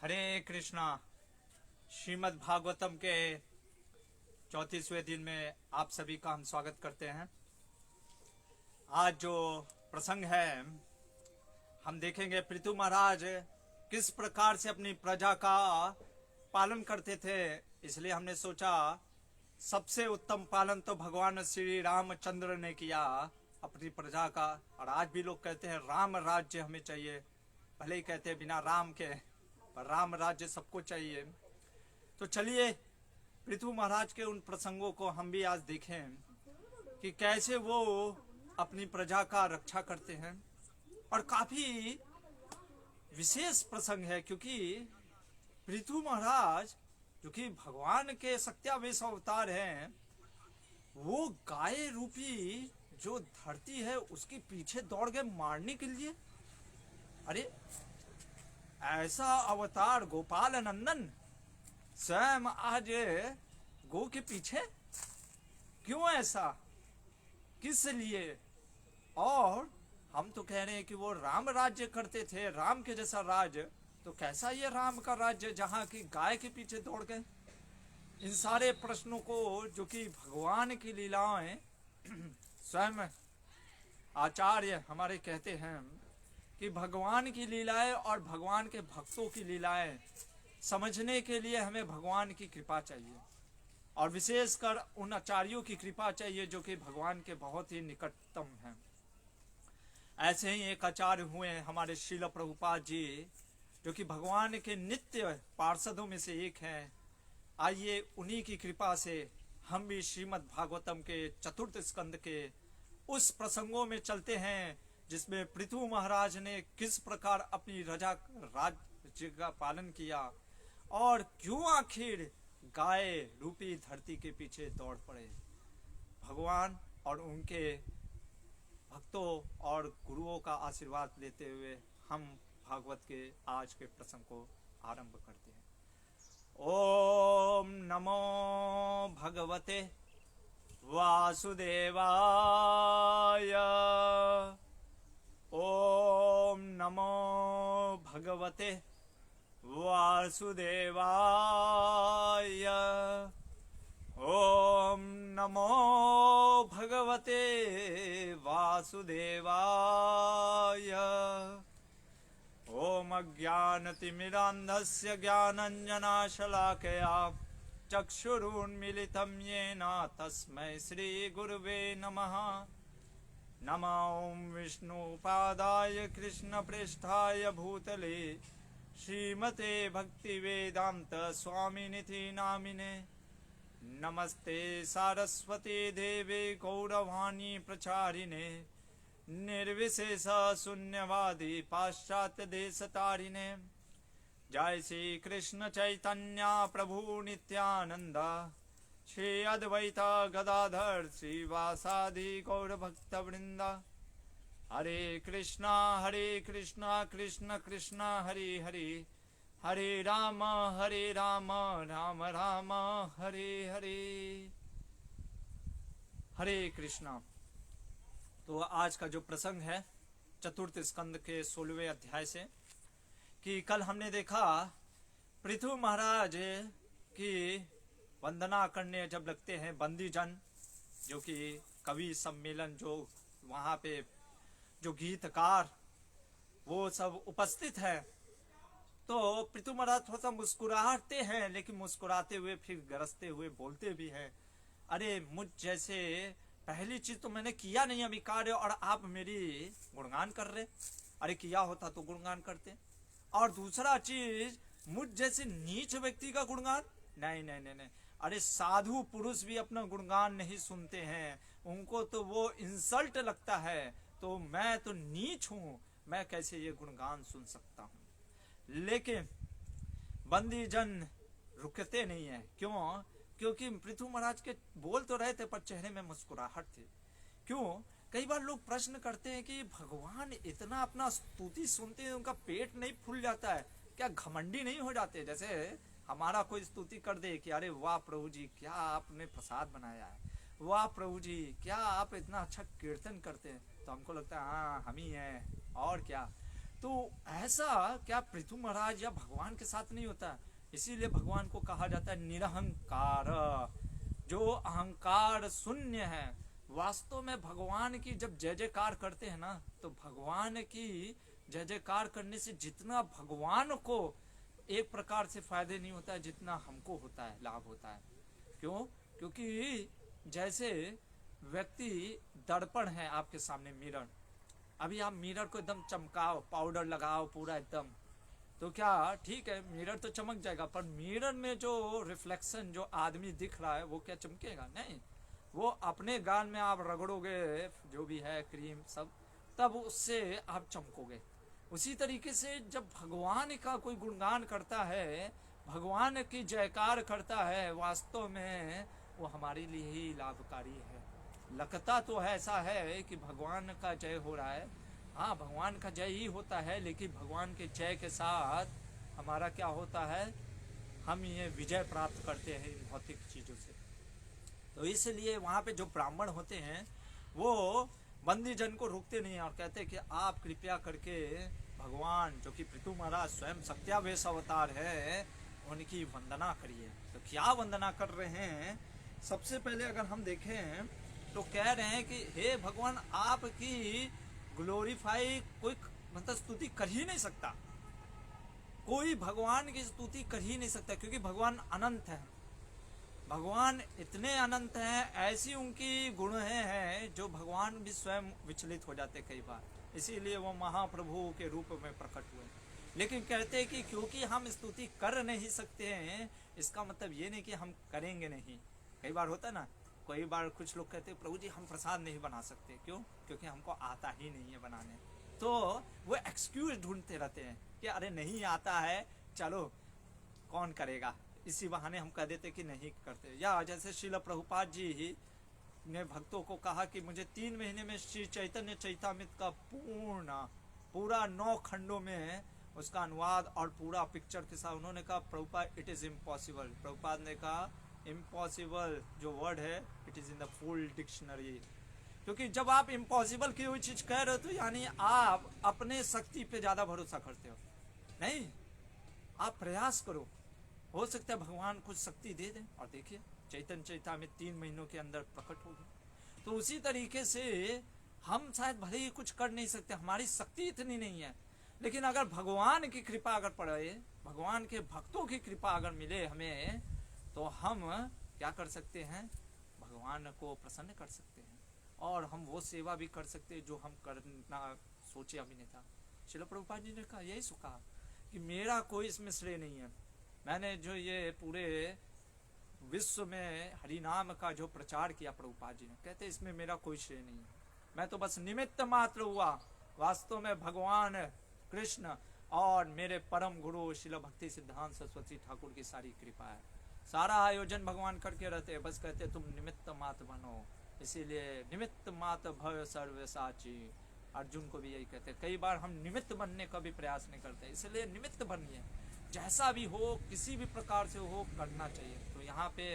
हरे कृष्णा। श्रीमद् भागवतम के 34वें दिन में आप सभी का हम स्वागत करते हैं। आज जो प्रसंग है हम देखेंगे, पृथु महाराज किस प्रकार से अपनी प्रजा का पालन करते थे। इसलिए हमने सोचा सबसे उत्तम पालन तो भगवान श्री रामचंद्र ने किया अपनी प्रजा का। और आज भी लोग कहते हैं राम राज्य हमें चाहिए, भले ही कहते हैं बिना राम के, पर राम राज्य सबको चाहिए। तो चलिए पृथु महाराज के उन प्रसंगों को हम भी आज देखें कि कैसे वो अपनी प्रजा का रक्षा करते हैं। और काफी विशेष प्रसंग है क्योंकि पृथु महाराज जो कि भगवान के सत्यावेश अवतार हैं, वो गाय रूपी जो धरती है उसके पीछे दौड़ गए मारने के लिए। अरे ऐसा अवतार गोपाल नंदन स्वयं आज गो के पीछे क्यों, ऐसा किस लिए? और हम तो कह रहे हैं कि वो राम राज्य करते थे, राम के जैसा राज्य। तो कैसा ये राम का राज्य जहां की गाय के पीछे दौड़ गए? इन सारे प्रश्नों को जो कि भगवान की लीलाएं स्वयं आचार्य हमारे कहते हैं कि भगवान की लीलाएं और भगवान के भक्तों की लीलाएं समझने के लिए हमें भगवान की कृपा चाहिए, और विशेषकर उन आचार्यों की कृपा चाहिए जो कि भगवान के बहुत ही निकटतम हैं। ऐसे ही एक आचार्य हुए हमारे श्रील प्रभुपाद जी, जो कि भगवान के नित्य पार्षदों में से एक हैं। आइए उन्हीं की कृपा से हम भी श्रीमद् भागवतम के चतुर्थ स्कंद के उस प्रसंगों में चलते हैं जिसमें पृथु महाराज ने किस प्रकार अपनी राज्य का पालन किया और क्यों आखिर गाय रूपी धरती के पीछे दौड़ पड़े। भगवान और उनके भक्तों और गुरुओं का आशीर्वाद लेते हुए हम भागवत के आज के प्रसंग को आरंभ करते हैं। ओम नमो भगवते वासुदेवाय। ओम नमो भगवते वासुदेवाय। ओम नमो भगवते वासुदेवाय। ओम अज्ञानतिमिरान्धस्य ज्ञानञ्जनाशलाकया चक्षुरुन्मीलितं येन तस्मै श्रीगुरुवे नमः। नमो विष्णुपादाय कृष्णप्रेष्ठाय भूतले श्रीमते भक्तिवेदान्त स्वामिनिति नामिने। नमस्ते सारस्वती देवे गौरवाणी प्रचारिणे निर्विशेष शून्यवादी पाश्चात्य देश तारिणे। जय श्री कृष्ण चैतन्य प्रभु नित्यानंद श्री अद्वैता गदाधर श्रीवासादि गौर भक्त वृंद। हरे कृष्णा कृष्ण कृष्ण हरे हरे, हरे राम राम राम हरे हरे। हरे कृष्णा। तो आज का जो प्रसंग है चतुर्थ स्कंद के 16वें अध्याय से, कि कल हमने देखा पृथु महाराज की वंदना करने जब लगते हैं बंदी जन, जो कि कवि सम्मेलन जो वहाँ पे जो गीतकार वो सब उपस्थित है, तो पृथु महाराज थोड़ा सा मुस्कुराते हैं, लेकिन मुस्कुराते हुए फिर गरजते हुए बोलते भी हैं, अरे मुझ जैसे पहली चीज तो मैंने किया नहीं अभी कार्य और आप मेरी गुणगान कर रहे। अरे किया होता तो गुणगान करते। और दूसरा चीज, मुझ जैसे नीच व्यक्ति का गुणगान नहीं नहीं नहीं नहीं। अरे साधु पुरुष भी अपना गुणगान नहीं सुनते हैं, उनको तो वो इंसल्ट लगता है। तो मैं तो नीच हूं, मैं कैसे ये गुणगान सुन सकता हूं। लेकिन बंदी जन रुकते नहीं है। क्यों? क्योंकि पृथु महाराज के बोल तो रहे थे पर चेहरे में मुस्कुराहट थी। क्यों? कई बार लोग प्रश्न करते हैं कि भगवान इतना अपना स्तुति सुनते हैं, उनका पेट नहीं फूल जाता है क्या? घमंडी नहीं हो जाते? जैसे हमारा कोई स्तुति कर दे कि अरे वाह प्रभु जी क्या आपने प्रसाद बनाया है, वाह प्रभु जी क्या आप इतना अच्छा कीर्तन करते हैं, तो हमको लगता है हाँ हम ही हैं और क्या। तो ऐसा क्या पृथु महाराज या भगवान के साथ नहीं होता? इसीलिए भगवान को कहा जाता है निरहंकार, जो अहंकार शून्य है। वास्तव में भगवान की जब जय जयकार करते हैं ना, तो भगवान की जय जयकार करने से जितना भगवान को एक प्रकार से फायदे नहीं होता है, जितना हमको होता है, लाभ होता है। क्यों? क्योंकि जैसे व्यक्ति दर्पण है आपके सामने, मिरर, अभी आप मिरर को एकदम चमकाओ, पाउडर लगाओ पूरा एकदम, तो क्या ठीक है मिरर तो चमक जाएगा, पर मिरर में जो रिफ्लेक्शन जो आदमी दिख रहा है वो क्या चमकेगा? नहीं। वो अपने गाल में आप रगड़ोगे जो भी है क्रीम सब, तब उससे आप चमकोगे। उसी तरीके से जब भगवान का कोई गुणगान करता है, भगवान की जयकार करता है, वास्तव में वो हमारे लिए ही लाभकारी है। लगता तो ऐसा है कि भगवान का जय हो रहा है, हाँ भगवान का जय ही होता है, लेकिन भगवान के जय के साथ हमारा क्या होता है? हम ये विजय प्राप्त करते हैं इन भौतिक चीजों से। तो इसलिए वहाँ पे जो ब्राह्मण होते हैं वो बंदी जन को रोकते नहीं और कहते हैं कि आप कृपया करके भगवान जो कि पृथु महाराज स्वयं सत्यावेश अवतार है, उनकी वंदना करिए। तो क्या वंदना कर रहे हैं? सबसे पहले अगर हम देखें तो कह रहे हैं कि हे भगवान, आपकी ग्लोरीफाई कोई मतलब स्तुति कर ही नहीं सकता, कोई भगवान की स्तुति कर ही नहीं सकता, क्योंकि भगवान अनंत है। भगवान इतने अनंत हैं, ऐसी उनकी गुण हैं जो भगवान भी स्वयं विचलित हो जाते कई बार, इसीलिए वो महाप्रभु के रूप में प्रकट हुए। लेकिन कहते हैं कि क्योंकि हम स्तुति कर नहीं सकते हैं, इसका मतलब ये नहीं कि हम करेंगे नहीं। कई बार होता है ना, कई बार कुछ लोग कहते हैं प्रभु जी हम प्रसाद नहीं बना सकते, क्यों? क्योंकि हमको आता ही नहीं है बनाने। तो वो एक्सक्यूज ढूंढते रहते हैं कि अरे नहीं आता है, चलो कौन करेगा, इसी बहाने हम कह देते कि नहीं करते। या जैसे श्रील प्रभुपाद जी ही ने भक्तों को कहा कि मुझे 3 महीने में श्री चैतन्य चैतामृत का पूरा 9 खंडों में उसका अनुवाद और पूरा पिक्चर के साथ, उन्होंने कहा Prabhupada it is impossible. Prabhupada ने कहा इम्पॉसिबल जो वर्ड है it is in the full dictionary, क्योंकि जब आप इम्पॉसिबल की हुई चीज कह रहे हो तो यानी आप अपने शक्ति पे ज्यादा भरोसा करते हो। नहीं, आप प्रयास करो, हो सकता है भगवान कुछ शक्ति दे दें। और देखिए चैतन्य चैतामृत 3 महीनों के अंदर प्रकट हो गया। तो उसी तरीके से हम शायद भले ही कुछ कर नहीं सकते, हमारी शक्ति इतनी नहीं है, लेकिन अगर भगवान की कृपा अगर पड़े, भगवान के भक्तों की कृपा अगर मिले हमें, तो हम क्या कर सकते हैं? भगवान को प्रसन्न कर सकते हैं और हम वो सेवा भी कर सकते हैं जो हम करना सोचे अभी नहीं था। श्रील प्रभुपाद जी ने कहा, यही कहा कि मेरा कोई इसमें श्रेय नहीं है। मैंने जो ये पूरे विश्व में हरिनाम का जो प्रचार किया प्रभुपाद जी ने, कहते इसमें मेरा कोई श्रेय नहीं है, मैं तो बस निमित्त मात्र हुआ। वास्तव में भगवान कृष्ण और मेरे परम गुरु श्रील भक्ति सिद्धांत सरस्वती ठाकुर की सारी कृपा है। सारा आयोजन भगवान करके रहते हैं, बस कहते तुम निमित्त मात्र बनो। इसीलिए निमित्त मात्र भव सर्वसाची, अर्जुन को भी यही कहते हैं। कई बार हम निमित्त बनने का भी प्रयास नहीं करते, इसलिए निमित्त बनिए, जैसा भी हो किसी भी प्रकार से हो करना चाहिए। तो यहाँ पे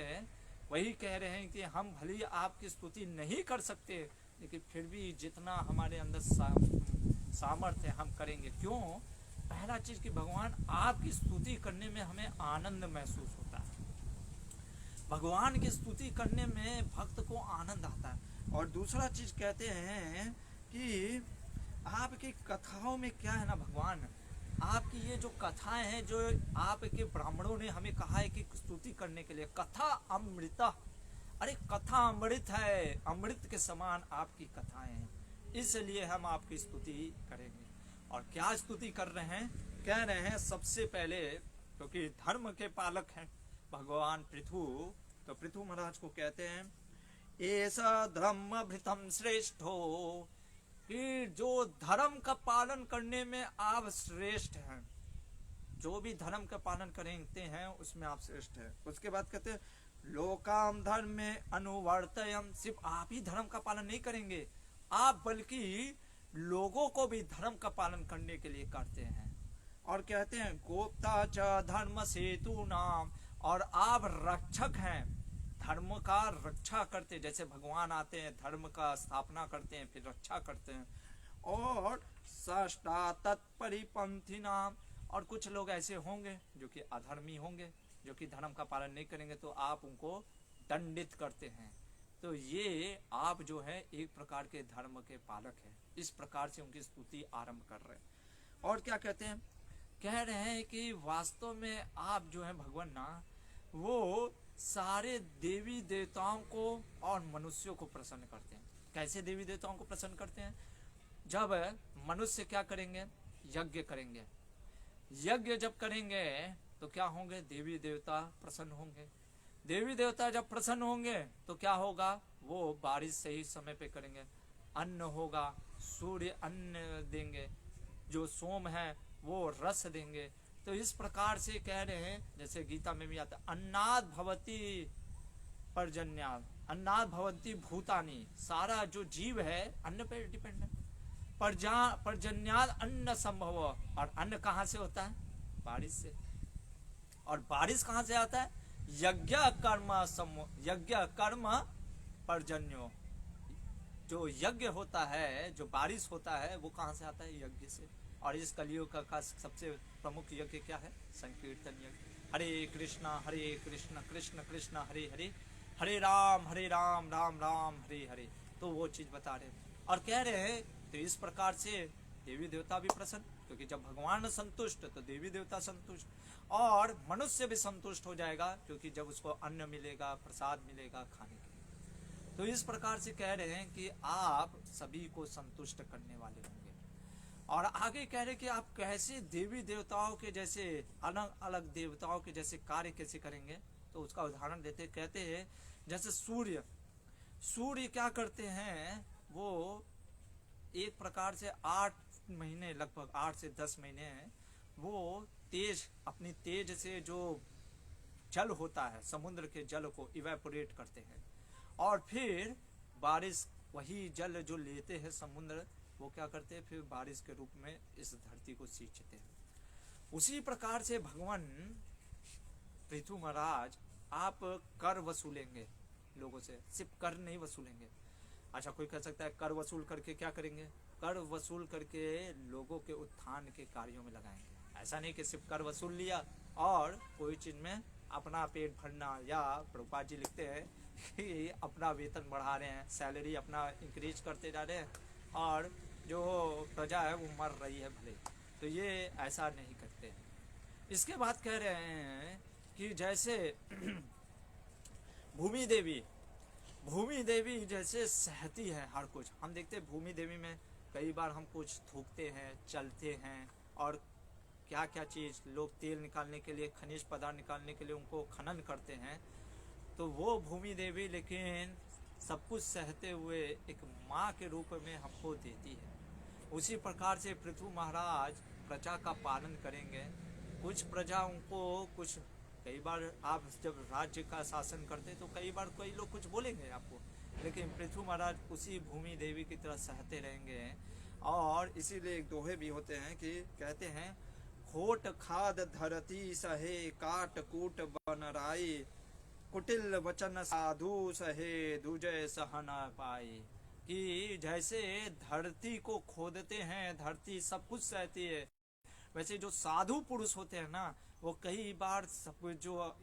वही कह रहे हैं कि हम भले आपकी स्तुति नहीं कर सकते, लेकिन फिर भी जितना हमारे अंदर सामर्थ्य है हम करेंगे। क्यों? पहला चीज कि भगवान आपकी स्तुति करने में हमें आनंद महसूस होता है, भगवान की स्तुति करने में भक्त को आनंद आता है। और दूसरा चीज कहते हैं कि आपकी कथाओं में क्या है ना, भगवान आपकी ये जो कथाएं हैं, जो आपके ब्राह्मणों ने हमें कहा है कि स्तुति करने के लिए, कथा अमृता, अरे कथा अमृत है, अमृत के समान आपकी कथाएं हैं, इसलिए हम आपकी स्तुति करेंगे। और क्या स्तुति कर रहे हैं? कह रहे हैं सबसे पहले क्योंकि धर्म के पालक हैं भगवान पृथु, तो पृथु महाराज को कहते हैं ऐसा धर्म भृतम श्रेष्ठो, कि जो धर्म का पालन करने में आप श्रेष्ठ हैं, जो भी धर्म का पालन करते हैं उसमें आप श्रेष्ठ हैं। उसके बाद कहते हैं लोकाम धर्म में अनुवर्तयम, सिर्फ आप ही धर्म का पालन नहीं करेंगे, आप बल्कि लोगों को भी धर्म का पालन करने के लिए करते हैं। और कहते हैं गोप्ता च धर्म सेतु नाम, और आप रक्षक हैं, धर्म का रक्षा करते, जैसे भगवान आते हैं धर्म का स्थापना करते हैं फिर रक्षा करते हैं। और सष्टा तत्परिपंथी नाम, और कुछ लोग ऐसे होंगे जो कि अधर्मी होंगे, जो कि धर्म का पालन नहीं करेंगे तो आप उनको दंडित करते हैं। तो ये आप जो है एक प्रकार के धर्म के पालक हैं। इस प्रकार से उनकी स्तुति आरंभ कर रहे हैं। और क्या कहते हैं, कह रहे हैं कि वास्तव में आप जो है भगवान ना, वो सारे देवी देवताओं को और मनुष्यों को प्रसन्न करते हैं। कैसे देवी देवताओं को प्रसन्न करते हैं? जब मनुष्य क्या करेंगे, यज्ञ करेंगे। यज्ञ जब करेंगे तो क्या होंगे, देवी देवता प्रसन्न होंगे। देवी देवता जब प्रसन्न होंगे तो क्या होगा, वो बारिश सही समय पे करेंगे, अन्न होगा, सूर्य अन्न देंगे, जो सोम है वो रस देंगे। तो इस प्रकार से कह रहे हैं, जैसे गीता में भी आता है, अन्नाद भवती पर्जन्याद, अन्नाद भवती भूतानी, सारा जो जीव है अन्न पे डिपेंड है। पर्जन्याद अन्न संभव, और अन्न कहाँ से होता है, बारिश से। और बारिश कहाँ से आता है, यज्ञ कर्म पर्जन्यो, जो यज्ञ होता है, जो बारिश होता है, वो कहाँ से आता है, यज्ञ से। और इस कलियुग का सबसे प्रमुख यज्ञ क्या है, संकीर्तन यज्ञ। हरे कृष्णा कृष्ण कृष्ण हरे हरे, हरे राम राम राम हरे हरे। तो वो चीज बता रहे हैं और कह रहे हैं। तो इस प्रकार से देवी देवता भी प्रसन्न, क्योंकि जब भगवान संतुष्ट तो देवी देवता संतुष्ट, और मनुष्य भी संतुष्ट हो जाएगा, क्योंकि जब उसको अन्न मिलेगा, प्रसाद मिलेगा खाने के लिए। तो इस प्रकार से कह रहे हैं कि आप सभी को संतुष्ट करने वाले होंगे। और आगे कह रहे कि आप कैसे देवी देवताओं के जैसे, अलग अलग देवताओं के जैसे कार्य कैसे करेंगे। तो उसका उदाहरण देते, कहते हैं जैसे सूर्य क्या करते हैं, वो एक प्रकार से 8 महीने, लगभग 8 से 10 महीने वो अपनी तेज से जो जल होता है, समुद्र के जल को इवेपोरेट करते हैं, और फिर बारिश, वही जल जो लेते हैं समुद्र, वो क्या करते हैं, फिर बारिश के रूप में इस धरती को सींचते हैं। उसी प्रकार से भगवान पृथु महाराज, आप कर वसूलेंगे लोगों से, सिर्फ कर नहीं वसूलेंगे। अच्छा, कोई कह सकता है कर वसूल करके क्या करेंगे, कर वसूल करके लोगों के उत्थान के कार्यों में लगाएंगे। ऐसा नहीं कि सिर्फ कर वसूल लिया और कोई चीज में अपना पेट भरना, या प्रभुपाद जी लिखते हैं कि अपना वेतन बढ़ा रहे हैं, सैलरी अपना इंक्रीज करते जा रहे हैं, और जो प्रजा है वो मर रही है भले। तो ये ऐसा नहीं करते हैं। इसके बाद कह रहे हैं कि जैसे भूमि देवी जैसे सहती है हर कुछ। हम देखते हैं भूमि देवी में कई बार हम कुछ थूकते हैं, चलते हैं, और क्या क्या चीज़ लोग तेल निकालने के लिए, खनिज पदार्थ निकालने के लिए उनको खनन करते हैं। तो वो भूमि देवी लेकिन सब कुछ सहते हुए एक माँ के रूप में हमको देती है। उसी प्रकार से पृथु महाराज प्रजा का पालन करेंगे। कुछ प्रजा उनको कुछ, कई बार आप जब राज्य का शासन करते तो कई बार कोई लोग कुछ बोलेंगे आपको, लेकिन पृथु महाराज उसी भूमि देवी की तरह सहते रहेंगे। और इसीलिए एक दोहे भी होते हैं कि कहते हैं, खोट खाद धरती सहे, काट कूट बनराई, कुटिल वचन साधु सहे, दुजय सह न पाई। कि जैसे धरती को खोदते हैं, धरती सब कुछ सहती है, वैसे जो साधु पुरुष होते हैं ना, वो कई बार सब कुछ जो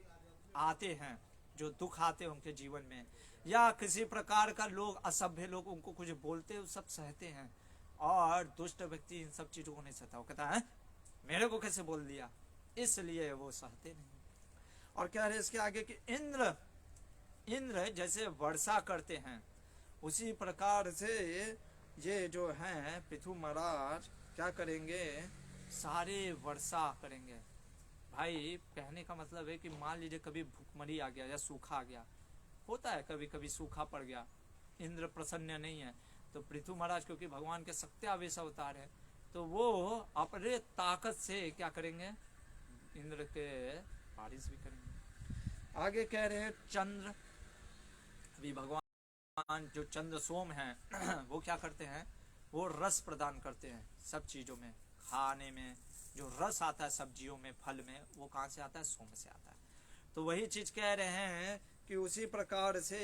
आते हैं, जो दुख आते हैं उनके जीवन में, या किसी प्रकार का लोग, असभ्य लोग उनको कुछ बोलते हैं, सब सहते हैं। और दुष्ट व्यक्ति इन सब चीजों को नहीं सहता, वो कहता है मेरे को कैसे बोल दिया, इसलिए वो सहते नहीं। और कह रहे इसके आगे कि इंद्र जैसे वर्षा करते हैं, उसी प्रकार से ये जो हैं पृथु महाराज क्या करेंगे, सारे वर्षा करेंगे। भाई कहने का मतलब है कि मान लीजिए कभी भूखमरी आ गया या सूखा आ गया, होता है कभी कभी सूखा पड़ गया, इंद्र प्रसन्न नहीं है, तो पृथु महाराज क्योंकि भगवान के सत्यावेश अवतार है, तो वो अपने ताकत से क्या करेंगे, इंद्र के बारिश भी करेंगे। आगे कह रहे हैं चंद्र, अभी भगवान जो चंद्र सोम है वो क्या करते हैं, वो रस प्रदान करते हैं सब चीजों में। खाने में जो रस आता है सब्जियों में, फल में, वो कहाँ से आता है, सोम से आता है। तो वही चीज कह रहे हैं कि उसी प्रकार से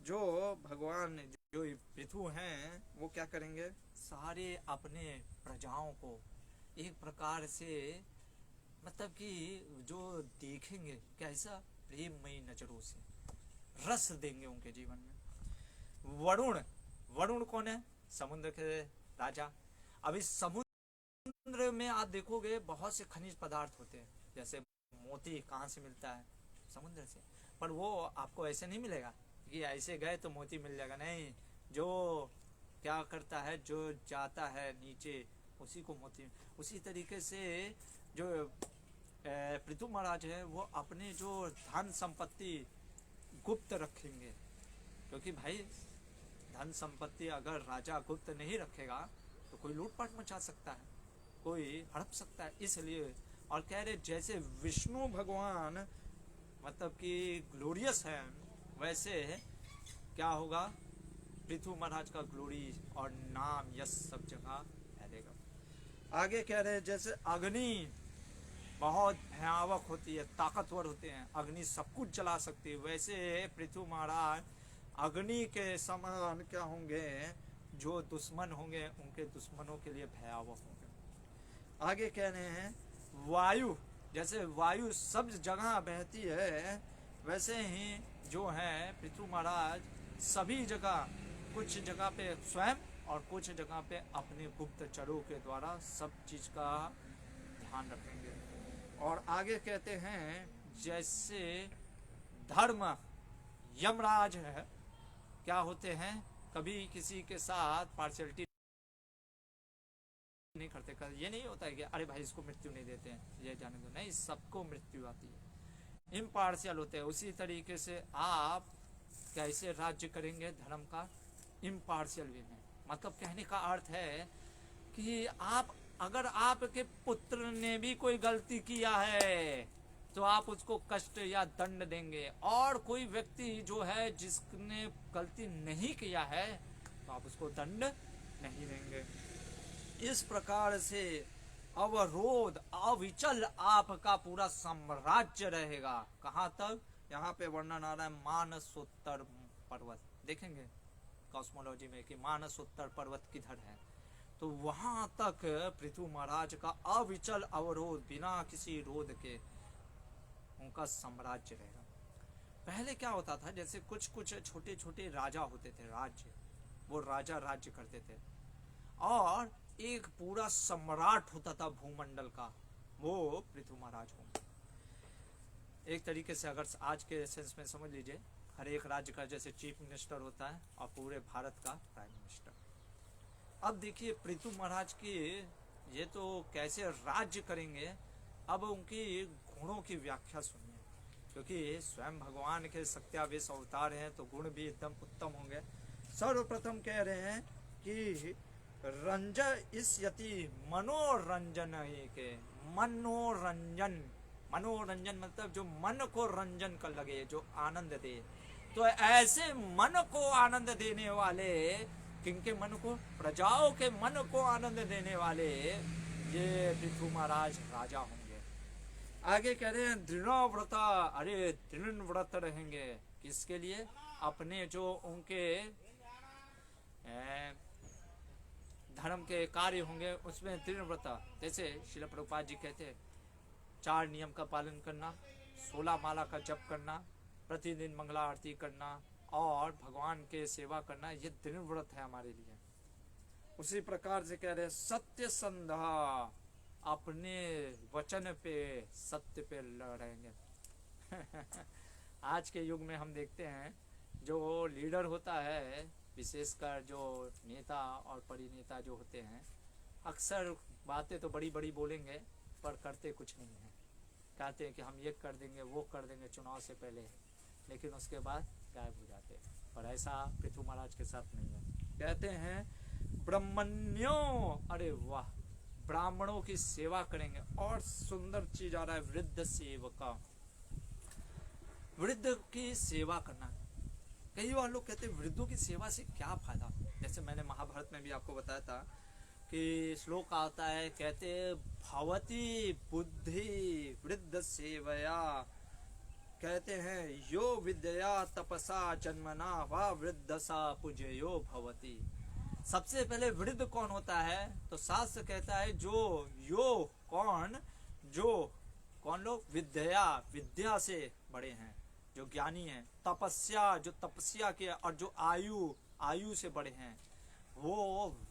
जो भगवान जो पृथु हैं वो क्या करेंगे, सारे अपने प्रजाओं को एक प्रकार से मतलब कि जो देखेंगे कैसा प्रेममयी नजरों से, रस देंगे उनके जीवन में। वरुण, वरुण कौन है, समुद्र के राजा। अभी समुद्र में आप देखोगे बहुत से खनिज पदार्थ होते हैं, जैसे मोती कहाँ से मिलता है, समुद्र से। पर वो आपको ऐसे नहीं मिलेगा कि ऐसे गए तो मोती मिल जाएगा, नहीं। जो क्या करता है, जो जाता है नीचे उसी को मोती। उसी तरीके से जो पृथु महाराज है वो अपने जो धन संपत्ति गुप्त रखेंगे, क्योंकि भाई धन संपत्ति अगर राजा गुप्त नहीं रखेगा तो कोई लूटपाट मचा सकता है, कोई हड़प सकता है, इसलिए। और कह रहे जैसे विष्णु भगवान मतलब कि ग्लोरियस है, वैसे क्या होगा, पृथु महाराज का ग्लोरी और नाम यश सब जगह फैलेगा। आगे कह रहे जैसे अग्नि बहुत भयावक होती है, ताकतवर होते हैं, अग्नि सब कुछ जला सकती है, वैसे पृथु महाराज अग्नि के समान क्या होंगे, जो दुश्मन होंगे उनके दुश्मनों के लिए भयावह होंगे। आगे कह रहे हैं वायु, जैसे वायु सब जगह बहती है, वैसे ही जो है पृथु महाराज सभी जगह, कुछ जगह पे स्वयं और कुछ जगह पे अपने गुप्तचरों के द्वारा सब चीज का ध्यान रखेंगे। और आगे कहते हैं जैसे धर्म यमराज है, क्या होते हैं, कभी किसी के साथ पार्शियलिटी नहीं करते। ये नहीं होता है कि अरे भाई इसको मृत्यु नहीं देते हैं, ये जाने दो, नहीं, सबको मृत्यु आती है, इम्पार्शियल होते हैं। उसी तरीके से आप कैसे राज्य करेंगे धर्म का, इम्पार्शियल वे में। मतलब कहने का अर्थ है कि आप अगर आपके पुत्र ने भी कोई गलती किया है तो आप उसको कष्ट या दंड देंगे, और कोई व्यक्ति जो है जिसने गलती नहीं किया है तो आप उसको दंड नहीं देंगे। इस प्रकार से अवरोध अविचल आपका पूरा साम्राज्य रहेगा। कहाँ तक, यहाँ पे वर्णन आ रहा है मानसोत्तर पर्वत, देखेंगे कॉस्मोलॉजी में कि मानसोत्तर पर्वत किधर है, तो वहां तक पृथु महाराज का अविचल अवरोध, बिना किसी रोध के उनका साम्राज्य रहेगा। पहले क्या होता था, जैसे कुछ कुछ छोटे छोटे राजा होते थे, राज्य, वो राजा राज्य करते थे, और एक पूरा सम्राट होता था भूमंडल का, वो पृथु महाराज होंगे। एक तरीके से अगर आज के सेंस में समझ लीजिए, हर एक राज्य का जैसे चीफ मिनिस्टर होता है और पूरे भारत का प्राइम मिनिस्टर। अब देखिए पृथु महाराज की ये तो कैसे राज्य करेंगे, अब उनकी गुणों की व्याख्या सुनिए, क्योंकि स्वयं भगवान के सत्यावेश अवतार हैं तो गुण भी एकदम उत्तम होंगे। सर्वप्रथम कह रहे हैं कि रंजयति मनोरंजन के, मनोरंजन, मनोरंजन मतलब जो मन को रंजन कर लगे, जो आनंद दे। तो ऐसे मन को आनंद देने वाले, किनके मन को, प्रजाओं के मन को आनंद देने वाले ये पृथु महाराज राजा होंगे। आगे कह रहे हैं दृढ़ व्रत, अरे दृढ़ व्रत रहेंगे, किसके लिए, अपने जो उनके धर्म के कार्य होंगे उसमें दृढ़ व्रत। जैसे श्रील प्रभुपाद जी कहते हैं 4 नियम का पालन करना, 16 माला का जप करना, प्रतिदिन मंगला आरती करना और भगवान के सेवा करना, ये दृढ़ व्रत है हमारे लिए। उसी प्रकार से कह रहे सत्य संधा, अपने वचन पे, सत्य पे लड़ेंगे। आज के युग में हम देखते हैं जो लीडर होता है, विशेषकर जो नेता और परिनेता जो होते हैं, अक्सर बातें तो बड़ी बड़ी बोलेंगे पर करते कुछ नहीं है। कहते हैं कि हम ये कर देंगे वो कर देंगे चुनाव से पहले, लेकिन उसके बाद गायब हो जाते हैं। पर ऐसा पृथु महाराज के साथ नहीं है। कहते हैं ब्राह्मण्यों, अरे वाह, ब्राह्मणों की सेवा करेंगे। और सुंदर चीज आ रहा है वृद्ध सेवका, वृद्ध की सेवा करना। कई बार लोग कहते हैं वृद्धों की सेवा से क्या फायदा। जैसे मैंने महाभारत में भी आपको बताया था कि श्लोक आता है, कहते भवती बुद्धि वृद्ध सेवया, कहते हैं यो विद्या तपसा जन्मना वा वृद्धसा पूजयो भवति। सबसे पहले वृद्ध कौन होता है? तो शास्त्र कहता है जो कौन लोग विद्या से बड़े हैं, जो ज्ञानी हैं, जो तपस्या किया, और जो आयु से बड़े हैं, वो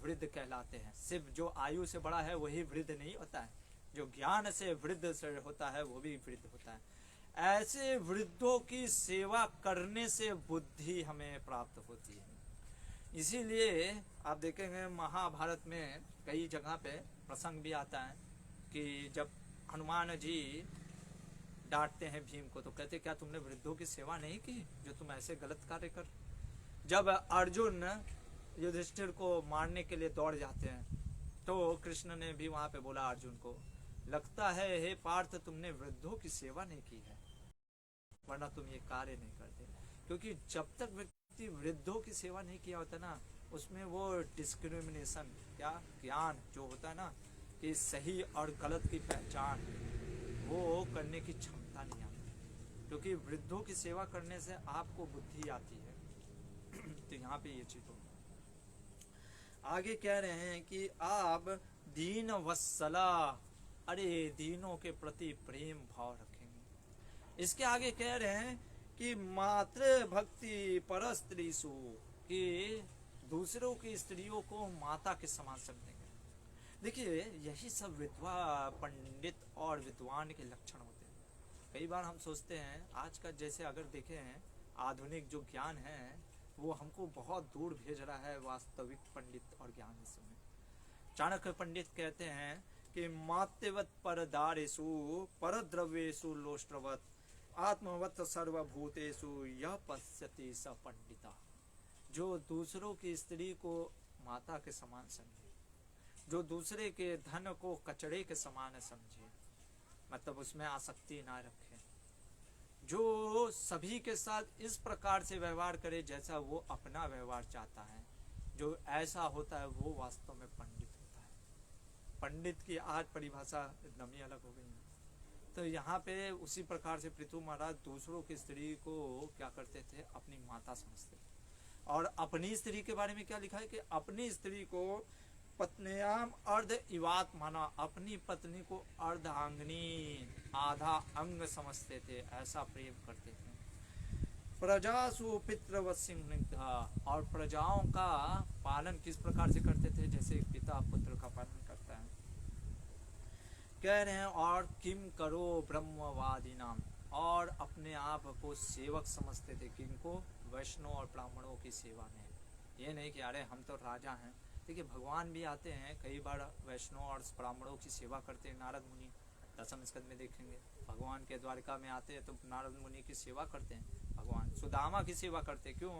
वृद्ध कहलाते हैं। सिर्फ जो आयु से बड़ा है वही वृद्ध नहीं होता है, जो ज्ञान से वृद्ध से होता है वो भी वृद्ध होता है। ऐसे वृद्धों की सेवा करने से बुद्धि हमें प्राप्त होती है। इसीलिए आप देखेंगे महाभारत में कई जगह पे प्रसंग भी आता है कि जब हनुमान जी डांटते हैं भीम को, तो कहते क्या तुमने वृद्धों की सेवा नहीं की जो तुम ऐसे गलत कार्य कर। जब अर्जुन युधिष्ठिर को मारने के लिए दौड़ जाते हैं तो कृष्ण ने भी वहां पे बोला अर्जुन को, लगता है हे पार्थ तुमने वृद्धों की सेवा नहीं की है, वरना तुम ये कार्य नहीं करते। क्योंकि जब तक व्यक्ति वृद्धों की सेवा नहीं किया होता ना, उसमें वो डिस्क्रिमिनेशन ज्ञान जो होता है ना कि सही और गलत की पहचान, वो करने की क्षमता नहीं आती। क्योंकि वृद्धों की सेवा करने से आपको बुद्धि आती है। तो यहाँ पे ये चीज हो। आगे कह रहे हैं कि आप दीन वत्सला, अरे दीनों के प्रति प्रेम भाव रखेंगे। इसके आगे कह रहे हैं कि मातृ भक्ति पर स्त्रीसु, कि दूसरों की स्त्रियों को माता के समान समझेंगे। देखिए यही सब विधवा पंडित और विद्वान के लक्षण होते हैं। कई बार हम सोचते हैं आज का, जैसे अगर देखें हैं आधुनिक जो ज्ञान है वो हमको बहुत दूर भेज रहा है वास्तविक पंडित और ज्ञान में। चाणक्य पंडित कहते हैं कि मात्यवत परदारेषु परद्रव्येषु लोष्ट्रवत आत्मवत सर्वभूतेषु यह पश्यति स पंडिता। जो दूसरों की स्त्री को माता के समान समझे, जो दूसरे के धन को कचड़े के समान समझे, मतलब उसमें आसक्ति ना रखे, जो सभी के साथ इस प्रकार से व्यवहार करे जैसा वो अपना व्यवहार चाहता है, जो ऐसा होता है वो वास्तव में पंडित होता है। पंडित की आज परिभाषा एकदम ही अलग हो गई है। तो यहाँ पे उसी प्रकार से पृथु महाराज दूसरों की स्त्री को क्या करते थे, अपनी माता समझते थे। और अपनी स्त्री के बारे में क्या लिखा है कि अपनी स्त्री को पत्न्याम अर्ध इवात माना, अपनी पत्नी को अर्धांगनी, आधा अंग समझते थे, ऐसा प्रेम करते थे। प्रजासु पितृवत्सिंह, और प्रजाओं का पालन किस प्रकार से करते थे, जैसे पिता पुत्र का पालन करता है। कह रहे हैं और किम करो ब्रह्मवादी नाम, और अपने आप को सेवक समझते थे। किनको? वैष्णव और ब्राह्मणों की सेवा में। ये नहीं कि अरे हम तो राजा हैं। देखिए भगवान भी आते हैं कई बार वैष्णव और ब्राह्मणों की सेवा करते हैं। नारद मुनि 10वें स्कंद में देखेंगे, भगवान के द्वारिका में आते हैं तो नारद मुनि की सेवा करते हैं। भगवान सुदामा की सेवा करते हैं। क्यों?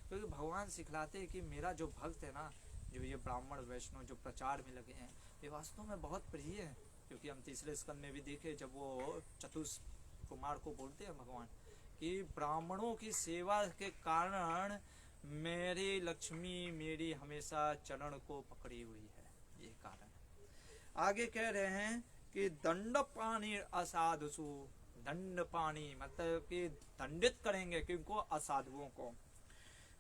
क्योंकि भगवान सिखलाते हैं कि मेरा जो भक्त है ना, जो ये ब्राह्मण वैष्णव जो प्रचार में लगे हैं, ये वास्तव में बहुत प्रिय है। क्योंकि हम 3 स्कंद में भी देखे, जब वो चतुष कुमार को बोलते हैं भगवान कि ब्राह्मणों की सेवा के कारण मेरी लक्ष्मी मेरी हमेशा चरण को पकड़ी हुई है, ये कारण। आगे कह रहे हैं कि दंड पानी असाधुसु, दंड पानी मतलब कि दंडित करेंगे किनको? असाधुओं को।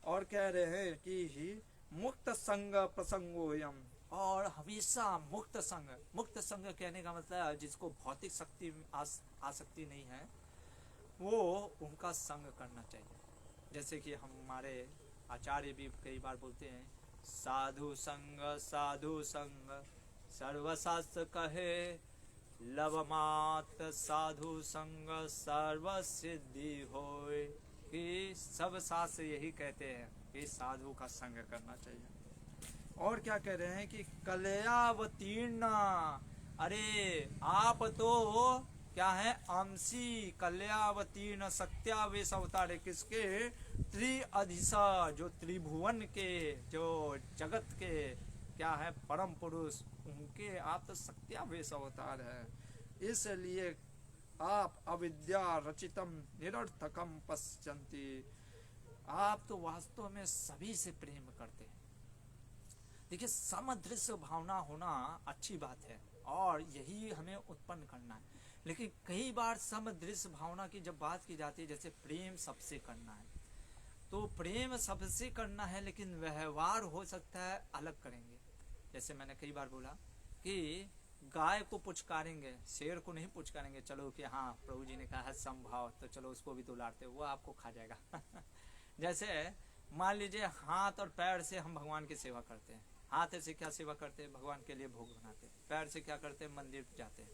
और कह रहे हैं कि मुक्त संग प्रसंगोयम, और हमेशा मुक्त संग। मुक्त संग कहने का मतलब है जिसको भौतिक शक्ति आसक्ति नहीं है, वो उनका संग करना चाहिए। जैसे कि हमारे आचार्य भी कई बार बोलते हैं, साधु संग सर्वशास्त्र कहे, लवमात साधु संग सर्व सिद्धि होय। कि सब शास्त्र यही कहते हैं कि साधु का संग करना चाहिए। और क्या कह रहे हैं कि कल्यावतीर्ण, अरे आप तो क्या है? आमसी कल्यावतीर्ण सत्यावेश अवतार है। किसके? त्रिअधिसा, जो त्रिभुवन के, जो जगत के क्या है परम पुरुष, उनके आप तो सत्यावेश अवतार है। इसलिए आप अविद्या रचितम निरर्थकम पश्यन्ति, आप तो वास्तव में सभी से प्रेम करते हैं। देखिए समदृश्य भावना होना अच्छी बात है और यही हमें उत्पन्न करना है। लेकिन कई बार समदृश्य भावना की जब बात की जाती है, जैसे प्रेम सबसे करना है, तो प्रेम सबसे करना है, लेकिन व्यवहार हो सकता है अलग करेंगे। जैसे मैंने कई बार बोला कि गाय को पुचकारेंगे, शेर को नहीं पुचकारेंगे, चलो कि हाँ प्रभु जी ने कहा है समभाव, तो चलो उसको भी दुलारते, वो आपको खा जाएगा। जैसे मान लीजिए हाथ और पैर से हम भगवान की सेवा करते हैं। हाथ से क्या सेवा करते हैं? भगवान के लिए भोग बनाते हैं। पैर से क्या करते हैं? मंदिर जाते हैं।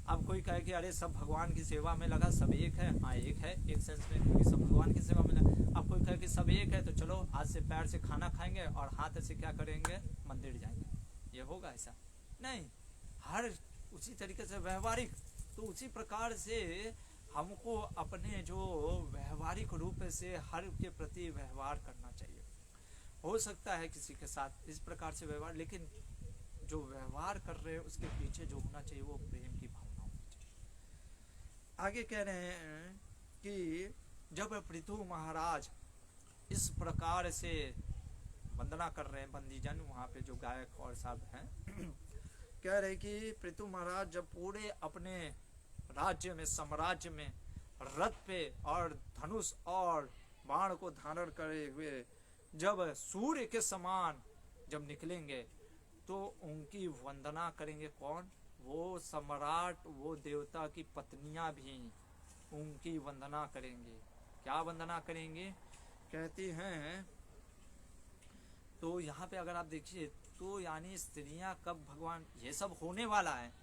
अब कोई कहे कि अरे सब भगवान की सेवा में लगा, सब एक है। हाँ एक है, एक सेंस में, क्योंकि सब भगवान की सेवा में लगा। अब कोई कहे कि सब एक है, तो चलो आज से पैर से खाना खाएंगे और हाथ से क्या करेंगे? मंदिर जाएंगे। ये होगा ऐसा नहीं। हर उसी तरीके से व्यवहारिक, तो उसी प्रकार से हमको अपने जो व्यवहारिक रूप से हर के प्रति व्यवहार करना चाहिए। हो सकता है किसी के साथ इस प्रकार से व्यवहार, लेकिन जो व्यवहार कर रहे हैं उसके पीछे जो होना चाहिए वो प्रेम की भावना होनी चाहिए। आगे कह रहे हैं कि जब पृथु महाराज इस प्रकार से वंदना कर रहे हैं, बंदीजन वहाँ पे जो गायक और सब हैं, कह रहे कि पृथु महाराज जब पूरे अपने राज्य में, साम्राज्य में रथ पे और धनुष और बाण को धारण करे हुए जब सूर्य के समान जब निकलेंगे, तो उनकी वंदना करेंगे। कौन? वो सम्राट, वो देवता की पत्नियां भी उनकी वंदना करेंगी। क्या वंदना करेंगे? कहती हैं, तो यहाँ पे अगर आप देखिए तो यानी स्त्रियां कब भगवान, ये सब होने वाला है,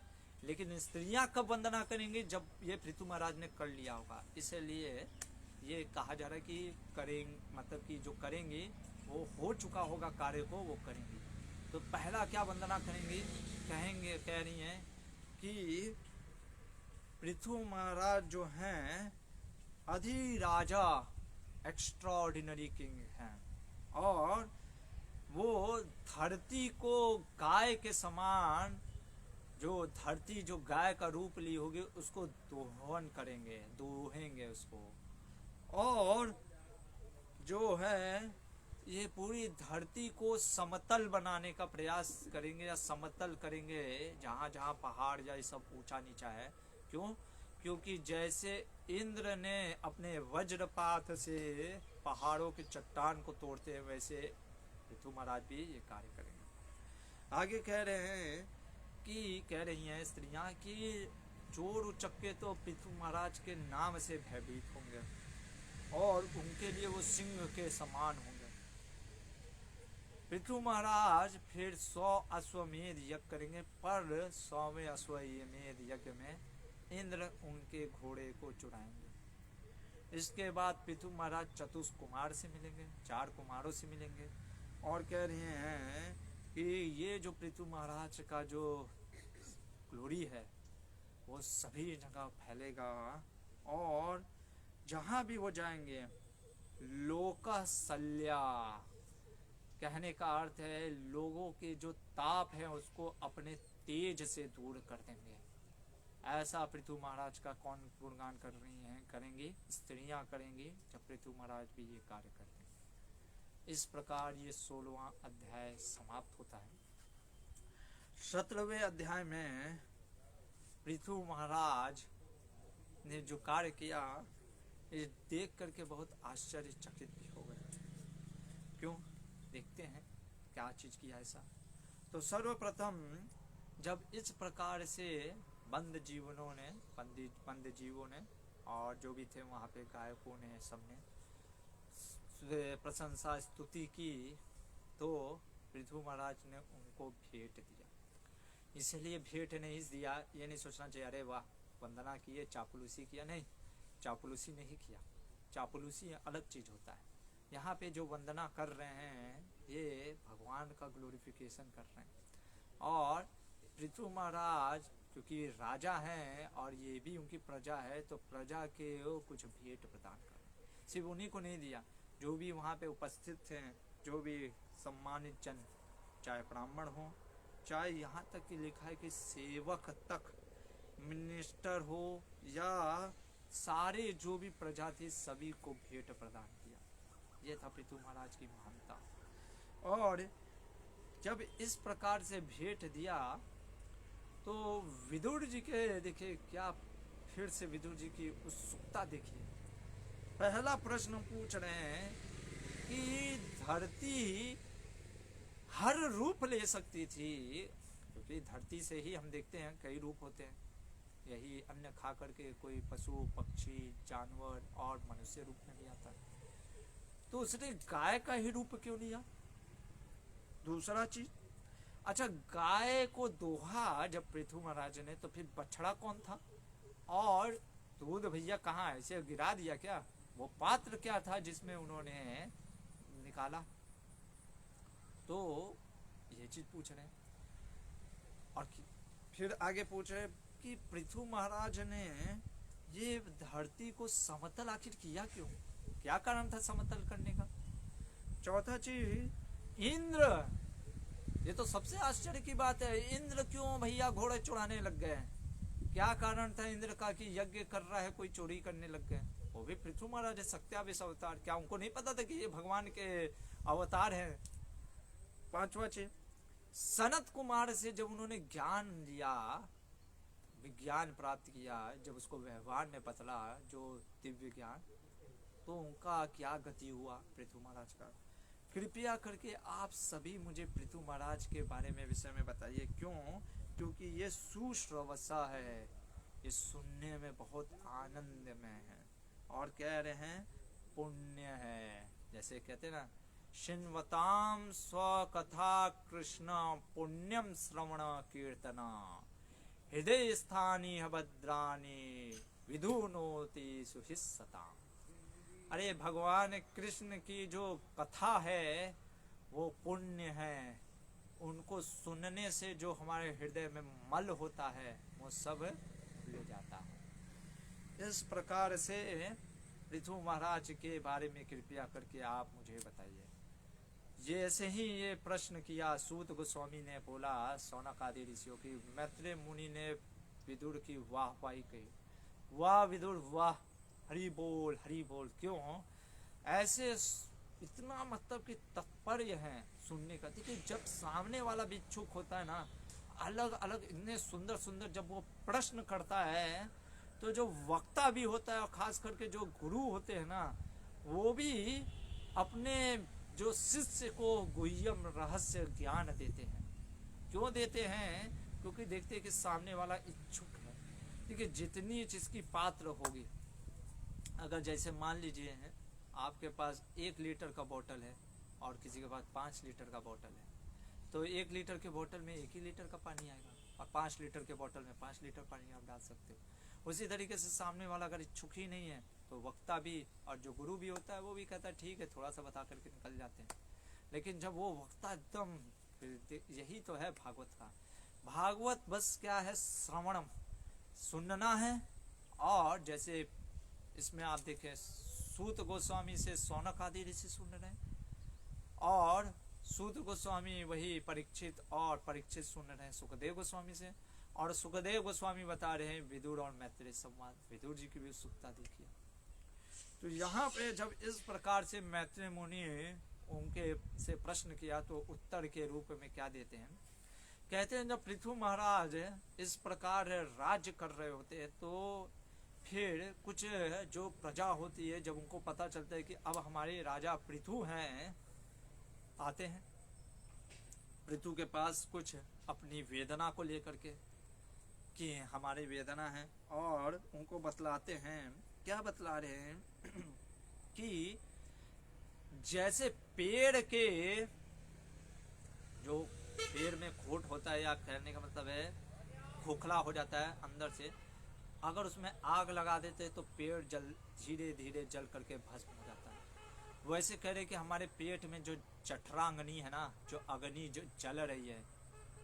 लेकिन स्त्रियां कब वंदना करेंगी? जब ये पृथु महाराज ने कर लिया होगा। इसलिए ये कहा जा रहा है कि करेंगे, मतलब कि जो करेंगे वो हो चुका होगा कार्य को, वो करेंगे। तो पहला क्या वंदना करेंगे? कहेंगे, कह रही हैं कि पृथु महाराज जो हैं अधिराजा, एक्स्ट्राऑर्डिनरी किंग हैं, और वो धरती को गाय के समान, जो धरती जो गाय का रूप ली होगी उसको दोहन करेंगे, दोहेंगे उसको, और जो है ये पूरी धरती को समतल बनाने का प्रयास करेंगे, या समतल करेंगे। जहाँ जहाँ पहाड़ या सब ऊंचा नीचा है, क्यों? क्योंकि जैसे इंद्र ने अपने वज्रपात से पहाड़ों के चट्टान को तोड़ते हैं, वैसे पृथु महाराज भी ये कार्य करेंगे। आगे कह रहे हैं कि, कह रही हैं स्त्रियां कि चोर उचक्के तो पृथु महाराज के नाम से भयभीत होंगे, और उनके लिए वो सिंह के समान होंगे। पृथु महाराज फिर 100 अश्वमेध यज्ञ करेंगे, पर 100वें अश्वमेध यज्ञ में इंद्र उनके घोड़े को चुराएंगे। इसके बाद पृथु महाराज चतुष कुमार से मिलेंगे, 4 कुमारों से मिलेंगे, और कह रहे हैं कि ये जो पृथु महाराज का जो ग्लोरी है वो सभी जगह फैलेगा, और जहां भी वो जाएंगे लोकशल्या, कहने का अर्थ है लोगों के जो ताप है उसको अपने तेज से दूर कर देंगे। ऐसा पृथु महाराज का कौन गुणगान कर रही हैं? करेंगी स्त्रियां करेंगी, जब पृथु महाराज भी ये कार्य करते हैं। इस प्रकार ये 16वां अध्याय समाप्त होता है। 17वें अध्याय में पृथु महाराज ने जो कार्य किया, ये देख करके बहुत आश्चर्यचकित भी हो गए। क्यों? देखते हैं क्या चीज किया ऐसा। तो सर्वप्रथम जब इस प्रकार से बंद जीवों ने और जो भी थे वहाँ पे गायकों ने, सबने प्रशंसा स्तुति की, तो पृथु महाराज ने उनको भेंट दिया। इसलिए भेंट नहीं दिया, ये नहीं सोचना चाहिए अरे वाह वंदना किए, चापलूसी किया। नहीं, चापलूसी नहीं किया। चापलूसी अलग चीज होता है। यहाँ पे जो वंदना कर रहे हैं ये भगवान का ग्लोरिफिकेशन कर रहे हैं। और पृथु महाराज क्योंकि राजा हैं और ये भी उनकी प्रजा है, तो प्रजा के वो कुछ भेंट प्रदान कर रहे हैं। सिर्फ उन्हीं को नहीं दिया, जो भी वहाँ पे उपस्थित थे, जो भी सम्मानित जन, चाहे ब्राह्मण हो, चाहे यहाँ तक कि लिखा है कि सेवक तक, मिनिस्टर हो, या सारे जो भी प्रजा थी सभी को भेंट प्रदान किया। ये था पृथु महाराज की महानता। और जब इस प्रकार से भेंट दिया तो विदुर जी के देखिए क्या फिर से विदुर जी की उत्सुकता देखिए। पहला प्रश्न पूछ रहे हैं कि धरती हर रूप ले सकती थी, क्योंकि धरती से ही हम देखते हैं कई रूप होते हैं, यही अन्न खा करके कोई पशु पक्षी जानवर और मनुष्य रूप में भी आता है, तो उसने गाय का ही रूप क्यों लिया? दूसरा चीज, अच्छा गाय को दोहा जब पृथु महाराज ने, तो फिर बछड़ा कौन था? और दूध भैया कहाँ, ऐसे गिरा दिया क्या? वो पात्र क्या था जिसमें उन्होंने निकाला? तो ये चीज पूछ रहे हैं। और फिर आगे पूछ रहे कि पृथु महाराज ने ये धरती को समतल आखिर किया क्यों? क्या कारण था समतल करने का? चौथा चीज, इंद्र, ये तो सबसे आश्चर्य की बात है, इंद्र क्यों भैया घोड़े चुराने लग गए? क्या कारण था इंद्र का कि यज्ञ कर रहा है कोई चोरी करने लग गए? वो भी पृथु महाराज सत्यावेश अवतार, क्या उनको नहीं पता था कि ये भगवान के अवतार हैं? पांचवा चीज, सनत कुमार से जब उन्होंने ज्ञान लिया, विज्ञान प्राप्त किया, जब उसको व्यवहार में बदला जो दिव्य ज्ञान, तो उनका क्या गति हुआ पृथु महाराज का? कृपया करके आप सभी मुझे पृथु महाराज के बारे में विषय में बताइए। क्यों? क्योंकि ये सुश्रवसा है, ये सुनने में बहुत आनंदमय है, और कह रहे हैं पुण्य है। जैसे कहते ना, शिन्वताम स्वकथा कृष्ण पुण्यम श्रवण कीर्तना हृदय स्थानी भद्रानी विधुनोति सुहिस्सता। अरे भगवान कृष्ण की जो कथा है वो पुण्य है, उनको सुनने से जो हमारे हृदय में मल होता है वो सब ले जाता है। इस प्रकार से पृथु महाराज के बारे में कृपया करके आप मुझे बताइए। जैसे ही ये प्रश्न किया, सूत गोस्वामी ने बोला सौनक आदि ऋषियों की, मैत्रेय मुनि ने विदुर की वाहवाही कही, वाह विदुर वाह, हरि बोल हरि बोल। क्यों ऐसे इतना मतलब कि तत्पर्य है सुनने का? देखिए जब सामने वाला भी इच्छुक होता है ना, अलग अलग इतने सुंदर सुंदर जब वो प्रश्न करता है, तो जो वक्ता भी होता है और खास करके जो गुरु होते हैं ना, वो भी अपने जो शिष्य को गुह्यम रहस्य ज्ञान देते हैं। क्यों देते हैं? क्योंकि देखते हैं कि सामने वाला इच्छुक है। देखिए जितनी जिसकी पात्र होगी, अगर जैसे मान लीजिए हैं आपके पास 1 लीटर का बोतल है और किसी के पास 5 लीटर का बोतल है, तो 1 लीटर के बोतल में 1 ही लीटर का पानी आएगा, और 5 लीटर के बोतल में 5 लीटर पानी आप डाल सकते हो। उसी तरीके से सामने वाला अगर इच्छुक ही नहीं है, तो वक्ता भी और जो गुरु भी होता है वो भी कहता है ठीक है, थोड़ा सा बता करके निकल जाते हैं। लेकिन जब वो वक्ता एकदम, यही तो है भागवत का। भागवत बस क्या है? श्रवणम, सुनना है। और जैसे इसमें आप देखें, सूत गोस्वामी से सौनक आदि ऋषि सुन रहे हैं, और सूत गोस्वामी वही परीक्षित, और परीक्षित सुन रहे हैं सुखदेव गोस्वामी से, और सुखदेव गोस्वामी बता रहे हैं विदुर और मैत्रेय संवाद। विदुर जी की भी उत्सुकता देखिए। तो यहाँ पे जब इस प्रकार से मैत्रेय मुनि उनके से प्रश्न किया, तो उत्तर के रूप में क्या देते हैं? कहते हैं जब पृथु महाराज इस प्रकार राज्य कर रहे होते हैं, तो फिर कुछ जो प्रजा होती है, जब उनको पता चलता है कि अब हमारे राजा पृथु हैं, आते हैं पृथु के पास कुछ अपनी वेदना को लेकर के, कि हमारी वेदना है, और उनको बतलाते हैं। क्या बतला रहे हैं? कि जैसे पेड़ के, जो पेड़ में खोट होता है, या कहने का मतलब है खोखला हो जाता है अंदर से, अगर उसमें आग लगा देते तो पेड़ जल धीरे धीरे जल करके भस्म हो जाता है। वैसे कह रहे कि हमारे पेट में जो जठरांगनी है ना, जो अग्नि जो जल रही है,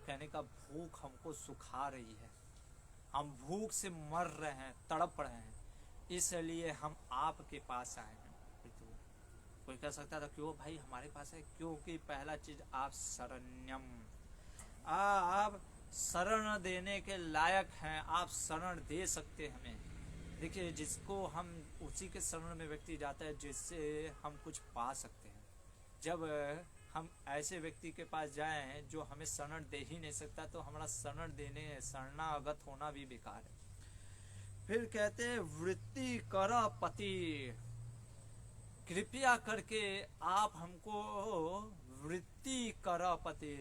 कहने का भूख हमको सुखा रही है, हम भूख से मर रहे हैं, तड़प रहे हैं, इसलिए हम आपके पास आए हैं। कोई कह सकता था क्यों भाई हमारे पास है? क्योंकि पहला चीज आप शरण्यम, आप शरण देने के लायक हैं, आप शरण दे सकते हैं हमें। देखिए जिसको हम, उसी के शरण में व्यक्ति जाता है जिससे हम कुछ पा सकते हैं। जब हम ऐसे व्यक्ति के पास जाएं जो हमें शरण दे ही नहीं सकता, तो हमारा शरण देने, शरणागत होना भी बेकार है। फिर कहते हैं वृत्ति कर पति, कृपया करके आप हमको वृत्ति कर पति,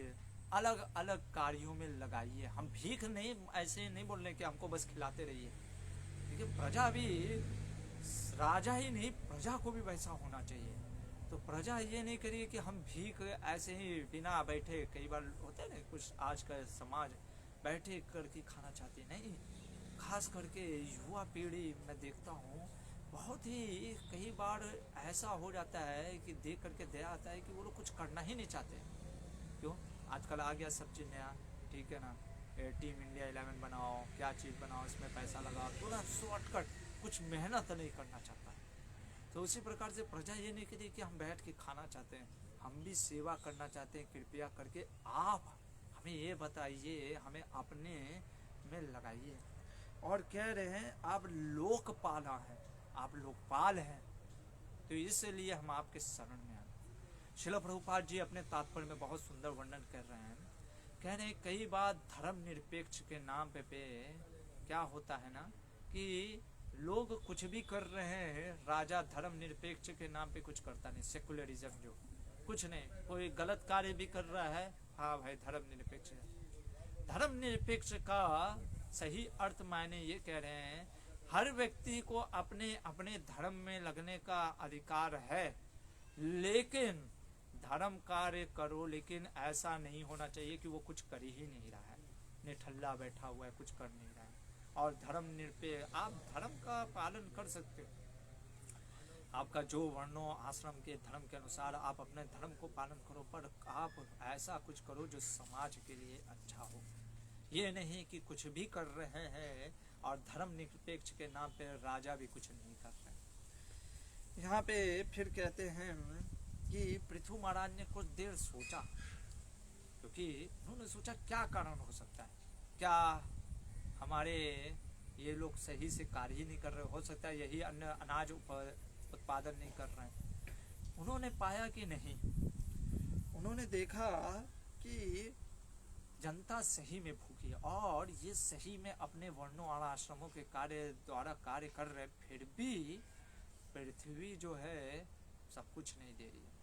अलग अलग कार्यों में लगाइए। हम भीख नहीं, ऐसे नहीं बोल रहे कि हमको बस खिलाते रहिए। देखिए प्रजा भी, राजा ही नहीं प्रजा को भी वैसा होना चाहिए। तो प्रजा ये नहीं करिए कि हम भीख ऐसे ही बिना बैठे, कई बार होते हैं ना कुछ आज का समाज बैठे करके खाना चाहती नहीं। खास करके युवा पीढ़ी मैं देखता हूँ बहुत ही कई बार ऐसा हो जाता है कि देख करके दया आता है कि वो लोग कुछ करना ही नहीं चाहते। क्यों? आजकल आ गया सब चीज़ नया, ठीक है ना, टीम इंडिया 11 बनाओ, क्या चीज़ बनाओ, इसमें पैसा लगाओ, थोड़ा शॉर्टकट, कुछ मेहनत नहीं करना चाहता। तो उसी प्रकार से प्रजा ये नहीं कहती कि हम बैठ के खाना चाहते हैं, हम भी सेवा करना चाहते हैं। कृपया करके आप हमें ये बताइए, हमें अपने में लगाइए। और कह रहे हैं आप लोकपाला हैं, आप लोकपाल हैं, तो इसलिए हम आपके शरण में आए। श्रील प्रभुपाद जी अपने तात्पर्य में बहुत सुंदर वर्णन कर रहे हैं। कह रहे हैं कई बार धर्म निरपेक्ष के नाम पे क्या होता है ना कि लोग कुछ भी कर रहे हैं, राजा धर्म निरपेक्ष के नाम पे कुछ करता नहीं, सेकुलरिज्म जो कुछ नहीं, कोई गलत कार्य भी कर रहा है, हाँ भाई धर्म निरपेक्ष है। धर्म निरपेक्ष का सही अर्थ मायने ये कह रहे हैं हर व्यक्ति को अपने अपने धर्म में लगने का अधिकार है, लेकिन धर्म कार्य करो, लेकिन ऐसा नहीं होना चाहिए कि वो कुछ कर ही नहीं रहा है, निठल्ला बैठा हुआ है, कुछ कर नहीं रहा है। और धर्म निरपेक्ष, आप धर्म का पालन कर सकते हो, आपका जो वर्णो आश्रम के धर्म के अनुसार आप अपने धर्म को पालन करो, पर आप ऐसा कुछ करो जो समाज के लिए अच्छा हो। ये नहीं कि कुछ भी कर रहे हैं और धर्म निरपेक्ष के नाम पे राजा भी कुछ नहीं कर रहे। यहाँ पे फिर कहते हैं कि पृथु महाराज ने कुछ देर सोचा, क्योंकि उन्होंने सोचा क्या कारण हो सकता है, क्या हमारे ये लोग सही से कार्य ही नहीं कर रहे, हो सकता है यही अन्य अनाज उत्पादन नहीं कर रहे हैं। उन्होंने पाया कि नहीं, उन्होंने देखा कि जनता सही में भूखी है और ये सही में अपने वर्णों और आश्रमों के कार्य द्वारा कार्य कर रहे, फिर भी पृथ्वी जो है सब कुछ नहीं दे रही है।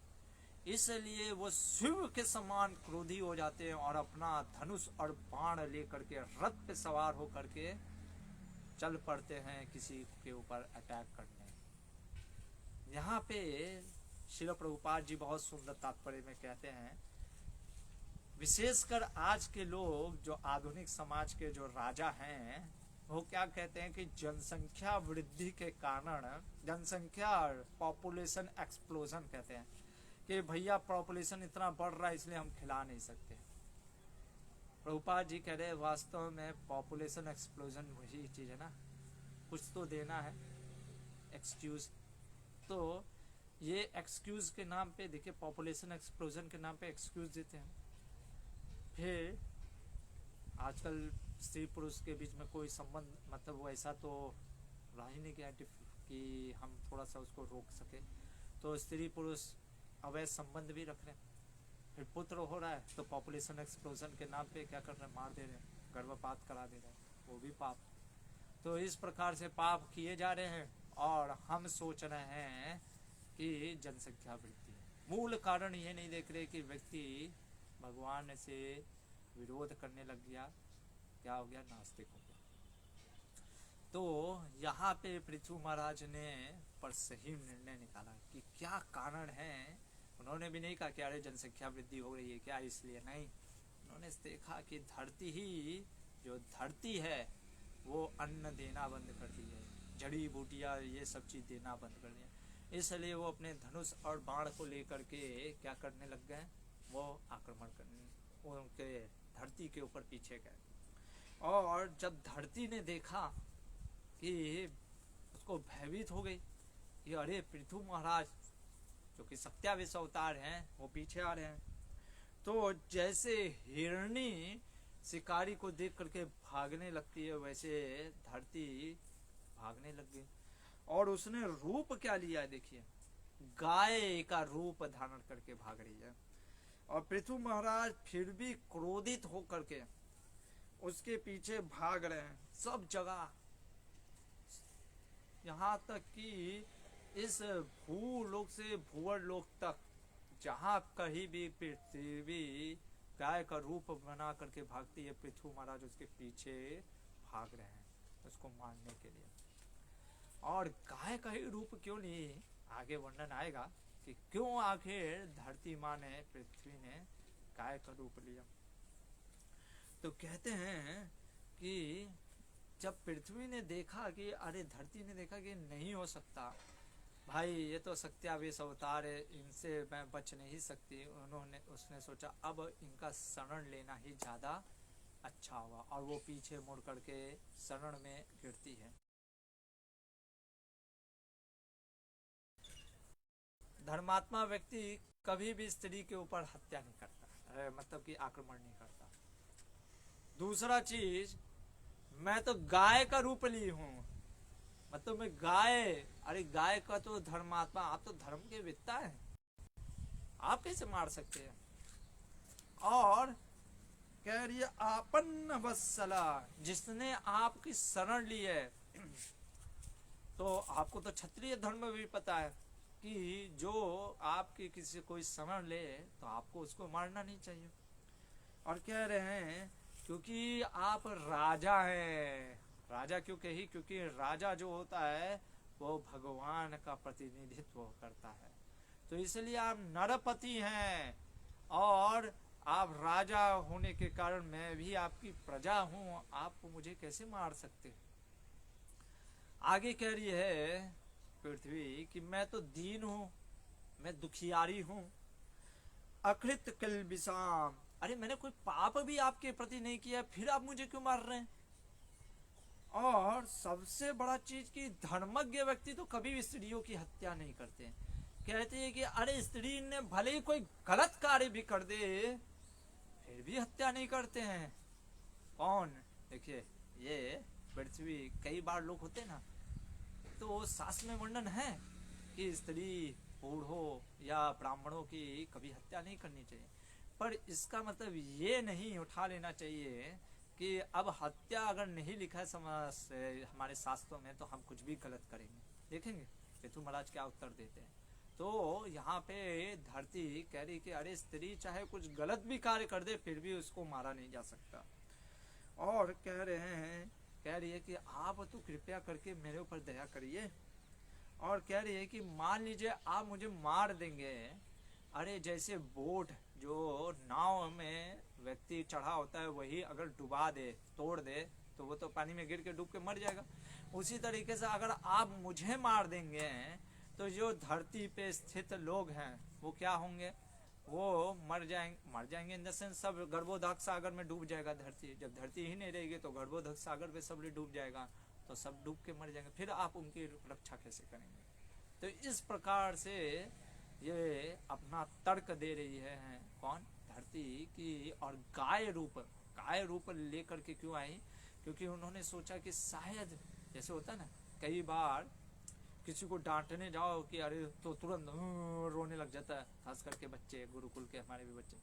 इसलिए वो शिव के समान क्रोधी हो जाते हैं और अपना धनुष और बाण लेकर के रथ पे सवार होकर के चल पड़ते हैं किसी के ऊपर अटैक करने। यहाँ पे श्रील प्रभुपाद जी बहुत सुंदर तात्पर्य में कहते हैं, विशेषकर आज के लोग जो आधुनिक समाज के जो राजा हैं, वो क्या कहते हैं कि जनसंख्या वृद्धि के कारण, जनसंख्या पॉपुलेशन एक्सप्लोजन कहते हैं कि भैया पॉपुलेशन इतना बढ़ रहा है इसलिए हम खिला नहीं सकते। प्रभुपाद जी कह रहे हैं वास्तव में पॉपुलेशन एक्सप्लोजन वही चीज है ना, कुछ तो देना है एक्सक्यूज। तो ये एक्सक्यूज के नाम पे देखिए, पॉपुलेशन एक्सप्लोजन के नाम पे एक्सक्यूज देते हैं। फिर आजकल स्त्री पुरुष के बीच में कोई संबंध, मतलब वैसा तो रहा ही नहीं गया कि हम थोड़ा सा उसको रोक सके, तो स्त्री पुरुष अवैध संबंध भी रख रहे हैं। फिर पुत्र हो रहा है तो पॉपुलेशन एक्सप्लोजन के नाम पे क्या कर रहे हैं, मार दे रहे हैं, गर्भपात करा दे रहे हैं, वो भी पाप। तो इस प्रकार से पाप किए जा रहे हैं और हम सोच रहे हैं कि जनसंख्या वृद्धि है। मूल कारण ये नहीं देख रहे कि व्यक्ति भगवान से विरोध करने लग गया, क्या हो गया, नास्तिक हो गया। तो यहाँ पे पृथु महाराज ने पर सही निर्णय निकाला कि क्या कारण है। उन्होंने भी नहीं कहा कि अरे जनसंख्या वृद्धि हो रही है क्या, इसलिए नहीं। उन्होंने देखा कि धरती ही, जो धरती है वो अन्न देना बंद कर दी है, जड़ी बूटियाँ ये सब चीज देना बंद कर दिया। इसलिए वो अपने धनुष और बाण को लेकर के क्या करने लग गए, वो आक्रमण करने, उनके धरती के ऊपर पीछे गए। और जब धरती ने देखा कि उसको भयभीत हो गई कि अरे पृथु महाराज जो कि सत्यावेश अवतार हैं वो पीछे आ रहे हैं। तो जैसे हिरणी शिकारी को देख करके भागने लगती है, वैसे धरती भागने लग गई। और उसने रूप क्या लिया है, देखिए गाय का रूप धारण करके भाग रही है। और पृथु महाराज फिर भी क्रोधित होकर के उसके पीछे भाग रहे हैं। सब जगह यहाँ तक कि इस भूलोक से भूवर लोक तक जहाँ कहीं भी पृथ्वी गाय का रूप बना करके भागती है, पृथु महाराज उसके पीछे भाग रहे हैं उसको मारने के लिए। और गाय का ही रूप क्यों नहीं, आगे वर्णन आएगा कि क्यों आखिर धरती माँ ने, पृथ्वी ने गाय का रूप लिया। तो कहते हैं कि जब पृथ्वी ने देखा कि अरे, धरती ने देखा कि नहीं हो सकता भाई, ये तो सत्यावेश अवतार है, इनसे मैं बच नहीं सकती, उसने सोचा अब इनका शरण लेना ही ज्यादा अच्छा होगा, और वो पीछे मुड़ करके शरण में गिरती है। धर्मात्मा व्यक्ति कभी भी स्त्री के ऊपर हत्या नहीं करता, मतलब कि आक्रमण नहीं करता। दूसरा चीज, मैं तो गाय का रूप ली हूं, मतलब मैं गाय, अरे गाय का तो धर्मात्मा, आप तो धर्म के वेत्ता हैं, आप कैसे मार सकते हैं। और कह रही है आपन वत्सला, जिसने आपकी शरण ली है, तो आपको तो क्षत्रिय धर्म भी पता है कि जो आपकी किसी कोई शरण ले तो आपको उसको मारना नहीं चाहिए। और कह रहे हैं क्योंकि आप राजा हैं, राजा क्यों कही, क्योंकि राजा जो होता है वो भगवान का प्रतिनिधित्व करता है, तो इसलिए आप नरपति हैं, और आप राजा होने के कारण मैं भी आपकी प्रजा हूं, आप मुझे कैसे मार सकते। आगे कह रही है पृथ्वी कि मैं तो दीन हूं, मैं दुखियारी हूं, अकृत किल्बिषाम, अरे मैंने कोई पाप भी आपके प्रति नहीं किया, फिर आप मुझे क्यों मार रहे हैं। और सबसे बड़ा चीज कि धर्मज्ञ व्यक्ति तो कभी भी स्त्रियों की हत्या नहीं करते हैं। कहते हैं कि अरे स्त्री ने भले ही कोई गलत कार्य भी कर दे फिर भी हत्या नहीं करते हैं। कौन, देखिए ये पृथ्वी, कई बार लोग होते ना, तो शास्त्र में वर्णन है कि स्त्री, बूढ़ों या ब्राह्मणों की कभी हत्या नहीं करनी चाहिए, पर इसका मतलब ये नहीं उठा लेना चाहिए कि अब हत्या अगर नहीं लिखा है हमारे शास्त्रों में तो हम कुछ भी गलत करेंगे। देखेंगे पृथु महाराज क्या उत्तर देते हैं। तो यहाँ पे धरती कह रही कि अरे स्त्री चाहे कुछ गलत भी कार्य कर दे फिर भी उसको मारा नहीं जा सकता। और कह रही है कि आप तो कृपया करके मेरे ऊपर दया करिए। और कह रही है कि मान लीजिए आप मुझे मार देंगे, अरे जैसे बोट जो नाव में व्यक्ति चढ़ा होता है वही अगर डुबा दे, तोड़ दे, तो वो तो पानी में गिर के डूब के मर जाएगा। उसी तरीके से अगर आप मुझे मार देंगे तो जो धरती पे स्थित लोग हैं वो क्या होंगे, वो मर जाएंगे इन द सेंस सब गर्भोदक सागर में डूब जाएगा धरती। जब धरती ही नहीं रहेगी तो गर्भोदक सागर में सब डूब जाएगा, तो सब डूब के मर जाएंगे, फिर आप उनकी रक्षा कैसे करेंगे। तो इस प्रकार से ये अपना तर्क दे रही है कौन, धरती की। और गाय रूप लेकर के क्यों आई, क्योंकि उन्होंने सोचा कि शायद जैसे होता है ना, कई बार किसी को डांटने जाओ कि अरे तो तुरंत रोने लग जाता है, खास करके बच्चे, गुरुकुल के हमारे भी बच्चे,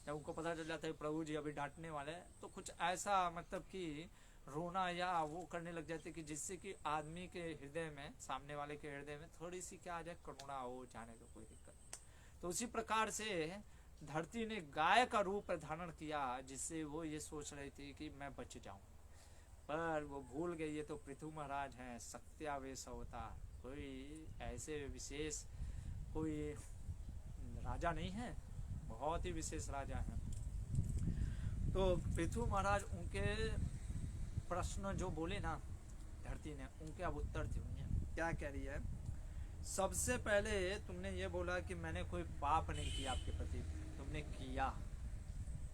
जब उनको पता चल जाता है प्रभु जी अभी डांटने वाले हैं तो कुछ ऐसा मतलब कि रोना या वो करने लग जाते कि जिससे कि आदमी के हृदय में, सामने वाले के हृदय में थोड़ी सी क्या आ जाए, करुणा हो जाने का कोई दिक्कत। तो उसी प्रकार से धरती ने गाय का रूप धारण किया जिससे वो ये सोच रही थी कि मैं बच जाऊं, पर वो भूल गई ये तो पृथु महाराज हैं, सत्यावेश होता, कोई ऐसे विशेष कोई राजा नहीं है, बहुत ही विशेष राजा हैं। तो पृथु महाराज उनके प्रश्न जो बोले ना धरती ने, उनके अब उत्तर थे। क्या कह रही है, सबसे पहले तुमने ये बोला कि मैंने कोई पाप नहीं किया आपके प्रति, तुमने किया,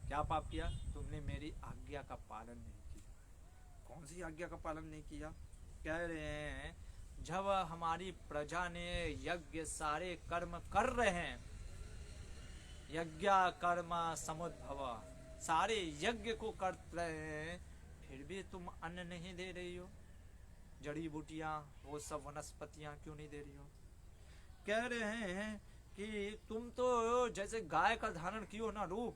क्या पाप किया, तुमने मेरी आज्ञा का पालन नहीं किया। कौन सी आज्ञा का पालन नहीं किया, कह रहे हैं जब हमारी प्रजा ने यज्ञ सारे कर्म कर रहे हैं, यज्ञ कर्म समुद्भव, सारे यज्ञ को कर रहे हैं, फिर भी तुम अन्न नहीं दे रही हो, जड़ी बूटियां वो सब वनस्पतियां क्यों नहीं दे रही हो। कह रहे हैं कि तुम तो जैसे गाय का धारण कियो ना रूप,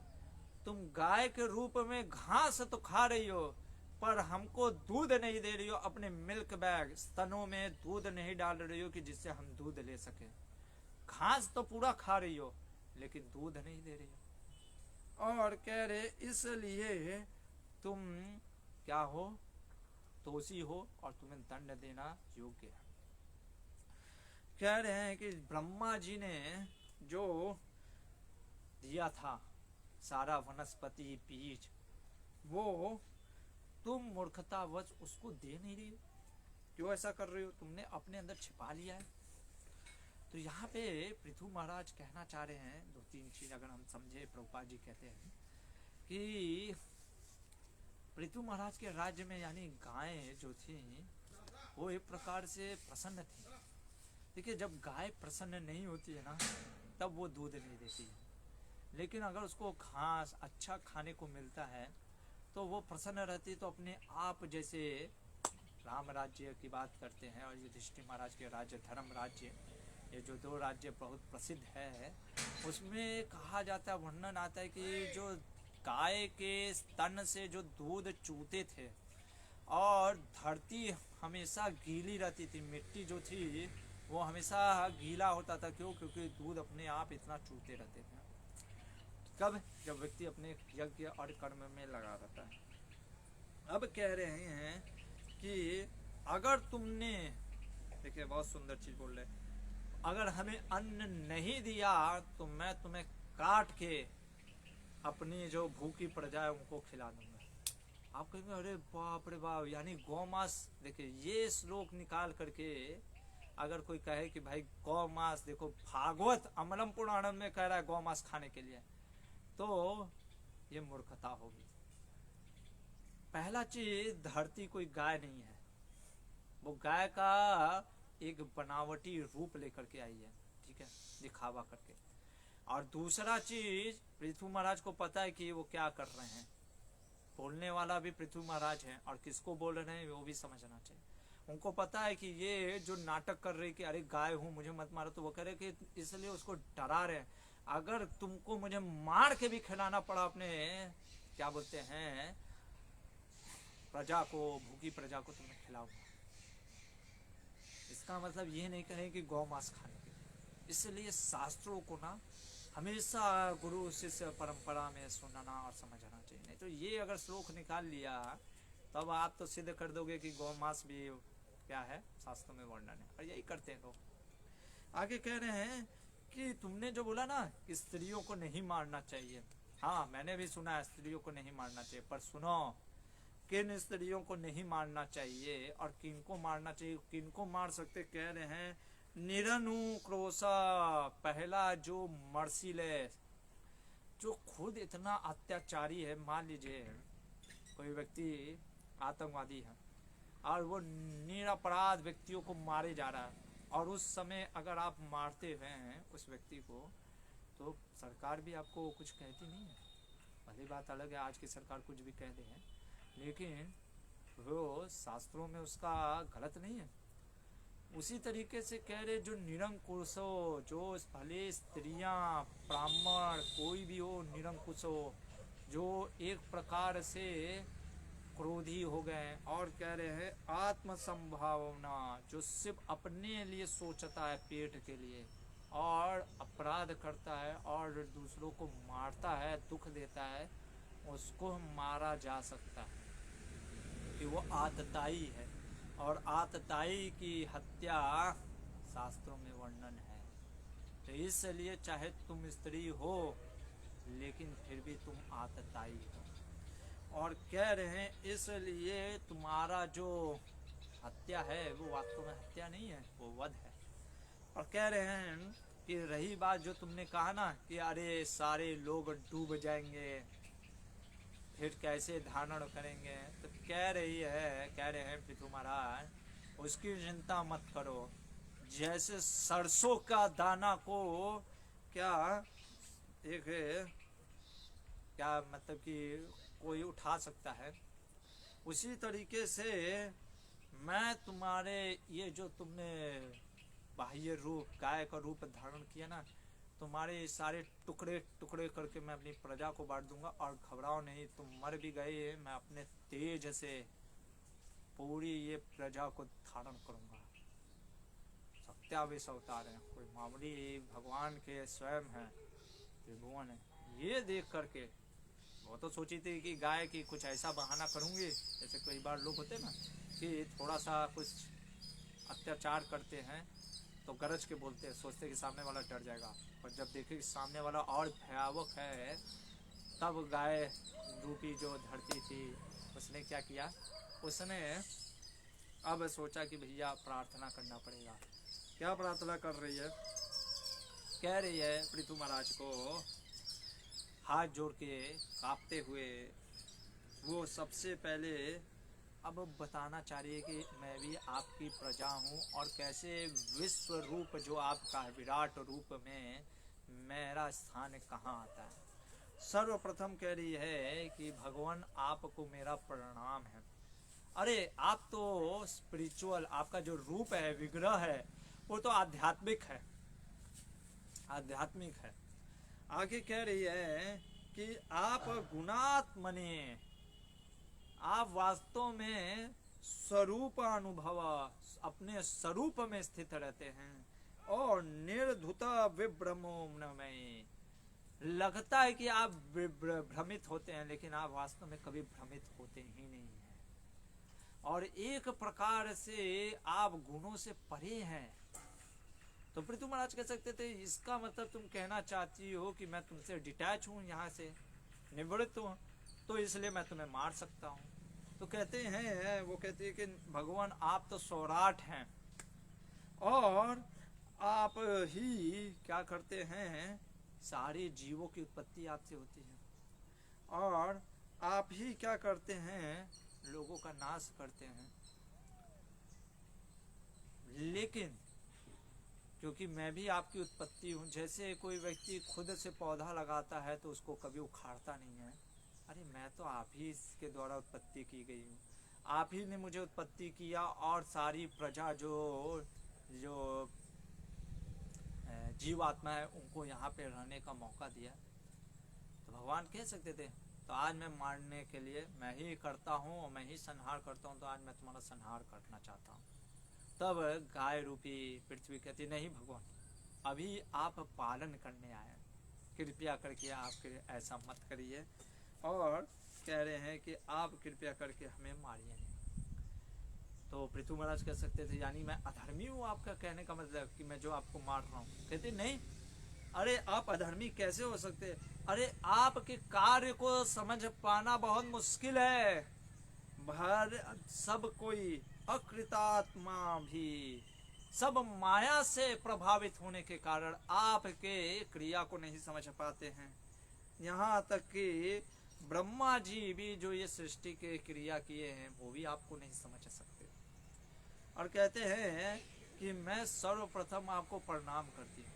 तुम गाय के रूप में घास तो खा रही हो, पर हमको दूध नहीं दे रही हो, अपने मिल्क बैग स्तनों में दूध नहीं डाल रही हो कि जिससे हम दूध ले सके। घास तो पूरा खा रही हो लेकिन दूध नहीं दे रही हो। और कह रहे इसलिए तुम क्या हो, दोषी हो और तुम्हें दंड देना योग्य है। कह रहे हैं कि ब्रह्मा जी ने जो दिया था सारा वनस्पति बीज, वो तुम मूर्खतावश उसको दे नहीं रही हो। क्यों ऐसा कर रही हो? तुमने अपने अंदर छिपा लिया है। तो यहाँ पे पृथु महाराज कहना चाह रहे हैं दो तीन चीज अगर हम समझे। प्रभुपाद जी कहते हैं कि पृथु महाराज के राज्य में यानी गायें जो थी वो एक प्रकार से प्रसन्न थी। देखिए, जब गाय प्रसन्न नहीं होती है ना तब वो दूध नहीं देती है, लेकिन अगर उसको घास अच्छा खाने को मिलता है तो वो प्रसन्न रहती। तो अपने आप, जैसे राम राज्य की बात करते हैं और युधिष्ठिर महाराज के राज्य धर्म राज्य, ये जो दो राज्य बहुत प्रसिद्ध है, उसमें कहा जाता है, वर्णन आता है कि जो गाय के स्तन से जो दूध चूते थे और धरती हमेशा गीली रहती थी, मिट्टी जो थी वो हमेशा गीला होता था। क्यों? क्योंकि दूध अपने आप इतना चूते रहते थे। कब? जब व्यक्ति अपने यज्ञ और कर्म में लगा रहता है। अब कह रहे हैं कि अगर तुमने, देखिए बहुत सुंदर चीज बोल रहे, अगर हमें अन्न नहीं दिया तो मैं तुम्हें काट के अपनी जो भूखी प्रजा है उनको खिला दूंगा। आप कहेंगे अरे बाप रे बाप, यानी गौमांस। देखिए, ये श्लोक निकाल करके अगर कोई कहे कि भाई गौमांस, देखो भागवत अमलम पुराणम में कह रहा है गौमांस खाने के लिए, तो ये मूर्खता होगी। पहला चीज, धरती कोई गाय नहीं है, वो गाय का एक बनावटी रूप लेकर के आई है, ठीक है, दिखावा करके। और दूसरा चीज, पृथु महाराज को पता है कि वो क्या कर रहे हैं। बोलने वाला भी पृथु महाराज है और किसको बोल रहे हैं वो भी समझना चाहिए। उनको पता है कि ये जो नाटक कर रही कि अरे गाय हूं मुझे मत मारो, तो वो कह रहे कि इसलिए उसको डरा रहे हैं। अगर तुमको मुझे मार के भी खिलाना पड़ा अपने क्या बोलते हैं प्रजा को, भूखी प्रजा को तुम्हें खिलाऊंगा। इसका मतलब ये नहीं करें कि गौ मांस खाने के लिए। इसलिए शास्त्रों को ना हमेशा गुरु शिष्य परंपरा में सुनना और समझना चाहिए। नहीं तो ये अगर श्लोक निकाल लिया तब आप तो सिद्ध कर दोगे कि गौ मांस भी क्या है, शास्त्रों में वर्णन है। और यही करते हैं लोग। आगे कह रहे हैं कि तुमने जो बोला ना कि स्त्रियों को नहीं मारना चाहिए, हाँ मैंने भी सुना है स्त्रियों को नहीं मारना चाहिए, पर सुनो किन स्त्रियों को नहीं मारना चाहिए और किनको मारना चाहिए, किनको मार सकते। कह रहे हैं निरनुक्रोशा, पहला जो मर्सीलेस, जो खुद इतना अत्याचारी है। मान लीजिए कोई व्यक्ति आतंकवादी है और वो निरपराध व्यक्तियों को मारे जा रहा है, और उस समय अगर आप मारते हुए हैं उस व्यक्ति को तो सरकार भी आपको कुछ कहती नहीं है। भली बात अलग है आज की सरकार कुछ भी कह दे है, लेकिन वो शास्त्रों में उसका गलत नहीं है। उसी तरीके से कह रहे जो निरंकुश हो, जो भले स्त्रियां ब्राह्मण कोई भी हो, निरंकुश हो, जो एक प्रकार से क्रोधी हो गए, और कह रहे हैं आत्म संभावना, जो सिर्फ अपने लिए सोचता है पेट के लिए और अपराध करता है और दूसरों को मारता है, दुख देता है, उसको मारा जा सकता है कि वो आतताई है। और आतताई की हत्या शास्त्रों में वर्णन है। तो इसलिए चाहे तुम स्त्री हो लेकिन फिर भी तुम आतताई हो। और कह रहे हैं इसलिए तुम्हारा जो हत्या है वो वास्तव में हत्या नहीं है, वो वध है। और कह रहे हैं कि रही बात जो तुमने कहा ना कि अरे सारे लोग डूब जाएंगे फिर कैसे धारण करेंगे, तो कह रहे हैं पृथु महाराज उसकी चिंता मत करो। जैसे सरसों का दाना को क्या मतलब कि कोई उठा सकता है, उसी तरीके से मैं तुम्हारे ये जो तुमने बाह्य रूप गाय का रूप धारण किया ना, तुम्हारे सारे टुकड़े टुकड़े करके मैं अपनी प्रजा को बांट दूंगा, और घबराओ नहीं, तुम मर भी गए, मैं अपने तेज से पूरी ये प्रजा को धारण करूंगा। सत्यावेश अवतार है, कोई मामूली भगवान के स्वयं है, त्रिभुवन है। ये देख करके वो तो सोची थी कि गाय की कुछ ऐसा बहाना करूंगी, जैसे कई बार लोग होते ना कि थोड़ा सा कुछ अत्याचार करते हैं तो गरज के बोलते हैं, सोचते कि सामने वाला डर जाएगा, पर जब देखे कि सामने वाला और भयावक है, तब गाय रूपी जो धरती थी उसने क्या किया, उसने अब सोचा कि भैया प्रार्थना करना पड़ेगा। क्या प्रार्थना कर रही है, कह रही है पृथु महाराज को हाथ जोड़ के कांपते हुए, वो सबसे पहले अब बताना चाह रही है कि मैं भी आपकी प्रजा हूँ, और कैसे विश्व रूप जो आपका विराट रूप में मेरा स्थान कहाँ आता है। सर्वप्रथम कह रही है कि भगवान आपको मेरा प्रणाम है। अरे आप तो स्पिरिचुअल, आपका जो रूप है, विग्रह है, वो तो आध्यात्मिक है, आध्यात्मिक है। आगे कह रही है कि आप गुणात्मने, आप वास्तव में स्वरूप अनुभव, अपने स्वरूप में स्थित रहते हैं, और निर्धुत विभ्रमोमय, लगता है कि आप भ्रमित होते हैं, लेकिन आप वास्तव में कभी भ्रमित होते ही नहीं हैं, और एक प्रकार से आप गुणों से परे हैं। तो पृथु महाराज कह सकते थे, इसका मतलब तुम कहना चाहती हो कि मैं तुमसे डिटैच हूं, यहाँ से निवृत्त हूं, तो इसलिए मैं तुम्हें मार सकता हूं। तो कहते हैं, वो कहते हैं कि भगवान आप तो सौराठ हैं, और आप ही क्या करते हैं, सारे जीवों की उत्पत्ति आपसे होती है, और आप ही क्या करते हैं, लोगों का नाश करते हैं। लेकिन क्योंकि मैं भी आपकी उत्पत्ति हूँ, जैसे कोई व्यक्ति खुद से पौधा लगाता है तो उसको कभी उखाड़ता नहीं है, अरे मैं तो आप ही के द्वारा उत्पत्ति की गई हूँ, आप ही ने मुझे उत्पत्ति किया, और सारी प्रजा जो जो जीव आत्मा है उनको यहाँ पे रहने का मौका दिया। तो भगवान कह सकते थे, तो आज मैं मारने के लिए मैं ही करता हूँ, और मैं ही संहार करता हूँ, तो आज मैं तुम्हारा संहार करना चाहता हूँ। तब गाय रूपी पृथ्वी कहती, नहीं भगवान, अभी आप पालन करने आए, कृपया करके आप ऐसा मत करिए, और कह रहे हैं कि आप कृपया करके हमें मारिए नहीं। तो पृथु महाराज कह सकते थे, यानी मैं अधर्मी हूँ, आपका कहने का मतलब कि मैं जो आपको मार रहा हूँ। कहते नहीं, अरे आप अधर्मी कैसे हो सकते, अरे आपके कार्य को समझ पाना बहुत मुश्किल है, सब कोई अकृतात्मा भी सब माया से प्रभावित होने के कारण आपके क्रिया को नहीं समझ पाते हैं। यहाँ तक कि ब्रह्मा जी भी जो ये सृष्टि के क्रिया किए हैं वो भी आपको नहीं समझ सकते। और कहते हैं कि मैं सर्वप्रथम आपको प्रणाम करती हूँ,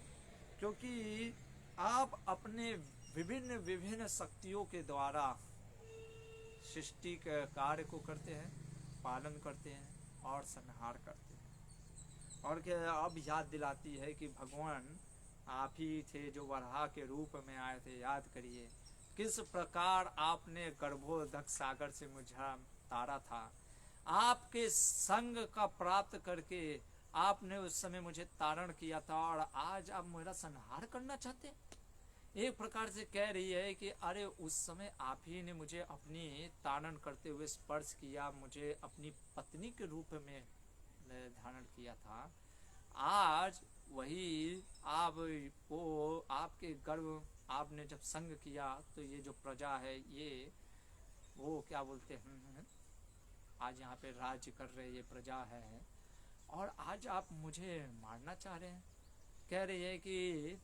क्योंकि आप अपने विभिन्न विभिन्न शक्तियों के द्वारा सृष्टि के कार्य को करते हैं, पालन करते हैं और संहार करते हैं। और क्या अब याद दिलाती है कि भगवान आप ही थे जो वराह के रूप में आए थे। याद करिए किस प्रकार आपने गर्भोदक सागर से मुझे तारा था, आपके संग का प्राप्त करके आपने उस समय मुझे तारण किया था, और आज आप मेरा संहार करना चाहते हैं। एक प्रकार से कह रही है कि अरे उस समय आप ही ने मुझे अपनी तारण करते हुए स्पर्श किया, मुझे अपनी पत्नी के रूप में धारण किया था, आज वही आप वो आपके गर्भ आपने जब संग किया तो ये जो प्रजा है ये वो क्या बोलते हैं आज यहाँ पे राज्य कर रहे ये प्रजा है, और आज आप मुझे मारना चाह रहे हैं। कह रही है कि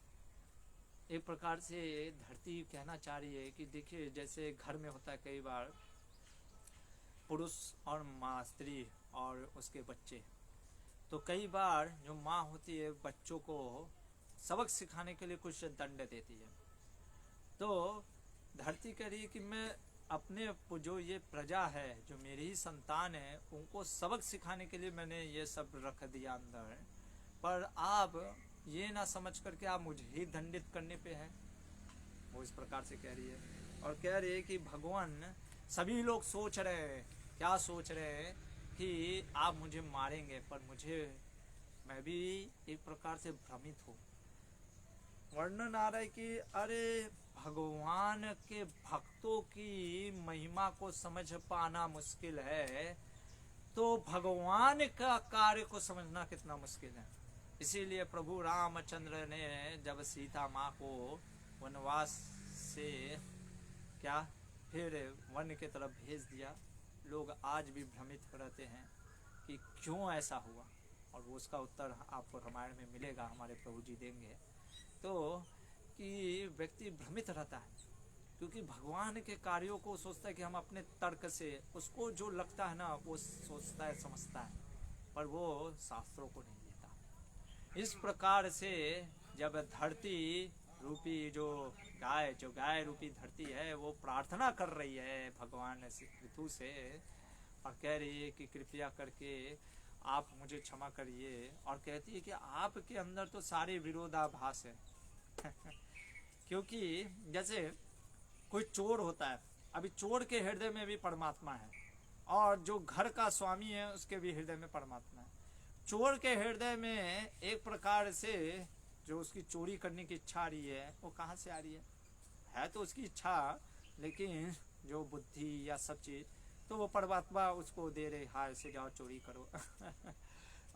एक प्रकार से धरती कहना चाह रही है कि देखिए जैसे घर में होता है कई बार पुरुष और माँ, स्त्री और उसके बच्चे, तो कई बार जो माँ होती है बच्चों को सबक सिखाने के लिए कुछ दंड देती है। तो धरती कह रही है कि मैं अपने जो ये प्रजा है जो मेरी ही संतान है उनको सबक सिखाने के लिए मैंने ये सब रख दिया अंदर, पर आप ये ना समझ करके आप मुझे ही दंडित करने पे हैं। वो इस प्रकार से कह रही है, और कह रही है कि भगवान, सभी लोग सोच रहे हैं, क्या सोच रहे हैं कि आप मुझे मारेंगे, पर मैं भी एक प्रकार से भ्रमित हूँ। वर्णन आ रहा है कि अरे भगवान के भक्तों की महिमा को समझ पाना मुश्किल है, तो भगवान का कार्य को समझना कितना मुश्किल है। इसीलिए प्रभु रामचंद्र ने जब सीता माँ को वनवास से क्या फिर वन की तरफ भेज दिया, लोग आज भी भ्रमित रहते हैं कि क्यों ऐसा हुआ, और वो उसका उत्तर आपको रामायण में मिलेगा, हमारे प्रभु जी देंगे। तो कि व्यक्ति भ्रमित रहता है, क्योंकि भगवान के कार्यों को सोचता है कि हम अपने तर्क से, उसको जो लगता है ना वो सोचता है, समझता है, पर वो शास्त्रों को नहीं लेता। इस प्रकार से जब धरती रूपी जो गाय रूपी धरती है, वो प्रार्थना कर रही है भगवान पृथु से, और कह रही है कि कृपया करके आप मुझे क्षमा करिए, और कहती है कि आपके अंदर तो सारे विरोधाभास है। क्योंकि जैसे कोई चोर होता है, अभी चोर के हृदय में भी परमात्मा है, और जो घर का स्वामी है उसके भी हृदय में परमात्मा है। चोर के हृदय में एक प्रकार से जो उसकी चोरी करने की इच्छा आ रही है, वो कहाँ से आ रही है तो उसकी इच्छा, लेकिन जो बुद्धि या सब चीज तो वो परमात्मा उसको दे रहे, हाँ ऐसे जाओ चोरी करो।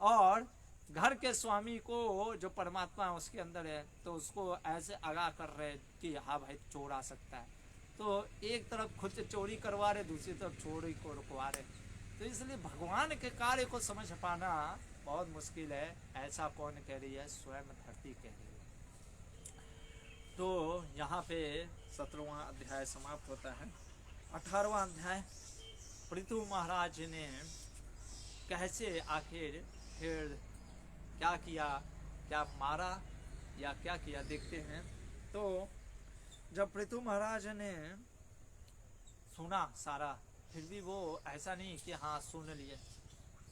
और घर के स्वामी को जो परमात्मा है उसके अंदर है, तो उसको ऐसे आगाह कर रहे कि हाँ भाई चोर आ सकता है, तो एक तरफ खुद से चोरी करवा रहे, दूसरी तरफ चोरी को रुकवा रहे। तो इसलिए भगवान के कार्य को समझ पाना बहुत मुश्किल है। ऐसा कौन कह रही है? स्वयं धरती कह रही है। तो यहाँ पे 17वां अध्याय समाप्त होता है। 18वां अध्याय, पृथु महाराज ने कैसे आखिर फिर क्या किया, क्या मारा या क्या किया, देखते हैं। तो जब पृथु महाराज ने सुना सारा, फिर भी वो ऐसा नहीं कि हाँ सुन लिए,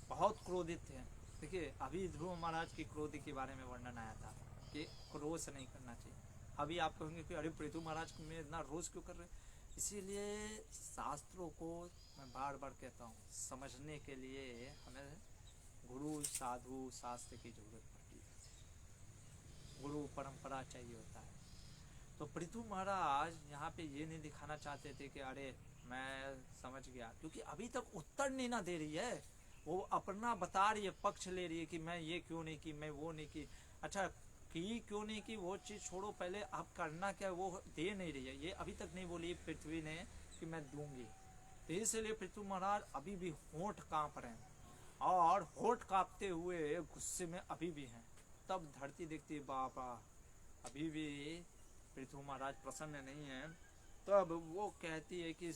बहुत क्रोधित थे। देखिए अभी ध्रुव महाराज की क्रोध के बारे में वर्णन आया था कि क्रोध नहीं करना चाहिए। अभी आप कहेंगे कि अरे पृथु महाराज में इतना रोष क्यों कर रहे? इसीलिए शास्त्रों को मैं बार बार कहता हूँ, समझने के लिए हमें गुरु साधु शास्त्र की जरूरत पड़ती है, गुरु परंपरा चाहिए होता है। तो पृथु महाराज यहाँ पे ये नहीं दिखाना चाहते थे कि अरे मैं समझ गया, क्योंकि अभी तक उत्तर नहीं ना दे रही है, वो अपना बता रही है, पक्ष ले रही है कि मैं ये क्यों नहीं की, मैं वो नहीं की। अच्छा की क्यों नहीं की वो चीज छोड़ो, पहले आप करना क्या वो दे नहीं रही है, ये अभी तक नहीं बोली पृथ्वी ने कि मैं दूंगी। तो इसलिए पृथु महाराज अभी भी होंठ कांप रहे हैं, और होंठ कांपते हुए गुस्से में अभी भी हैं। तब धरती देखती है बाबा अभी भी पृथु महाराज प्रसन्न नहीं है, तो अब वो कहती है कि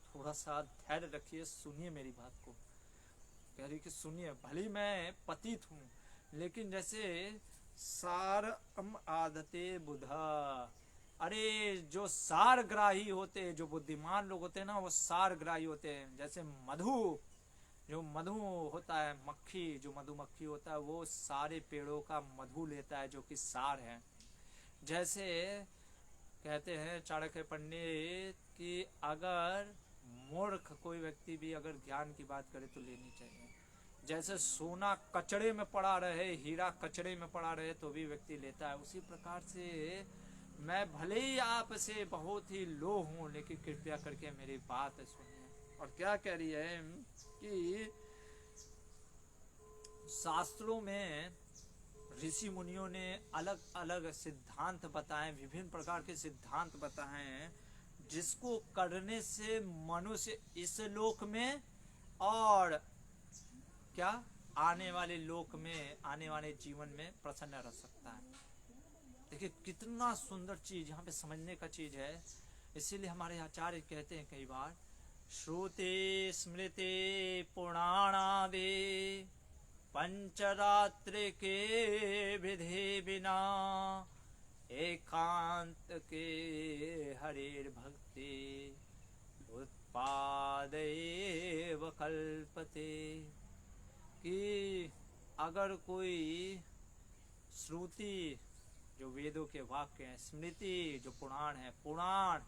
थोड़ा सा धैर्य रखिए, सुनिए मेरी बात को। कह रही कि सुनिए, भली मैं पतित हूँ, लेकिन जैसे सारम आदते बुधा, अरे जो सारग्राही होते हैं, जो बुद्धिमान लोग होते हैं ना, वो सारग्राही होते हैं। जैसे जो मधु होता है, मक्खी, जो मधुमक्खी होता है, वो सारे पेड़ों का मधु लेता है जो कि सार है। जैसे कहते हैं चाणक्य पंडित कि अगर मूर्ख कोई व्यक्ति भी अगर ज्ञान की बात करे तो लेनी चाहिए। जैसे सोना कचड़े में पड़ा रहे, हीरा कचड़े में पड़ा रहे तो भी व्यक्ति लेता है, उसी प्रकार से मैं भले ही आपसे बहुत ही लो हूं, लेकिन कृपया करके मेरी बात सुनिए। और क्या कह रही है कि शास्त्रों में ऋषि मुनियों ने अलग अलग सिद्धांत बताए, विभिन्न प्रकार के सिद्धांत बताए हैं, जिसको करने से मनुष्य इस लोक में और क्या आने वाले लोक में, आने वाले जीवन में प्रसन्न रह सकता है। देखिए कितना सुंदर चीज यहाँ पे समझने का चीज है। इसीलिए हमारे आचार्य कहते हैं कई बार, श्रुते स्मृते पुराणादे पंचरात्र के विधि बिना एकांत के हरेर भक्ति उत्पादेव कल्पते। कि अगर कोई श्रुति जो वेदों के वाक्य हैं, स्मृति जो पुराण है, पुराण,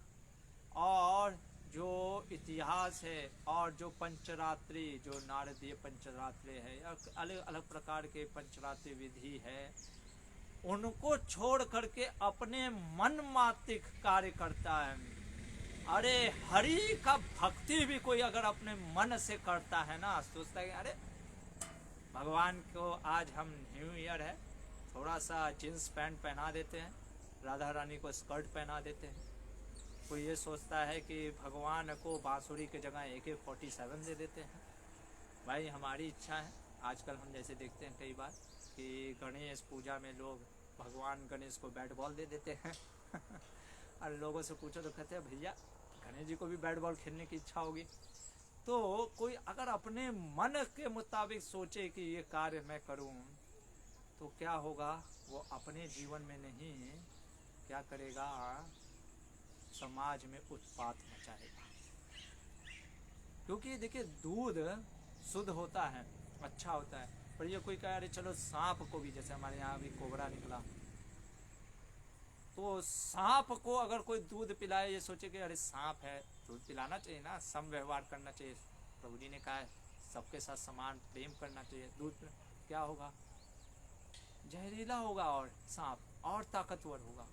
और जो इतिहास है, और जो पंचरात्रि जो नारदीय पंचरात्रि है, अलग अलग प्रकार के पंचरात्रि विधि है, उनको छोड़ करके अपने मन मात्रिक कार्य करता है। अरे हरि का भक्ति भी कोई अगर अपने मन से करता है ना, सोचता है अरे भगवान को आज हम न्यू ईयर है, थोड़ा सा जींस पैंट पहना देते हैं, राधा रानी को स्कर्ट पहना देते हैं। कोई ये सोचता है कि भगवान को बांसुरी की जगह AK-47 दे देते हैं। भाई हमारी इच्छा है, आजकल हम जैसे देखते हैं कई बार कि गणेश पूजा में लोग भगवान गणेश को बैट बॉल दे देते हैं और लोगों से पूछो तो कहते हैं भैया गणेश जी को भी बैट बॉल खेलने की इच्छा होगी। तो कोई अगर अपने मन के मुताबिक सोचे कि ये कार्य मैं करूं तो क्या होगा, वो अपने जीवन में नहीं क्या करेगा, समाज में उत्पात मचाएगा। क्योंकि देखिए दूध शुद्ध होता है, अच्छा होता है, पर ये कोई कहे अरे चलो सांप को भी, जैसे हमारे यहाँ अभी कोबरा निकला, तो सांप को अगर कोई दूध पिलाए, ये सोचे कि अरे सांप है, दूध पिलाना चाहिए ना, सम व्यवहार करना चाहिए। प्रभु जी ने कहा है सबके साथ समान प्रेम करना चाहिए। दूध क्या होगा, जहरीला होगा और सांप और ताकतवर होगा।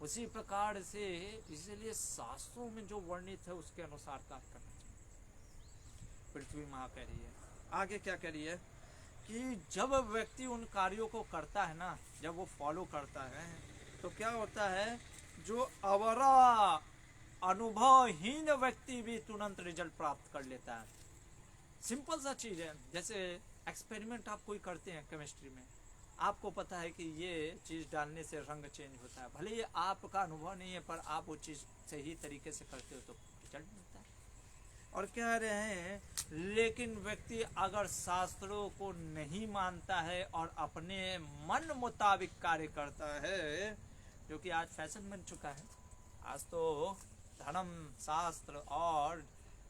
उसी प्रकार से इसलिए शास्त्रों में जो वर्णित है उसके अनुसार कार्य करना चाहिए। पृथ्वी माँ कह रही है, आगे क्या कह रही है कि जब व्यक्ति उन कार्यों को करता है ना, जब वो फॉलो करता है तो क्या होता है, जो अवरा अनुभवहीन व्यक्ति भी तुरंत रिजल्ट प्राप्त कर लेता है। सिंपल सा चीज है, जैसे एक्सपेरिमेंट आप कोई करते हैं केमिस्ट्री में, आपको पता है कि ये चीज डालने से रंग चेंज होता है, भले ये आपका अनुभव नहीं है पर आप वो चीज सही तरीके से करते हो तो रिजल्ट मिलता है। और कह रहे हैं लेकिन व्यक्ति अगर शास्त्रों को नहीं मानता है और अपने मन मुताबिक कार्य करता है, जो कि आज फैशन बन चुका है। आज तो धर्म शास्त्र और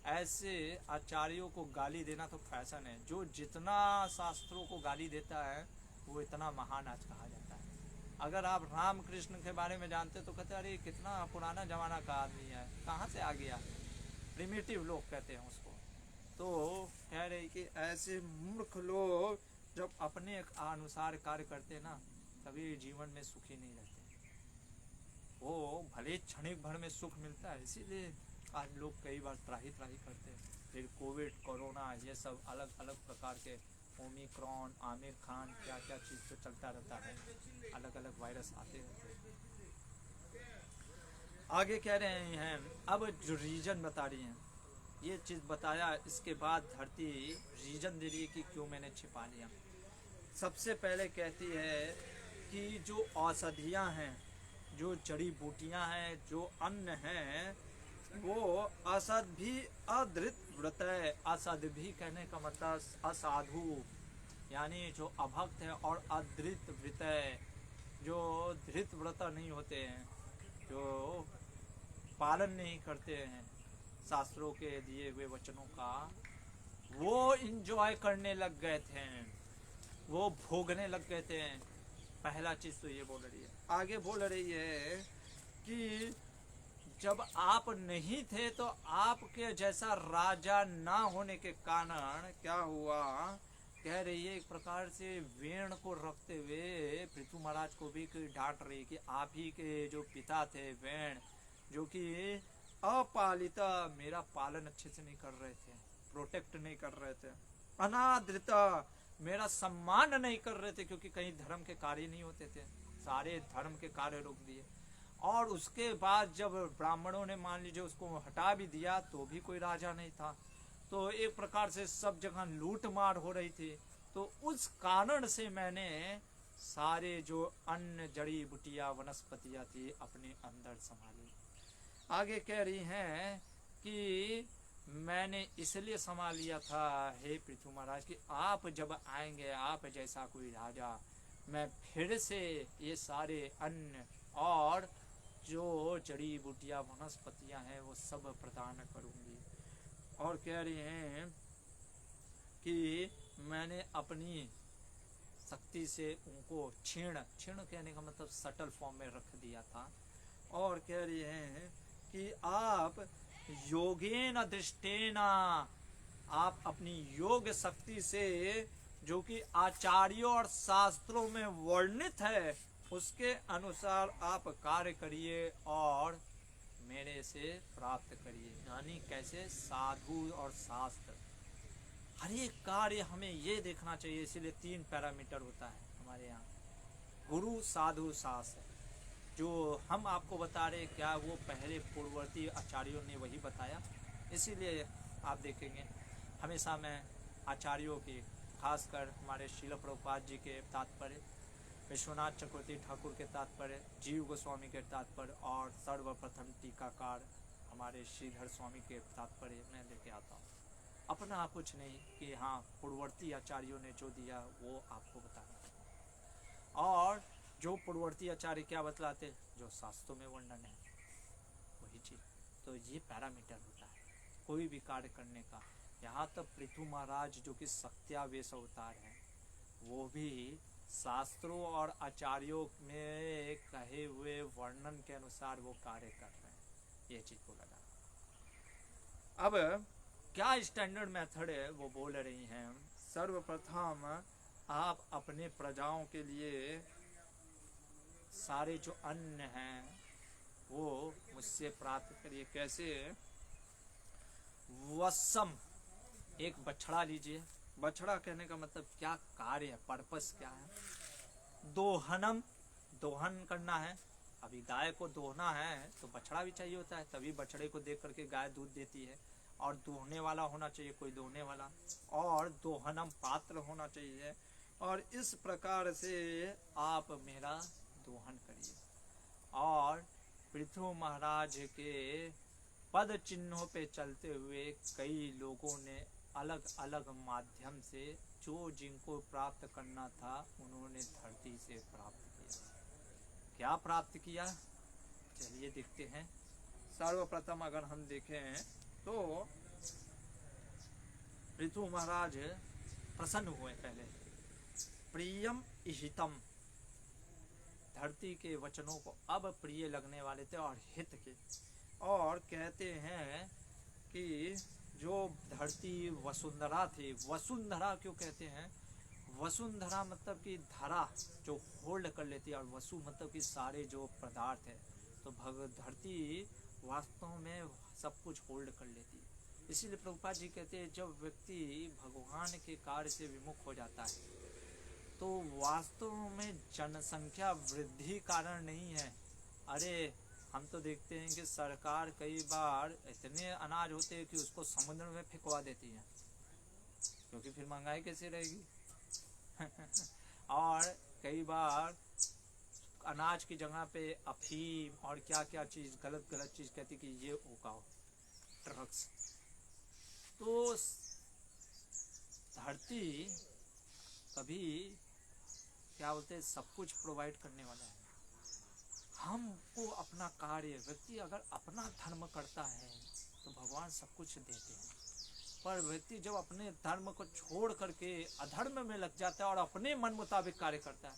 ऐसे आचार्यों को गाली देना तो फैशन है। जो जितना शास्त्रों को गाली देता है वो इतना महान आज कहा जाता है। अगर आप रामकृष्ण के बारे में जानते तो कहते अरे कितना पुराना जमाना का आदमी है, कहाँ से आ गया, प्रिमिटिव लोग कहते हैं उसको। तो कह रहे कि ऐसे मूर्ख लोग जब अपने अनुसार कार्य करते हैं ना, कभी जीवन में सुखी नहीं रहते। वो भले क्षणिक भर में सुख मिलता है, इसीलिए आज लोग कई बार त्राही करते हैं। फिर कोविड, कोरोना, ये सब अलग अलग प्रकार के ओमिक्रॉन, आमिर खान, क्या क्या चीज़ तो चलता रहता है, अलग अलग वायरस आते रहते हैं। आगे कह रहे हैं, अब जो रीजन बता रही हैं, ये चीज़ बताया, इसके बाद धरती रीजन दे रही है कि क्यों मैंने छिपा लिया। सबसे पहले कहती है कि जो औषधियाँ हैं, जो जड़ी बूटियाँ हैं, जो अन्न हैं, वो असद भी अधृत व्रत है। असद भी कहने का मतलब असाधु, यानी जो अभक्त है, और अधृत व्रत है, जो धृत व्रत नहीं होते हैं, जो पालन नहीं करते हैं शास्त्रों के दिए हुए वचनों का, वो इंजॉय करने लग गए थे, वो भोगने लग गए थे। पहला चीज तो ये बोल रही है। आगे बोल रही है कि जब आप नहीं थे तो आपके जैसा राजा ना होने के कारण क्या हुआ, कह रही है एक प्रकार से वेण को रखते हुए पृथु महाराज को भी डांट रही कि आप ही के जो पिता थे वेण, जो कि अपालिता, मेरा पालन अच्छे से नहीं कर रहे थे, प्रोटेक्ट नहीं कर रहे थे, अनादृता, मेरा सम्मान नहीं कर रहे थे, क्योंकि कहीं धर्म के कार्य नहीं होते थे, सारे धर्म के कार्य रोक दिए। और उसके बाद जब ब्राह्मणों ने मान लीजिए उसको हटा भी दिया तो भी कोई राजा नहीं था, तो एक प्रकार से सब जगह लूट मार हो रही थी। तो उस कारण से मैंने सारे जो अन्न, जड़ी बूटियां, वनस्पतियां थी अपने अंदर संभाली। आगे कह रही हैं कि मैंने इसलिए संभाल लिया था हे पृथु महाराज कि आप जब आएंगे, आप जैसा कोई राजा, मैं फिर से ये सारे अन्न और जो जड़ी बूटियां, वनस्पतियां हैं वो सब प्रदान करूंगी। और कह रही हैं कि मैंने अपनी शक्ति से उनको क्षीण कहने का मतलब सटल फॉर्म में रख दिया था। और कह रहे हैं कि आप योगेन दृष्टेना, आप अपनी योग शक्ति से जो कि आचार्यों और शास्त्रों में वर्णित है उसके अनुसार आप कार्य करिए और मेरे से प्राप्त करिए। यानी कैसे? साधु और शास्त्र, हर एक कार्य हमें ये देखना चाहिए। इसीलिए 3 पैरामीटर होता है हमारे यहाँ, गुरु, साधु, शास्त्र। जो हम आपको बता रहे क्या वो पहले पूर्ववर्ती आचार्यों ने वही बताया। इसीलिए आप देखेंगे हमेशा मैं आचार्यों की, खासकर हमारे श्रील प्रभुपाद जी के तात्पर्य, विश्वनाथ चक्रवर्ती ठाकुर के तात्पर्य, जीव गोस्वामी के तात्पर्य और सर्वप्रथम टीकाकार हमारे श्रीधर स्वामी के तात्पर्य मैं लेके आता हूँ। अपना कुछ नहीं कि हाँ पूर्ववर्ती आचार्यों ने जो दिया वो आपको बताना। और जो पूर्ववर्ती आचार्य क्या बतलाते, जो शास्त्रों में वर्णन है वही चीज। तो ये पैरामीटर होता है कोई भी कार्य करने का। यहाँ तक पृथु महाराज जो कि सत्यावेश अवतार है वो भी शास्त्रों और आचार्यों में कहे हुए वर्णन के अनुसार वो कार्य कर रहे हैं। ये चीज को लगा। अब क्या स्टैंडर्ड मेथड है वो बोल रही हैं। सर्वप्रथम आप अपने प्रजाओं के लिए सारे जो अन्न हैं वो मुझसे प्राप्त करिए। कैसे? वसम, एक बछड़ा लीजिए। बछड़ा कहने का मतलब क्या कार्य है, पर्पस क्या है? दोहनम, दोहन करना है। अभी गाय को दोहना है तो बछड़ा भी चाहिए होता है, तभी बछड़े को देख करके गाय दूध देती है। और दोहने वाला होना चाहिए, कोई दोहने वाला, और दोहनम पात्र होना चाहिए। और इस प्रकार से आप मेरा दोहन करिए। और पृथु महाराज के पद चिन्हों पे चलते हुए कई लोगों ने अलग अलग माध्यम से जो जिनको प्राप्त करना था उन्होंने धरती से प्राप्त किया। क्या प्राप्त किया? चलिए देखते हैं। सर्वप्रथम अगर हम देखें तो पृथु महाराज प्रसन्न हुए। पहले प्रियम इहितम, धरती के वचनों को अब प्रिय लगने वाले थे और हित के। और कहते हैं कि जो धरती वसुंधरा थी, वसुंधरा क्यों कहते हैं? वसुंधरा मतलब कि धरा जो होल्ड कर लेती है, और वसु मतलब कि सारे जो पदार्थ है। तो धरती वास्तव में सब कुछ होल्ड कर लेती है। इसीलिए प्रभुपाद जी कहते हैं जब व्यक्ति भगवान के कार्य से विमुख हो जाता है तो वास्तव में जनसंख्या वृद्धि कारण नहीं है। अरे हम तो देखते हैं कि सरकार कई बार इतने अनाज होते हैं कि उसको समुद्र में फेंकवा देती है, क्योंकि फिर महंगाई कैसे रहेगी। और कई बार अनाज की जगह पे अफीम और क्या क्या चीज गलत चीज कहती कि ये उगाओ, ड्रग्स। तो धरती कभी क्या बोलते हैं सब कुछ प्रोवाइड करने वाला है। हमको अपना कार्य, व्यक्ति अगर अपना धर्म करता है तो भगवान सब कुछ देते हैं। पर व्यक्ति जब अपने धर्म को छोड़ करके अधर्म में लग जाता है और अपने मन मुताबिक कार्य करता है,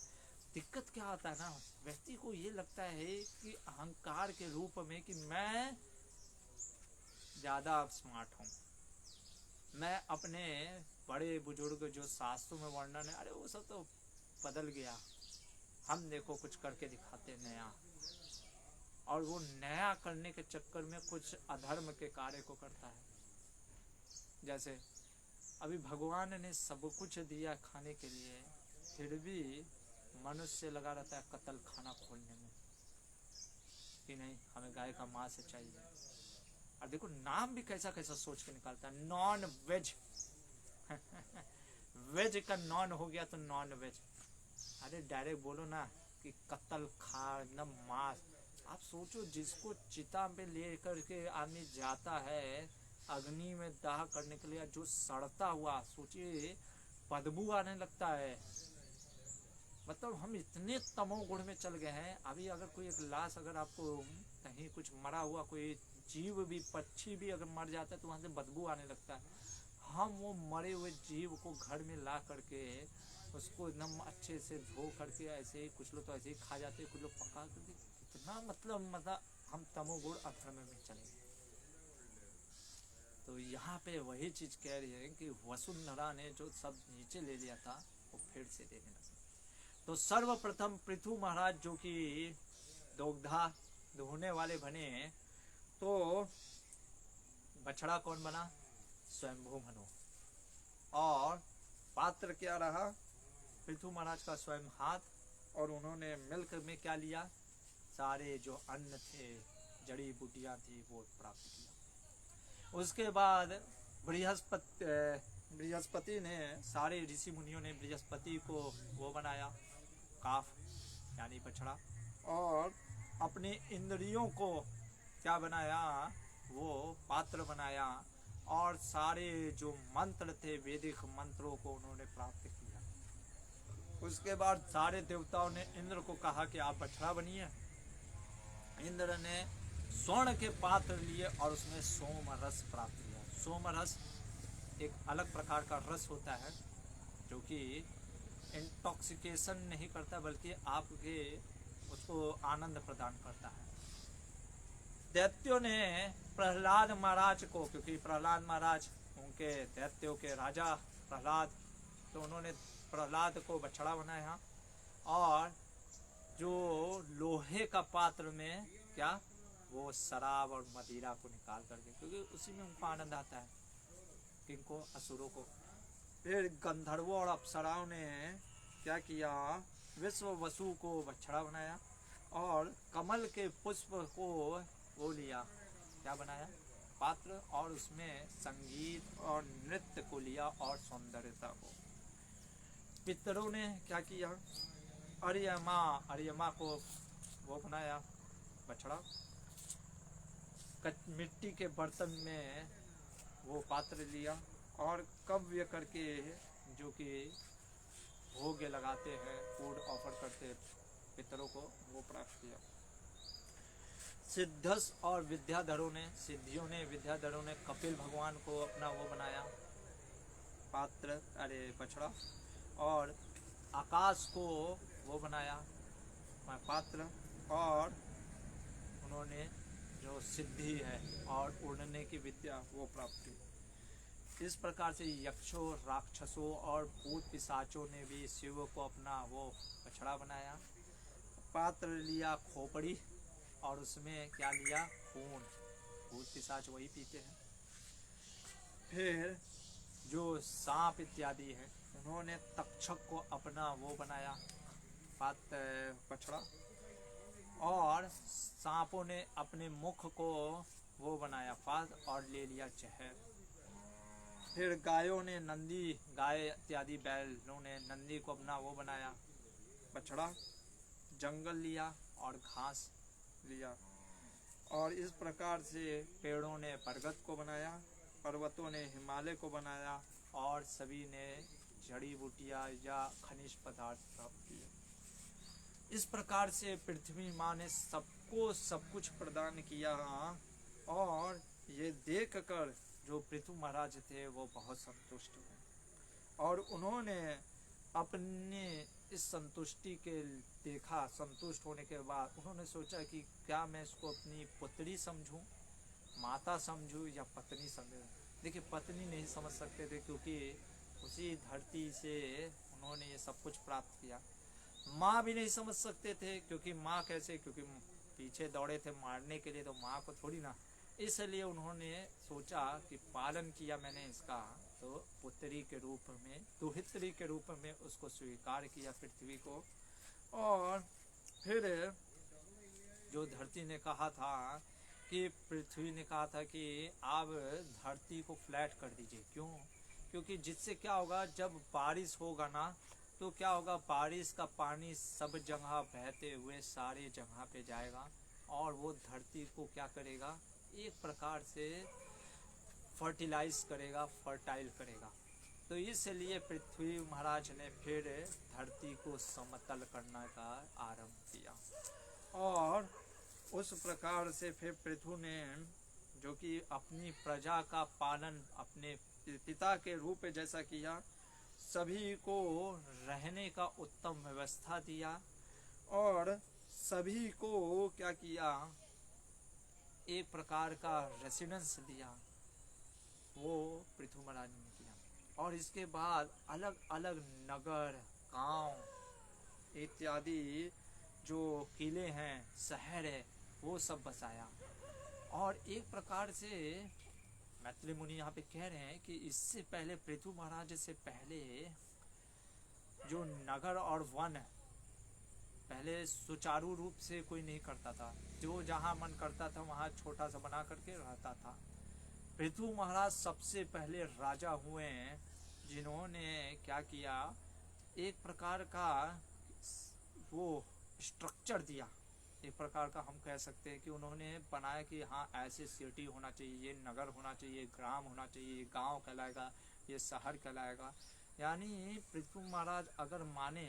दिक्कत क्या आता है ना, व्यक्ति को ये लगता है कि अहंकार के रूप में कि मैं ज्यादा स्मार्ट हूँ, मैं अपने बड़े बुजुर्ग जो शास्त्रों में वर्णन है, अरे वो सब तो बदल गया, हम देखो कुछ करके दिखाते नया। और वो नया करने के चक्कर में कुछ अधर्म के कार्य को करता है। जैसे अभी भगवान ने सब कुछ दिया खाने के लिए, फिर भी मनुष्य लगा रहता है कत्ल खाना खोलने में कि नहीं हमें गाय का मांस चाहिए। और देखो नाम भी कैसा कैसा सोच के निकालता है, नॉन वेज। वेज का नॉन हो गया तो नॉन वेज। अरे डायरेक्ट बोलो ना कि कत्ल खाना मांस। आप सोचो जिसको चिता पे ले करके आदमी जाता है अग्नि में दाह करने के लिए, जो सड़ता हुआ, सोचिए बदबू आने लगता है। मतलब हम इतने तमोगुण में चल गए हैं। अभी अगर कोई एक लाश, अगर आपको कहीं कुछ मरा हुआ कोई जीव भी, पक्षी भी अगर मर जाता है तो वहां से बदबू आने लगता है। हम वो मरे हुए जीव को घर में ला करके उसको एकदम अच्छे से धो करके ऐसे ही, कुछ लोग तो ऐसे ही खा जाते, कुछ लोग पका करके, कितना मतलब हम तमोगुण अधर्म में चले गए। तो यहाँ पे वही चीज कह रही है कि वसुंधरा ने जो सब नीचे ले लिया था वो फिर से लेने लगे। तो सर्वप्रथम पृथु महाराज जो कि दोग्धा दोहने वाले बने, तो बछड़ा कौन बना? स्वयंभू मनु। और पात्र क्या रहा? पृथु महाराज का स्वयं हाथ। और उन्होंने मिलकर में क्या लिया? सारे जो अन्न थे, जड़ी बूटियां थी, वो प्राप्त किया। उसके बाद बृहस्पति ने, सारे ऋषि मुनियों ने बृहस्पति को वो बनाया काफ यानी बछड़ा, और अपने इंद्रियों को क्या बनाया? वो पात्र बनाया। और सारे जो मंत्र थे, वैदिक मंत्रों को उन्होंने प्राप्त किया। उसके बाद सारे देवताओं ने इंद्र को कहा कि आप बछड़ा बनिए। इंद्र ने स्वर्ण के पात्र लिए और उसमें सोम रस प्राप्त किया। सोम रस एक अलग प्रकार का रस होता है जो कि इंटॉक्सिकेशन नहीं करता, बल्कि आपके उसको आनंद प्रदान करता है। दैत्यों ने प्रहलाद महाराज को, क्योंकि प्रहलाद महाराज उनके दैत्यों के राजा प्रहलाद, तो उन्होंने प्रहलाद को बछड़ा बनाया। और जो लोहे का पात्र में क्या, वो शराब और मदिरा को निकाल करके, क्योंकि उसी में उनको आनंद आता है, किनको? असुरों को। फिर गंधर्वों और अप्सराओं ने क्या किया? विश्व वसु को बछड़ा बनाया और कमल के पुष्प को वो लिया, क्या बनाया? पात्र। और उसमें संगीत और नृत्य को लिया और सौंदर्यता को। पितरों ने क्या किया? अर्यमा को वो बनाया बछड़ा। मिट्टी के बर्तन में वो पात्र लिया और कव्य करके, जो कि भोग लगाते हैं, फूड ऑफर करते पितरों को, वो प्राप्त किया। सिद्धस और विद्याधरों ने, सिद्धियों ने, विद्याधरों ने कपिल भगवान को अपना वो बनाया पात्र, बछड़ा। और आकाश को वो बनाया पात्र। और उन्होंने जो सिद्धि है और उड़ने की विद्या वो प्राप्त की। इस प्रकार से यक्षों, राक्षसों और भूत पिशाचों ने भी शिव को अपना वो बछड़ा बनाया। पात्र लिया खोपड़ी और उसमें क्या लिया? खून। भूत पिशाच वही पीते हैं। फिर जो सांप इत्यादि है, उन्होंने तक्षक को अपना वो बनाया पात्र बछड़ा। और सांपों ने अपने मुख को वो बनाया पात्र और ले लिया जहर। फिर गायों ने नंदी, गाय इत्यादि बैलों ने नंदी को अपना वो बनाया बछड़ा। जंगल लिया और घास लिया। और इस प्रकार से पेड़ों ने बरगद को बनाया, पर्वतों ने हिमालय को बनाया, और सभी ने जड़ी बूटियां या खनिज पदार्थ प्राप्त किए। इस प्रकार से पृथ्वी माँ ने सबको सब कुछ प्रदान किया। और ये देख कर जो पृथु महाराज थे वो बहुत संतुष्ट हुए। और उन्होंने अपने इस संतुष्टि के देखा, संतुष्ट होने के बाद उन्होंने सोचा कि क्या मैं इसको अपनी पुत्री समझूं, माता समझूं या पत्नी समझूं। देखिए, पत्नी नहीं समझ सकते थे क्योंकि उसी धरती से उन्होंने ये सब कुछ प्राप्त किया। माँ भी नहीं समझ सकते थे क्योंकि माँ कैसे, क्योंकि पीछे दौड़े थे मारने के लिए, तो माँ को थोड़ी ना। इसलिए उन्होंने सोचा कि पालन किया मैंने इसका, तो पुत्री के रूप में, दुहित्री के रूप में उसको स्वीकार किया पृथ्वी को। और फिर जो धरती ने कहा था कि, पृथ्वी ने कहा था कि आप धरती को फ्लैट कर दीजिए। क्यों? क्योंकि जिससे क्या होगा, जब बारिश होगा ना, तो क्या होगा, बारिश का पानी सब जगह बहते हुए सारे जगह पे जाएगा और वो धरती को क्या करेगा, एक प्रकार से फर्टिलाइज करेगा, फर्टाइल करेगा। तो इसलिए पृथ्वी महाराज ने फिर धरती को समतल करने का आरंभ किया। और उस प्रकार से फिर पृथु ने, जो कि अपनी प्रजा का पालन अपने पिता के रूप में जैसा किया, सभी को रहने का उत्तम व्यवस्था दिया और सभी को क्या किया, एक प्रकार का रेसिडेंस दिया, वो पृथु महाराज ने किया। और इसके बाद अलग अलग नगर, गांव इत्यादि जो किले हैं, शहर है, वो सब बसाया। और एक प्रकार से मैत्री मुनि यहाँ पे कह रहे हैं कि इससे पहले पृथु महाराज से पहले जो नगर और वन पहले सुचारू रूप से कोई नहीं करता था, जो जहाँ मन करता था वहाँ छोटा सा बना करके रहता था। पृथु महाराज सबसे पहले राजा हुए हैं जिन्होंने क्या किया, एक प्रकार का वो स्ट्रक्चर दिया, एक प्रकार का हम कह सकते हैं कि उन्होंने बनाया कि हाँ ऐसे सिटी होना चाहिए, ये नगर होना चाहिए, ग्राम होना चाहिए, ये गांव कहलाएगा, ये शहर कहलाएगा। यानी पृथु महाराज अगर माने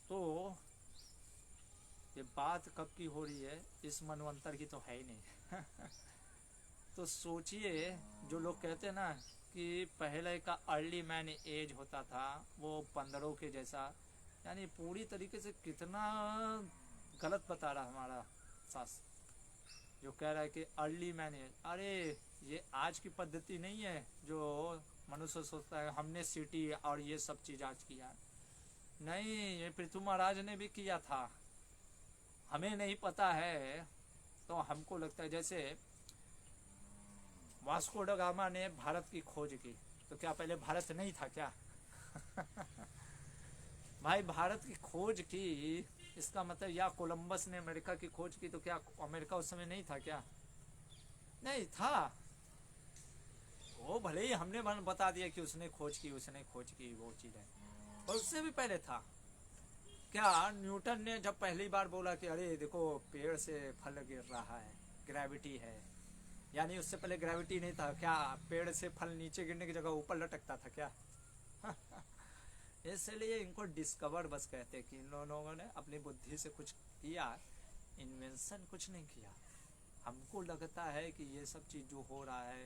तो ये बात कब की हो रही है, इस मनवंतर की तो है ही नहीं। तो सोचिए, जो लोग कहते हैं ना कि पहले का अर्ली मैन एज होता था वो बंदरों के जैसा, यानी पूरी तरीके से कितना गलत बता रहा हमारा शास्त्र, जो कह रहा है कि अर्ली मैन एज। अरे ये आज की पद्धति नहीं है जो मनुष्य सोचता है हमने सिटी और ये सब चीज आज किया, नहीं, ये पृथु महाराज ने भी किया था, हमें नहीं पता है। तो हमको लगता है जैसे वास्को ड गामा ने भारत की खोज की, तो क्या पहले भारत नहीं था क्या? भाई भारत की खोज की, इसका मतलब या कोलंबस ने अमेरिका की खोज की, तो क्या अमेरिका उस समय नहीं था क्या? नहीं था। वो भले ही हमने बता दिया कि उसने खोज की, वो चीज है, और उससे भी पहले था। क्या न्यूटन ने जब पहली बार बोला कि अरे देखो पेड़ से फल गिर रहा है, ग्रेविटी है, यानी उससे पहले ग्रेविटी नहीं था क्या? पेड़ से फल नीचे गिरने की जगह ऊपर लटकता था क्या? इसलिए इनको डिस्कवर बस कहते हैं कि इन लोगों ने अपनी बुद्धि से कुछ किया, इन्वेंशन कुछ नहीं किया। हमको लगता है कि ये सब चीज जो हो रहा है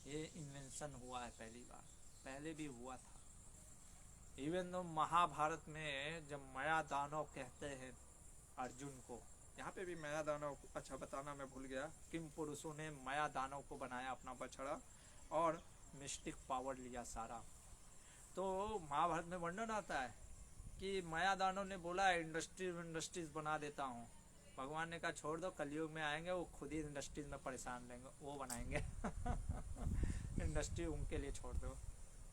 ये इन्वेंशन हुआ है पहली बार, पहले भी हुआ था। इवन तो महाभारत में जब माया दानव कहते हैं अर्जुन को, यहाँ पे भी माया दानव, अच्छा बताना मैं भूल गया, किम पुरुषों ने माया दानव को बनाया अपना बछड़ा और मिस्टिक पावर लिया सारा। तो महाभारत में वर्णन आता है कि माया दानव ने बोला इंडस्ट्रीज बना देता हूँ। भगवान ने कहा छोड़ दो, कलयुग में आएंगे वो खुद ही इंडस्ट्रीज में परेशान रहेंगे, वो बनाएंगे। इंडस्ट्री उनके लिए छोड़ दो।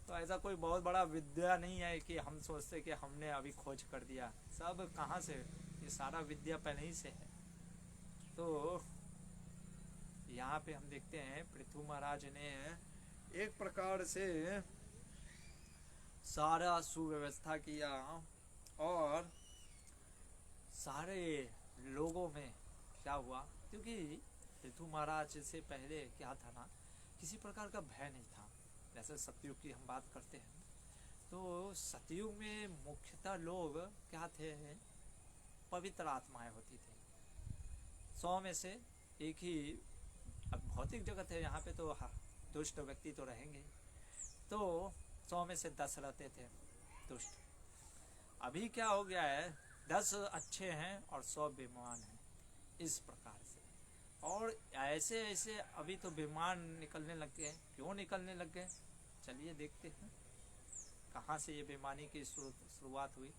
तो ऐसा कोई बहुत बड़ा विद्या नहीं है कि हम सोचते कि हमने अभी खोज कर दिया, सब कहाँ से, ये सारा विद्या पहले ही से है। तो यहाँ पे हम देखते हैं पृथु महाराज ने एक प्रकार से सारा सुव्यवस्था किया और सारे लोगों में क्या हुआ, क्योंकि पृथु महाराज से पहले क्या था ना, किसी प्रकार का भय नहीं था। जैसे सतयुग की हम बात करते हैं तो सतयुग में मुख्यतः लोग क्या थे, पवित्र आत्माएं होती थी। 100 में से एक ही, अब भौतिक जगत है यहाँ पे तो दुष्ट व्यक्ति तो रहेंगे, तो 100 में से 10 रहते थे दुष्ट। अभी क्या हो गया है, 10 अच्छे हैं और 100 बेईमान हैं, इस प्रकार से। और ऐसे ऐसे अभी तो बेईमान निकलने लग गए। क्यों निकलने लग गए, चलिए देखते हैं कहाँ से ये बेईमानी की शुरुआत हुई।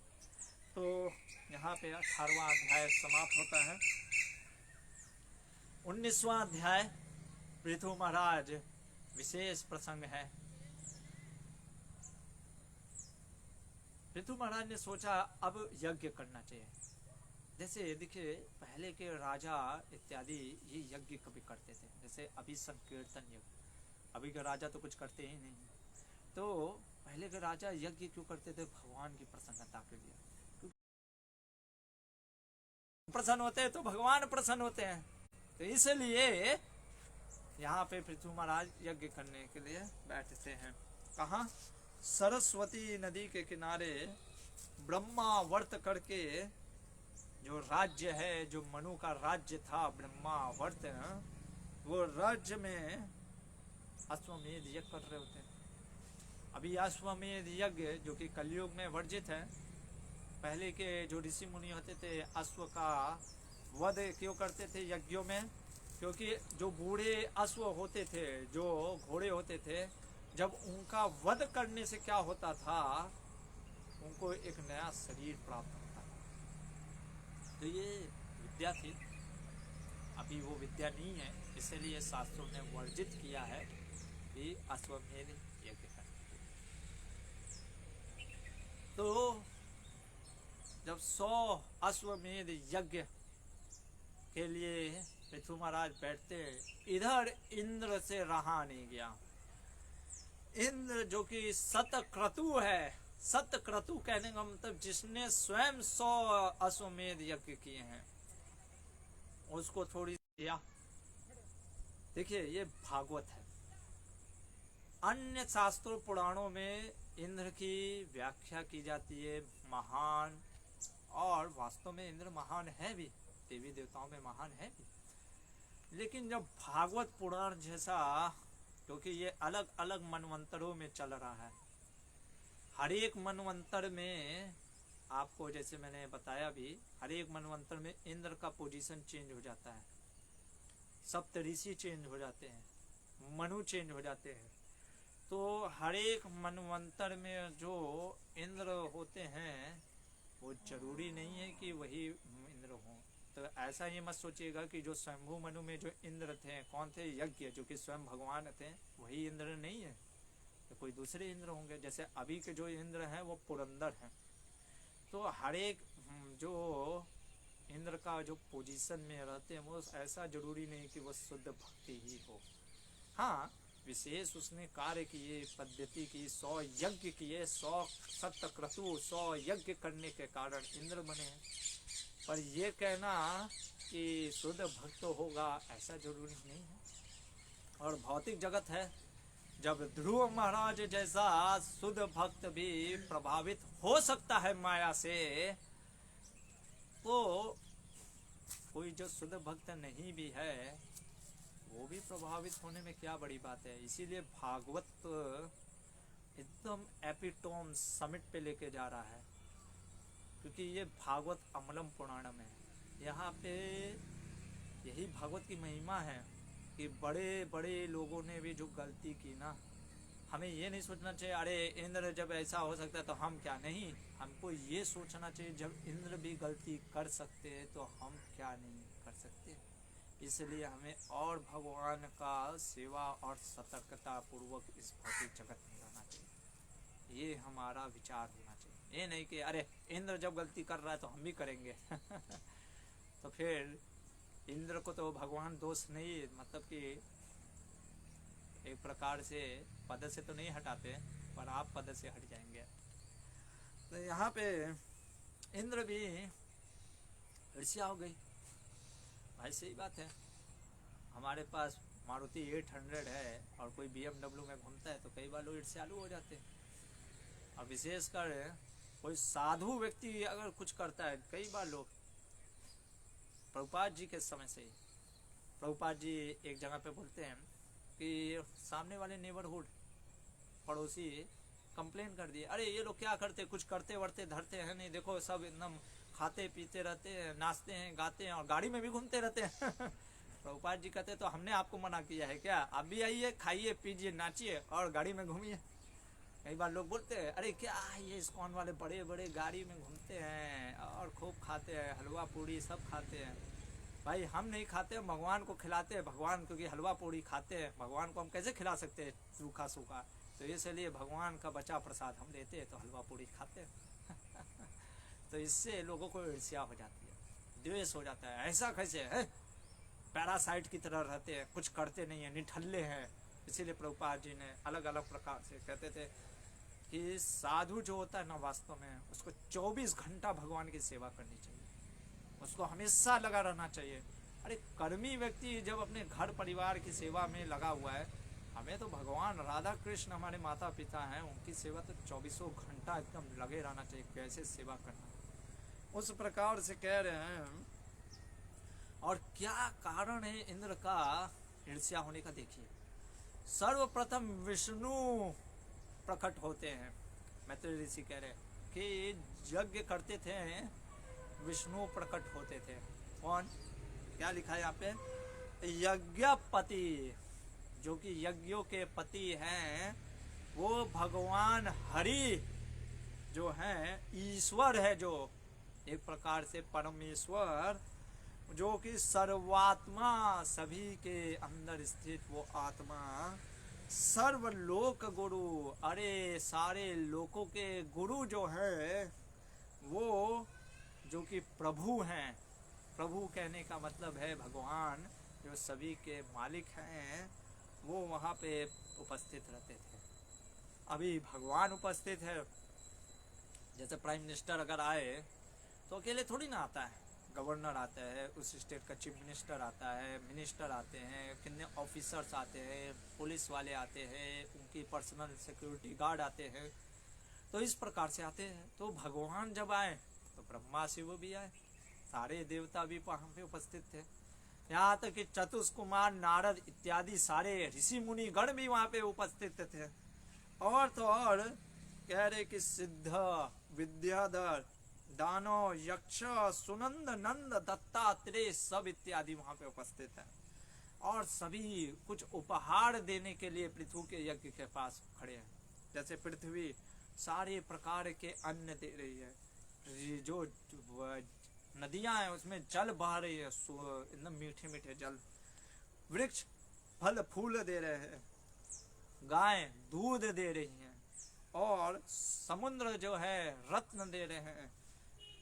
तो यहाँ पे 18वां अध्याय समाप्त होता है। 19वां अध्याय पृथु महाराज विशेष प्रसंग है। पृथु महाराज ने सोचा अब यज्ञ करना चाहिए। जैसे देखिए पहले के राजा इत्यादि ये यज्ञ कभी करते थे, जैसे अभी संकीर्तन यज्ञ, अभी के राजा तो कुछ करते ही नहीं। तो पहले के राजा यज्ञ क्यों करते थे, भगवान की प्रसन्नता के लिए। प्रसन्न होते हैं तो भगवान प्रसन्न होते हैं, तो इसलिए यहाँ पे पृथु महाराज यज्ञ करने के लिए बैठते हैं। कहाँ, सरस्वती नदी के किनारे ब्रह्मावर्त करके जो राज्य है, जो मनु का राज्य था ब्रह्मावर्त, वो राज्य में अश्वमेध यज्ञ कर रहे होते हैं। अभी अश्वमेध यज्ञ जो कि कलयुग में वर्जित है, पहले के जो ऋषि मुनि होते थे अश्व का वध क्यों करते थे यज्ञों में? क्योंकि जो बूढ़े अश्व होते थे, जो घोड़े होते थे, जब उनका वध करने से क्या होता था, उनको एक नया शरीर प्राप्त होता था। तो ये विद्या थी, अभी वो विद्या नहीं है, इसलिए शास्त्रों ने वर्जित किया है कि अश्वमेध यज्ञ करना। तो जब 100 अश्वमेध यज्ञ के लिए पृथु महाराज बैठते, इधर इंद्र से रहा नहीं गया। इंद्र जो कि सतक्रतु है, सतक्रतु कहने का मतलब जिसने स्वयं 100 अश्वमेध यज्ञ किए हैं, उसको थोड़ी दिया। देखिए ये भागवत है। अन्य शास्त्रों पुराणों में इंद्र की व्याख्या की जाती है महान, और वास्तव में इंद्र महान है भी, देवी देवताओं में महान है भी। लेकिन जब भागवत पुराण जैसा, क्योंकि ये अलग अलग मनवंतरों में चल रहा है, हर एक मनवंतर में आपको जैसे मैंने बताया भी, हर एक मनवंतर में इंद्र का पोजीशन चेंज हो जाता है, सप्तऋषि चेंज हो जाते हैं, मनु चेंज हो जाते हैं। तो हर एक मनवंतर में जो इंद्र होते हैं वो जरूरी नहीं है कि वही इंद्र हों। तो ऐसा ही मत सोचिएगा कि जो स्वयंभू मनु में जो इंद्र थे, कौन थे? यज्ञ, जो कि स्वयं भगवान थे, वही इंद्र नहीं है, तो कोई दूसरे इंद्र होंगे। जैसे अभी के जो इंद्र हैं वो पुरंदर हैं। तो हर एक जो इंद्र का जो पोजीशन में रहते हैं वो ऐसा जरूरी नहीं कि वो शुद्ध भक्ति ही हो। हाँ, विशेष उसने कार्य किए, पद्धति की, 100 यज्ञ किए, 100 सप्तक्रतु 100 यज्ञ करने के कारण इंद्र बने हैं। पर ये कहना कि शुद्ध भक्त होगा ऐसा जरूरी नहीं है। और भौतिक जगत है, जब ध्रुव महाराज जैसा शुद्ध भक्त भी प्रभावित हो सकता है माया से, तो कोई जो शुद्ध भक्त नहीं भी है वो भी प्रभावित होने में क्या बड़ी बात है। इसीलिए भागवत एकदम एपिटोम समिट पे लेके जा रहा है, क्योंकि ये भागवत अमलम पुराणम है। यहाँ पे यही भागवत की महिमा है कि बड़े बड़े लोगों ने भी जो गलती की ना, हमें ये नहीं सोचना चाहिए अरे इंद्र जब ऐसा हो सकता है तो हम क्या नहीं। हमको ये सोचना चाहिए जब इंद्र भी गलती कर सकते हैं तो हम क्या नहीं कर सकते। इसलिए हमें और भगवान का सेवा और सतर्कता पूर्वक इस भौतिक जगत में रहना चाहिए। ये हमारा विचार होना चाहिए। ये नहीं कि अरे इंद्र जब गलती कर रहा है तो हम भी करेंगे तो फिर इंद्र को तो भगवान दोष नहीं, मतलब कि एक प्रकार से पद से तो नहीं हटाते, पर आप पद से हट जाएंगे। तो यहाँ पे इंद्र भी ईर्ष्या हो गई। भाई सही बात है, हमारे पास मारुति 800 है और कोई BMW में घूमता है तो कई बार लोग ईर्ष्यालु हो जाते हैं। और विशेषकर कोई साधु व्यक्ति अगर कुछ करता है, कई बार लोग, प्रभुपाद जी के समय से ही प्रभुपाद जी एक जगह पे बोलते हैं कि सामने वाले नेबरहुड पड़ोसी कंप्लेन कर दिए, अरे ये लोग क्या करते, कुछ करते वर्ते धरते हैं नहीं, देखो सब एकदम खाते पीते रहते हैं, नाचते हैं, गाते हैं और गाड़ी में भी घूमते रहते हैं प्रभुपाद जी कहते तो हमने आपको मना किया है क्या? आप भी आइए, खाइए पीजिए, नाचिए और गाड़ी में घूमिए। कई बार लोग बोलते हैं अरे क्या ये इस्कॉन वाले बड़े बड़े गाड़ी में घूमते हैं और खूब खाते हैं, हलवा पूड़ी सब खाते हैं। भाई हम नहीं खाते, भगवान को खिलाते हैं। भगवान क्योंकि हलवा पूड़ी खाते हैं, भगवान को हम कैसे खिला सकते हैं सूखा सूखा? तो इसलिए भगवान का बचा प्रसाद हम लेते हैं तो हलवा पूड़ी खाते हैं तो इससे लोगों को ईर्ष्या हो जाती है, द्वेष हो जाता है। ऐसा कैसे है, पैरासाइट की तरह रहते हैं, कुछ करते नहीं है, निठल्ले हैं। इसीलिए प्रभुपाद जी ने अलग अलग प्रकार से कहते थे कि साधु जो होता है ना, वास्तव में उसको 24 घंटा भगवान की सेवा करनी चाहिए, उसको हमेशा लगा रहना चाहिए। अरे कर्मी व्यक्ति जब अपने घर परिवार की सेवा में लगा हुआ है, हमें तो भगवान राधा कृष्ण हमारे माता पिता हैं, उनकी सेवा तो 24 घंटा एकदम लगे रहना चाहिए। कैसे सेवा करना, उस प्रकार से कह रहे हैं। और क्या कारण है इंद्र का ईर्ष्या होने का? देखिए, सर्वप्रथम विष्णु प्रकट होते हैं। मैत्रेय ऋषि कह रहे कि यज्ञ करते थे विष्णु प्रकट होते थे। कौन, क्या लिखा है यहाँ पे, यज्ञपति, जो कि यज्ञों के पति हैं, वो भगवान हरि जो है, ईश्वर है, जो एक प्रकार से परमेश्वर, जो कि सर्वात्मा, सभी के अंदर स्थित वो आत्मा, सर्वलोक गुरु, अरे सारे लोकों के गुरु जो है, वो जो कि प्रभु हैं। प्रभु कहने का मतलब है भगवान, जो सभी के मालिक हैं, वो वहाँ पे उपस्थित रहते थे। अभी भगवान उपस्थित है, जैसे प्राइम मिनिस्टर अगर आए तो अकेले थोड़ी ना आता है, गवर्नर आता है, उस स्टेट का चीफ मिनिस्टर आता है, मिनिस्टर आते हैं, कितने ऑफिसर्स आते हैं, पुलिस वाले आते हैं, उनकी पर्सनल सिक्योरिटी गार्ड आते हैं, तो इस प्रकार से आते हैं। तो भगवान जब आए तो ब्रह्मा शिव भी आए, सारे देवता भी वहाँ पे उपस्थित थे, यहाँ तक कि चतुष्कुमार नारद इत्यादि सारे ऋषि मुनि गण भी वहाँ पे उपस्थित थे। और तो और कह रहे कि सिद्ध, विद्याधर, दानव, यक्ष, सुनंद, नंद, दत्तात्रेय सब इत्यादि वहाँ पे उपस्थित हैं, और सभी कुछ उपहार देने के लिए पृथ्वी के यज्ञ के पास खड़े हैं। जैसे पृथ्वी सारे प्रकार के अन्न दे रही है, जो नदियां हैं उसमें जल बह रही है, एकदम मीठे मीठे जल, वृक्ष फल फूल दे रहे हैं, गाय दूध दे रही हैं, और समुद्र जो है रत्न दे रहे हैं,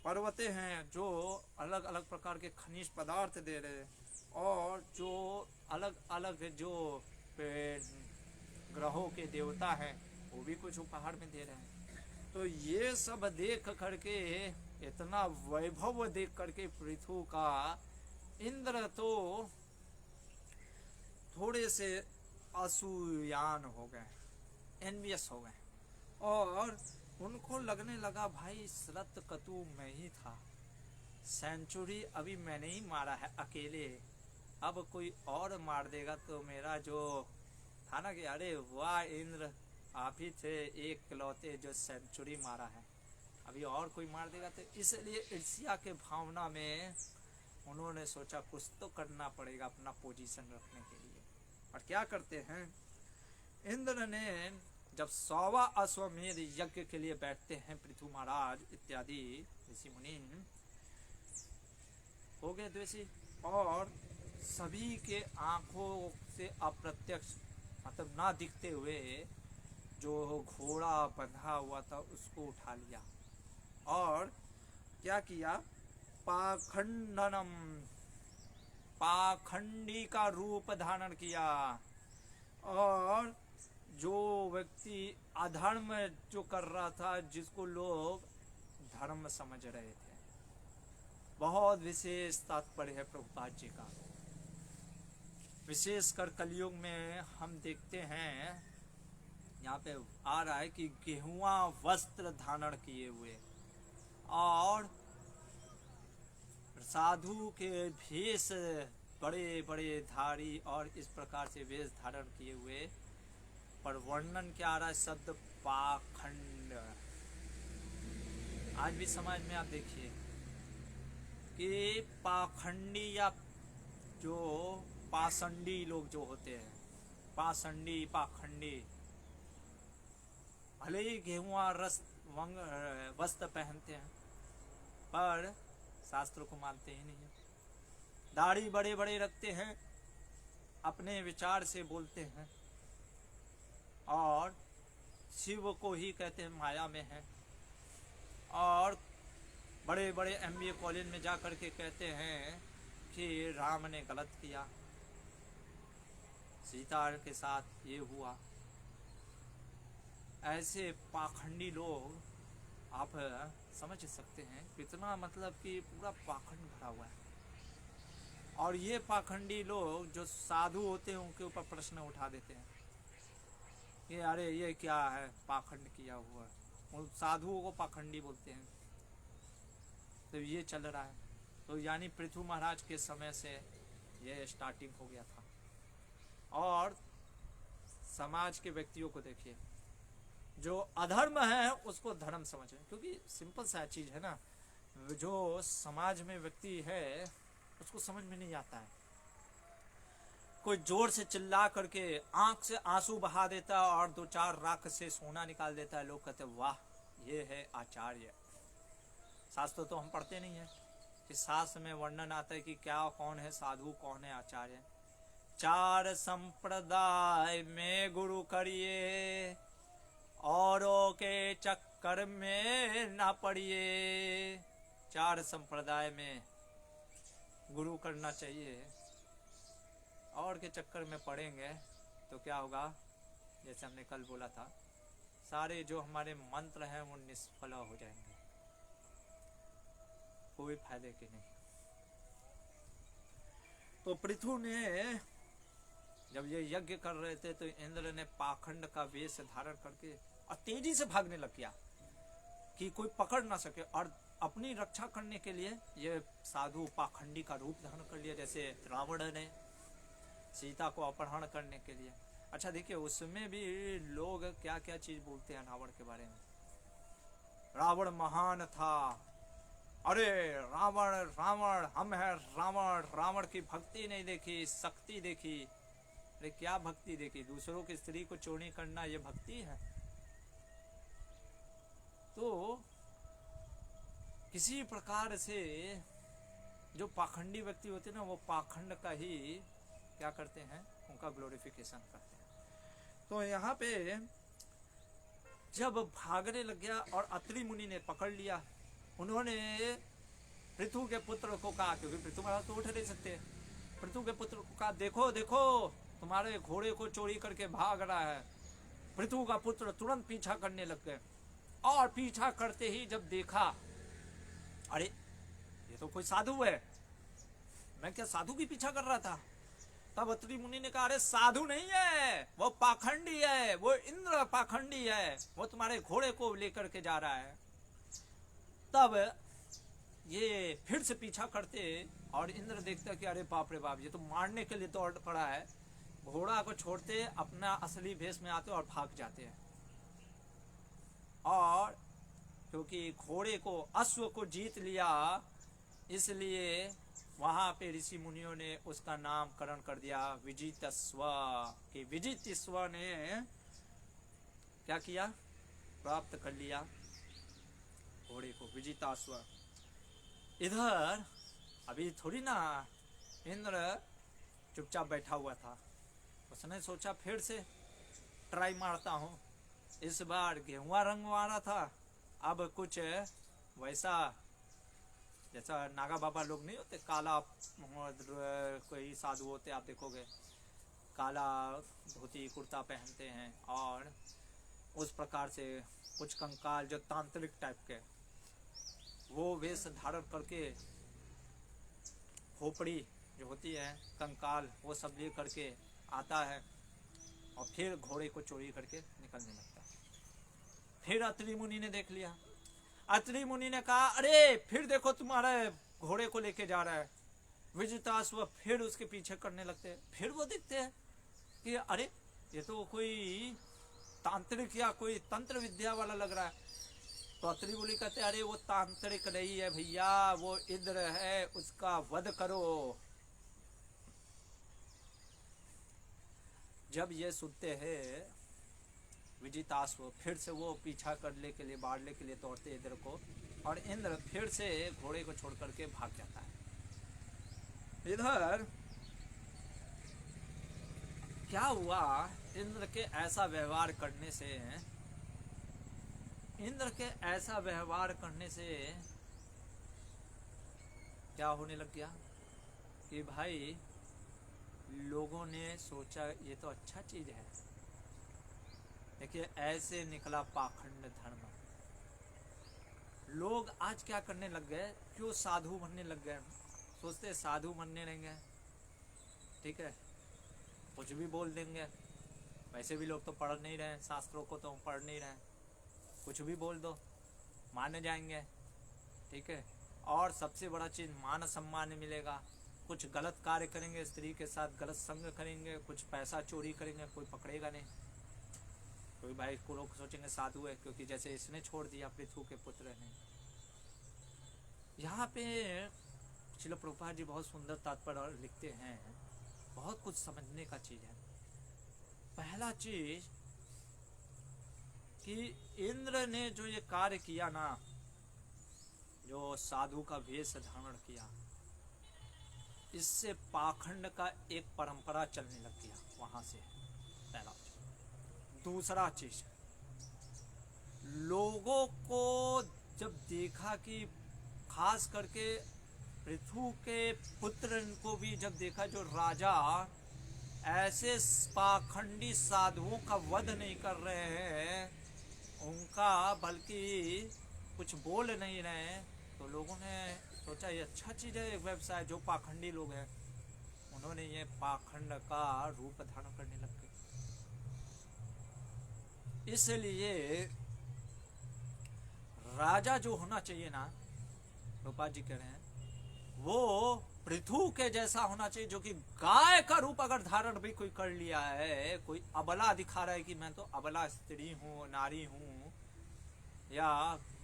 पर्वतें हैं जो अलग अलग प्रकार के खनिज पदार्थ दे रहे हैं, और जो अलग अलग जो ग्रहों के देवता हैं वो भी कुछ उपहार में दे रहे हैं। तो ये सब देख करके, इतना वैभव देख करके पृथ्वी का इंद्र तो थोड़े से असूयान हो गए, एनवियस हो गए, और उनको लगने लगा भाई श्रतकतु मैं ही था, सेंचुरी अभी मैंने ही मारा है अकेले, अब कोई और मार देगा तो मेरा जो था ना कि अरे वाह इंद्र आप ही थे एकलौते जो सेंचुरी मारा है, अभी और कोई मार देगा, तो इसलिए ईर्ष्या के भावना में उन्होंने सोचा कुछ तो करना पड़ेगा अपना पोजीशन रखने के लिए। और क्या करते हैं, इंद्र ने जब 100वां अश्वमेध यज्ञ के लिए बैठते हैं, पृथु महाराज इत्यादि ऋषि मुनि हो गए द्वेषी, और सभी के आंखों से अप्रत्यक्ष मतलब ना दिखते हुए जो घोड़ा बंधा हुआ था उसको उठा लिया, और क्या किया, पाखंडनम, पाखंडी का रूप धारण किया, और जो व्यक्ति अधर्म जो कर रहा था, जिसको लोग धर्म समझ रहे थे, बहुत विशेष तात्पर्य है प्रभुपाद जी का। विशेषकर कलयुग में हम देखते हैं, यहाँ पे आ रहा है कि गेहुआ वस्त्र धारण किए हुए और साधु के भेष बड़े बड़े धारी और इस प्रकार से वेश धारण किए हुए, पर वर्णन क्या आ रहा है, शब्द पाखंड। आज भी समाज में आप देखिए कि पाखंडी या जो पाषंडी लोग जो होते हैं, पाषंडी पाखंडी, भले ही गेहुआ वस्त्र पहनते हैं पर शास्त्र को मानते ही नहीं है, दाढ़ी बड़े बड़े रखते हैं, अपने विचार से बोलते हैं, और शिव को ही कहते हैं माया में है, और बड़े बड़े MBA कॉलेज में जा कर के कहते हैं कि राम ने गलत किया, सीता के साथ ये हुआ। ऐसे पाखंडी लोग आप समझ सकते हैं कितना, मतलब कि पूरा पाखंड भरा हुआ है। और ये पाखंडी लोग जो साधु होते हैं उनके ऊपर प्रश्न उठा देते हैं कि अरे ये क्या है, पाखंड किया हुआ, उन साधुओं को पाखंडी बोलते हैं। तो ये चल रहा है, तो यानी पृथु महाराज के समय से ये स्टार्टिंग हो गया था। और समाज के व्यक्तियों को देखिए, जो अधर्म है उसको धर्म समझे, क्योंकि सिंपल सा चीज है ना, जो समाज में व्यक्ति है उसको समझ में नहीं आता है। कोई जोर से चिल्ला करके आंख से आंसू बहा देता है और दो चार राख से सोना निकाल देता है, लोग कहते हैं वाह ये है आचार्य। शास्त्र तो हम पढ़ते नहीं है कि शास्त्र में वर्णन आता है कि क्या कौन है साधु कौन है आचार्य। चार संप्रदाय में गुरु करिए, औरों के चक्कर में ना पड़िए। चार संप्रदाय में गुरु करना चाहिए, और के चक्कर में पड़ेंगे तो क्या होगा, जैसे हमने कल बोला था, सारे जो हमारे मंत्र हैं वो निष्फल हो जाएंगे, कोई फायदे के नहीं। तो पृथु ने जब ये यज्ञ कर रहे थे तो इंद्र ने पाखंड का वेश धारण करके और तेजी से भागने लग गया कि कोई पकड़ ना सके, और अपनी रक्षा करने के लिए ये साधु पाखंडी का रूप धारण कर लिया, जैसे रावण ने सीता को अपहरण करने के लिए। अच्छा देखिए, उसमें भी लोग क्या क्या चीज बोलते हैं रावण के बारे में। रावण महान था, अरे रावण रावण हम है रावण, रावण की भक्ति नहीं देखी शक्ति देखी। अरे क्या भक्ति देखी, दूसरों की स्त्री को चोरी करना ये भक्ति है? तो किसी प्रकार से जो पाखंडी व्यक्ति होते हैं ना, वो पाखंड का ही क्या करते हैं, उनका ग्लोरिफिकेशन करते हैं। तो यहाँ पे जब भागने लग गया और अत्रि मुनि ने पकड़ लिया, उन्होंने पृथु के पुत्र को कहा, क्योंकि पृथु महाराज तो उठ नहीं सकते, पृथु के पुत्र को कहा देखो देखो तुम्हारे घोड़े को चोरी करके भाग रहा है। पृथु का पुत्र तुरंत पीछा करने लग गए, और पीछा करते ही जब देखा अरे ये तो कोई साधु है, मैं क्या साधु की पीछा कर रहा था। तब अत्रि मुनि ने कहा अरे साधु नहीं है, वो पाखंडी है, वो इंद्र पाखंडी है, वो तुम्हारे घोड़े को लेकर के जा रहा है। तब ये फिर से पीछा करते और इंद्र देखता कि अरे बाप रे बाप, ये तो मारने के लिए दौड़ पड़ा है। घोड़ा को छोड़ते अपना असली भेष में आते और भाग जाते हैं। और क्योंकि घोड़े को अश्व को जीत लिया, इसलिए वहां पे ऋषि मुनियों ने उसका नामकरण कर दिया विजितस्व, कि विजितस्व ने क्या किया, प्राप्त कर लिया घोड़े को, विजितास्व। इधर अभी थोड़ी ना इंद्र चुपचाप बैठा हुआ था, उसने सोचा फिर से ट्राई मारता हूँ। इस बार गेहुआ रंग मारा था, अब कुछ वैसा जैसा नागा बाबा लोग नहीं होते, काला कोई साधु होते आप देखोगे, काला धोती कुर्ता पहनते हैं, और उस प्रकार से कुछ कंकाल जो तांत्रिक टाइप के, वो वेश धारण करके खोपड़ी जो होती है कंकाल, वो सब ले करके आता है और फिर घोड़े को चोरी करके निकलने लगता है। फिर अत्रि मुनि ने देख लिया, अत्रि मुनि ने कहा अरे फिर देखो तुम्हारे घोड़े को लेके जा रहा है। विजिताश्व फिर उसके पीछे करने लगते हैं। फिर वो देखते हैं कि अरे ये तो कोई तांत्रिक या कोई तंत्र विद्या वाला लग रहा है। तो अत्रि मुनि कहते अरे वो तांत्रिक नहीं है भैया, वो इंद्र है, उसका वध करो। जब ये सुनते हैं विजिताश्व, फिर से वो पीछा करने के लिए, बाढ़ने के लिए दौड़ते इंद्र को, और इंद्र फिर से घोड़े को छोड़ करके भाग जाता है। इधर क्या हुआ, इंद्र के ऐसा व्यवहार करने से, इंद्र के ऐसा व्यवहार करने से क्या होने लग गया कि भाई लोगों ने सोचा ये तो अच्छा चीज है। देखिए ऐसे निकला पाखंड धर्म। लोग आज क्या करने लग गए, क्यों साधु बनने लग गए, सोचते साधु बनने रहेंगे, ठीक है, कुछ भी बोल देंगे। वैसे भी लोग तो पढ़ नहीं रहे, शास्त्रों को तो पढ़ नहीं रहे, कुछ भी बोल दो माने जाएंगे, ठीक है। और सबसे बड़ा चीज मान सम्मान मिलेगा। कुछ गलत कार्य करेंगे, स्त्री के साथ गलत संग करेंगे, कुछ पैसा चोरी करेंगे, कोई पकड़ेगा नहीं, कोई भाई को लोग सोचेंगे साधु है क्योंकि जैसे इसने छोड़ दिया पृथु के पुत्र ने। यहाँ पे श्रील प्रभुपाद जी बहुत सुंदर तात्पर्य लिखते हैं, बहुत कुछ समझने का चीज है। पहला चीज कि इंद्र ने जो ये कार्य किया ना, जो साधु का वेश धारण किया, इससे पाखंड का एक परंपरा चलने लग गया वहां से। पहला चीज। दूसरा चीज, लोगों को जब देखा कि खास करके पृथु के पुत्र को भी जब देखा, जो राजा ऐसे पाखंडी साधुओं का वध नहीं कर रहे हैं उनका, बल्कि कुछ बोल नहीं रहे, तो लोगों ने सोचा ये अच्छा चीज है, एक व्यवसाय। जो पाखंडी लोग हैं उन्होंने ये पाखंड का रूप धारण करने लग गए। इसलिए राजा जो होना चाहिए ना, रूपा जी कह रहे हैं, वो पृथु के जैसा होना चाहिए, जो कि गाय का रूप अगर धारण भी कोई कर लिया है, कोई अबला दिखा रहा है कि मैं तो अबला स्त्री हूँ, नारी हूँ, या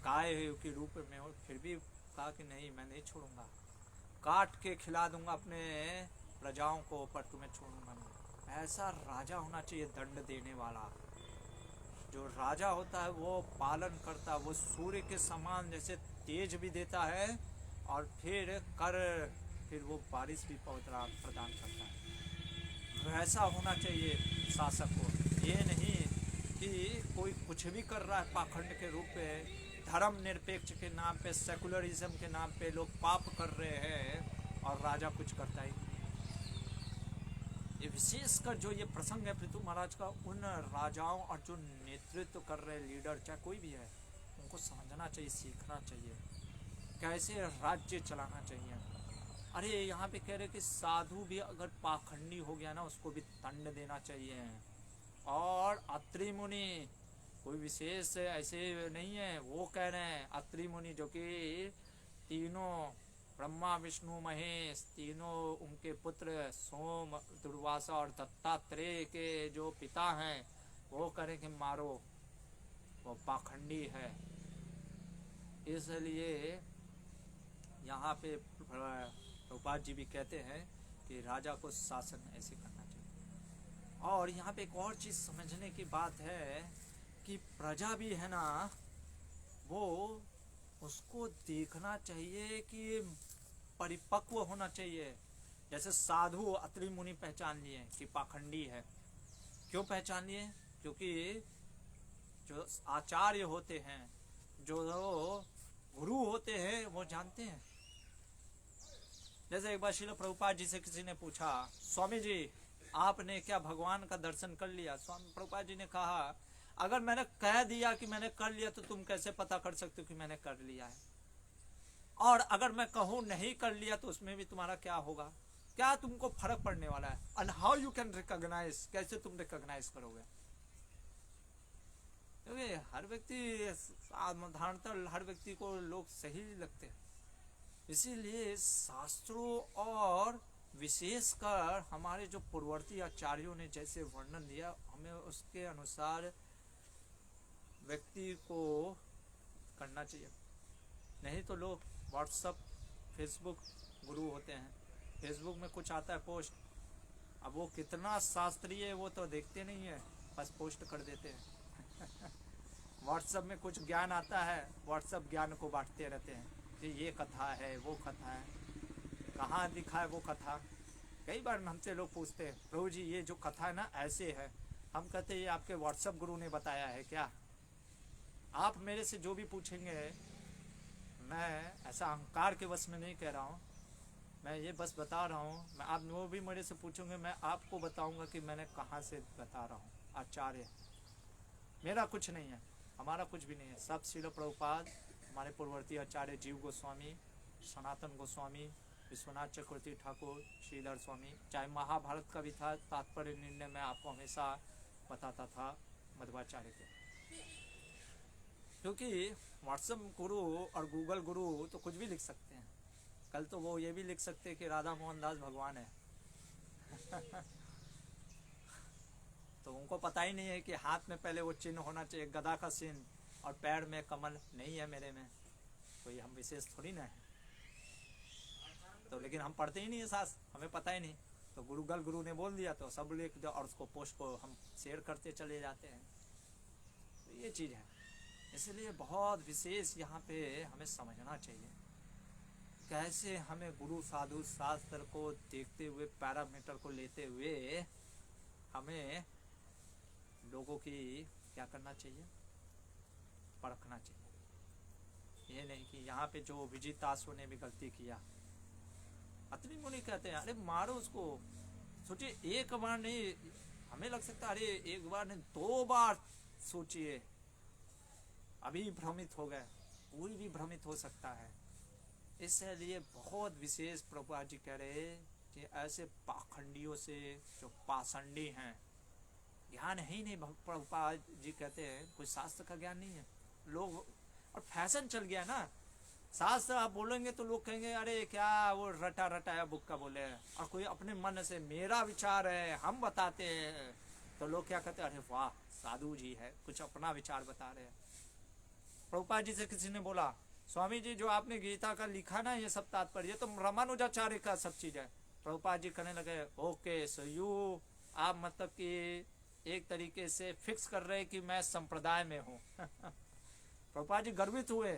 गाय के रूप में हो, फिर भी कहा कि नहीं मैं नहीं छोड़ूंगा, काट के खिला दूंगा अपने प्रजाओं को, पर तुम्हें छोड़ूंगा नहीं। ऐसा राजा होना चाहिए, दंड देने वाला। जो राजा होता है वो पालन करता है, वो सूर्य के समान जैसे तेज भी देता है और फिर वो बारिश भी प्रदान करता है। वैसा होना चाहिए शासक को। ये नहीं कि कोई कुछ भी कर रहा है पाखंड के रूप में, धर्म निरपेक्ष के नाम पे, सेकुलरिज्म के नाम पे लोग पाप कर रहे हैं और राजा कुछ करता ही नहीं। ये विशेषकर जो ये प्रसंग है पृथु महाराज का, उन राजाओं और जो नेतृत्व कर रहे लीडर, चाहे कोई भी है, उनको समझना चाहिए, सीखना चाहिए कैसे राज्य चलाना चाहिए। अरे यहाँ पे कह रहे कि साधु भी अगर पाखंडी हो गया ना, उसको भी दंड देना चाहिए। और अत्रि मुनि कोई विशेष ऐसे नहीं है, वो कह रहे हैं अत्रि मुनि जो कि तीनों ब्रह्मा विष्णु महेश, तीनों उनके पुत्र सोम, दुर्वासा और दत्तात्रेय के जो पिता हैं, वो करें कि मारो, वो पाखंडी है। इसलिए यहाँ पे प्रभुपाद जी भी कहते हैं कि राजा को शासन ऐसे करना चाहिए। और यहाँ पे एक और चीज समझने की बात है कि प्रजा भी है ना, वो उसको देखना चाहिए कि परिपक्व होना चाहिए। जैसे साधु अत्रि मुनि पहचान लिए कि पाखंडी है। क्यों पहचान लिए? क्योंकि जो आचार्य होते हैं, जो गुरु होते हैं, वो जानते हैं। जैसे एक बार श्रील प्रभुपाद जी से किसी ने पूछा, स्वामी जी आपने क्या भगवान का दर्शन कर लिया? स्वामी प्रभुपाद जी ने कहा, अगर मैंने कह दिया कि मैंने कर लिया तो तुम कैसे पता कर सकते हो कि मैंने कर लिया है? और अगर मैं कहूं नहीं कर लिया तो उसमें भी तुम्हारा क्या होगा? क्या तुमको फर्क पड़ने वाला है? And how you can recognise, कैसे तुम रिकॉग्नाइज करोगे? क्योंकि हर व्यक्ति, साधारणतः हर व्यक्ति को लोग सही लगते हैं। इसीलिए शास्त्रों और विशेषकर हमारे जो पूर्ववर्ती आचार्यों ने जैसे वर्णन दिया, हमें उसके अनुसार व्यक्ति को करना चाहिए। नहीं तो लोग व्हाट्सएप, फेसबुक गुरु होते हैं। फेसबुक में कुछ आता है पोस्ट, अब वो कितना शास्त्रीय है वो तो देखते नहीं है, बस पोस्ट कर देते हैं। व्हाट्सएप में कुछ ज्ञान आता है, व्हाट्सएप ज्ञान को बांटते रहते हैं कि ये कथा है, वो कथा है, कहाँ लिखा है वो कथा। कई बार हमसे लोग पूछते हैं, प्रभु जी ये जो कथा है ना ऐसे है। हम कहते हैं ये आपके व्हाट्सएप गुरु ने बताया है क्या? आप मेरे से जो भी पूछेंगे, मैं ऐसा अहंकार के वश में नहीं कह रहा हूँ, मैं ये बस बता रहा हूँ। मैं आप वो भी मेरे से पूछोगे, मैं आपको बताऊंगा कि मैंने कहाँ से बता रहा हूँ। आचार्य मेरा कुछ नहीं है, हमारा कुछ भी नहीं है, सब श्रील प्रभुपाद, हमारे पूर्ववर्ती आचार्य जीव गोस्वामी, सनातन गोस्वामी, विश्वनाथ चक्रवर्ती ठाकुर, श्रीधर स्वामी, चाहे महाभारत का भी था तात्पर्य निर्णय में आपको हमेशा बताता था मध्वाचार्य के। क्योंकि व्हाट्सएप गुरु और गूगल गुरु तो कुछ भी लिख सकते हैं। कल तो वो ये भी लिख सकते हैं कि राधा मोहन दास भगवान है। तो उनको पता ही नहीं है कि हाथ में पहले वो चिन्ह होना चाहिए, गदा का चिन्ह, और पैर में कमल नहीं है मेरे में, कोई हम विशेष थोड़ी ना है। तो लेकिन हम पढ़ते ही नहीं है शास्त्र, हमें पता ही नहीं, तो गुरु ने बोल दिया तो सब लिख दो और उसको पोस्ट को हम शेयर करते चले जाते हैं। तो ये चीज़ है, इसलिए बहुत विशेष यहाँ पे हमें समझना चाहिए कैसे हमें गुरु साधु शास्त्र को देखते हुए, पैरामीटर को लेते हुए हमें लोगों की क्या करना चाहिए, परखना चाहिए। ये नहीं कि यहाँ पे जो विजित आसो ने भी गलती किया, अतनी मुनि कहते हैं अरे मारो उसको, सोचिए एक बार नहीं, हमें लग सकता है अरे एक बार नहीं 2 बार सोचिए, अभी भ्रमित हो गए, कोई भी भ्रमित हो सकता है। इसलिए बहुत विशेष प्रभुपाद जी कह रहे कि ऐसे पाखंडियों से, जो पाषंडी हैं, ज्ञान है ही नहीं। प्रभुपाद जी कहते हैं कोई शास्त्र का ज्ञान नहीं है, लोग, और फैशन चल गया ना, शास्त्र आप बोलेंगे तो लोग कहेंगे अरे क्या वो रटा रटाया बुक का बोले, और कोई अपने मन से मेरा विचार है हम बताते हैं, तो लोग क्या कहते हैं अरे वाह साधु जी है, कुछ अपना विचार बता रहे हैं। प्रभुपाद जी से किसी ने बोला स्वामी जी जो आपने गीता का लिखा ना ये सब तात्पर्य तो रामानुजाचार्य का सब चीज है। प्रभुपाद जी कहने लगे ओके सो यू, आप मतलब कि एक तरीके से फिक्स कर रहे कि मैं संप्रदाय में हूँ। प्रभुपाद जी गर्वित हुए,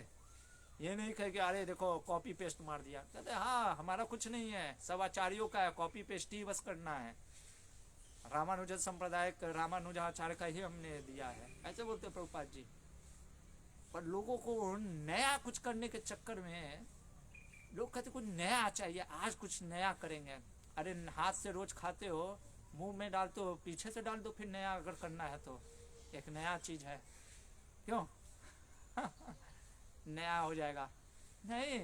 ये नहीं कहे कि अरे देखो कॉपी पेस्ट मार दिया, कहते हाँ हमारा कुछ नहीं है, सब आचार्यों का है, कॉपी पेस्ट ही बस करना है, रामानुज संप्रदाय रामानुजाचार्य का ही हमने दिया है, ऐसे बोलते प्रभुपाद जी। पर लोगों को नया कुछ करने के चक्कर में लोग कहते कुछ नया चाहिए, आज कुछ नया करेंगे। अरे हाथ से रोज खाते हो, मुंह में डालते हो, पीछे से डाल दो, फिर नया अगर करना है तो एक नया चीज है, क्यों? नया हो जाएगा नहीं,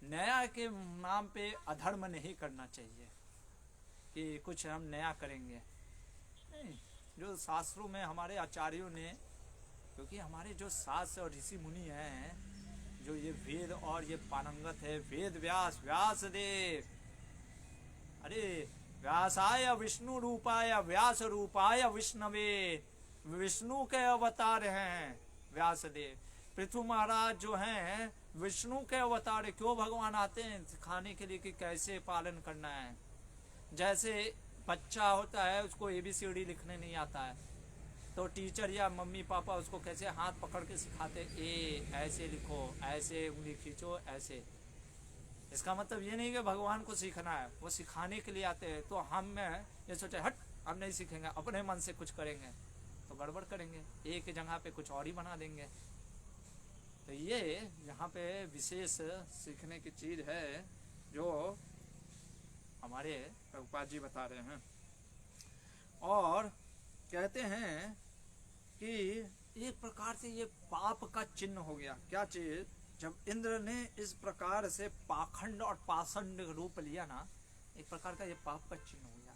नया के नाम पे अधर्म नहीं करना चाहिए कि कुछ हम नया करेंगे नहीं। जो शास्त्रों में हमारे आचार्यों ने, क्योंकि हमारे जो शास्त्र और ऋषि मुनि हैं, जो ये वेद और ये पारंगत है, वेद व्यास व्यास देव, अरे व्यासाय विष्णु रूपाय व्यास रूपाय विष्णवे, विष्णु के अवतार हैं व्यास देव। पृथु महाराज जो हैं विष्णु के अवतार, क्यों भगवान आते हैं सिखाने के लिए कि कैसे पालन करना है। जैसे बच्चा होता है उसको ABCD लिखने नहीं आता है, तो टीचर या मम्मी पापा उसको कैसे हाथ पकड़ के सिखाते, ए ऐसे लिखो, ऐसे उंगली खींचो, ऐसे। इसका मतलब ये नहीं कि भगवान को सीखना है, वो सिखाने के लिए आते हैं। तो हम ये सोचे हट हम नहीं सीखेंगे, अपने मन से कुछ करेंगे तो गड़बड़ करेंगे, एक जगह पे कुछ और ही बना देंगे। तो ये यहाँ पे विशेष सीखने की चीज है जो हमारे प्रभुपाद जी बता रहे हैं। और कहते हैं कि एक प्रकार से ये पाप का चिन्ह हो गया। क्या चीज? जब इंद्र ने इस प्रकार से पाखंड और पाषंड रूप लिया ना, एक प्रकार का ये पाप का चिन्ह हो गया।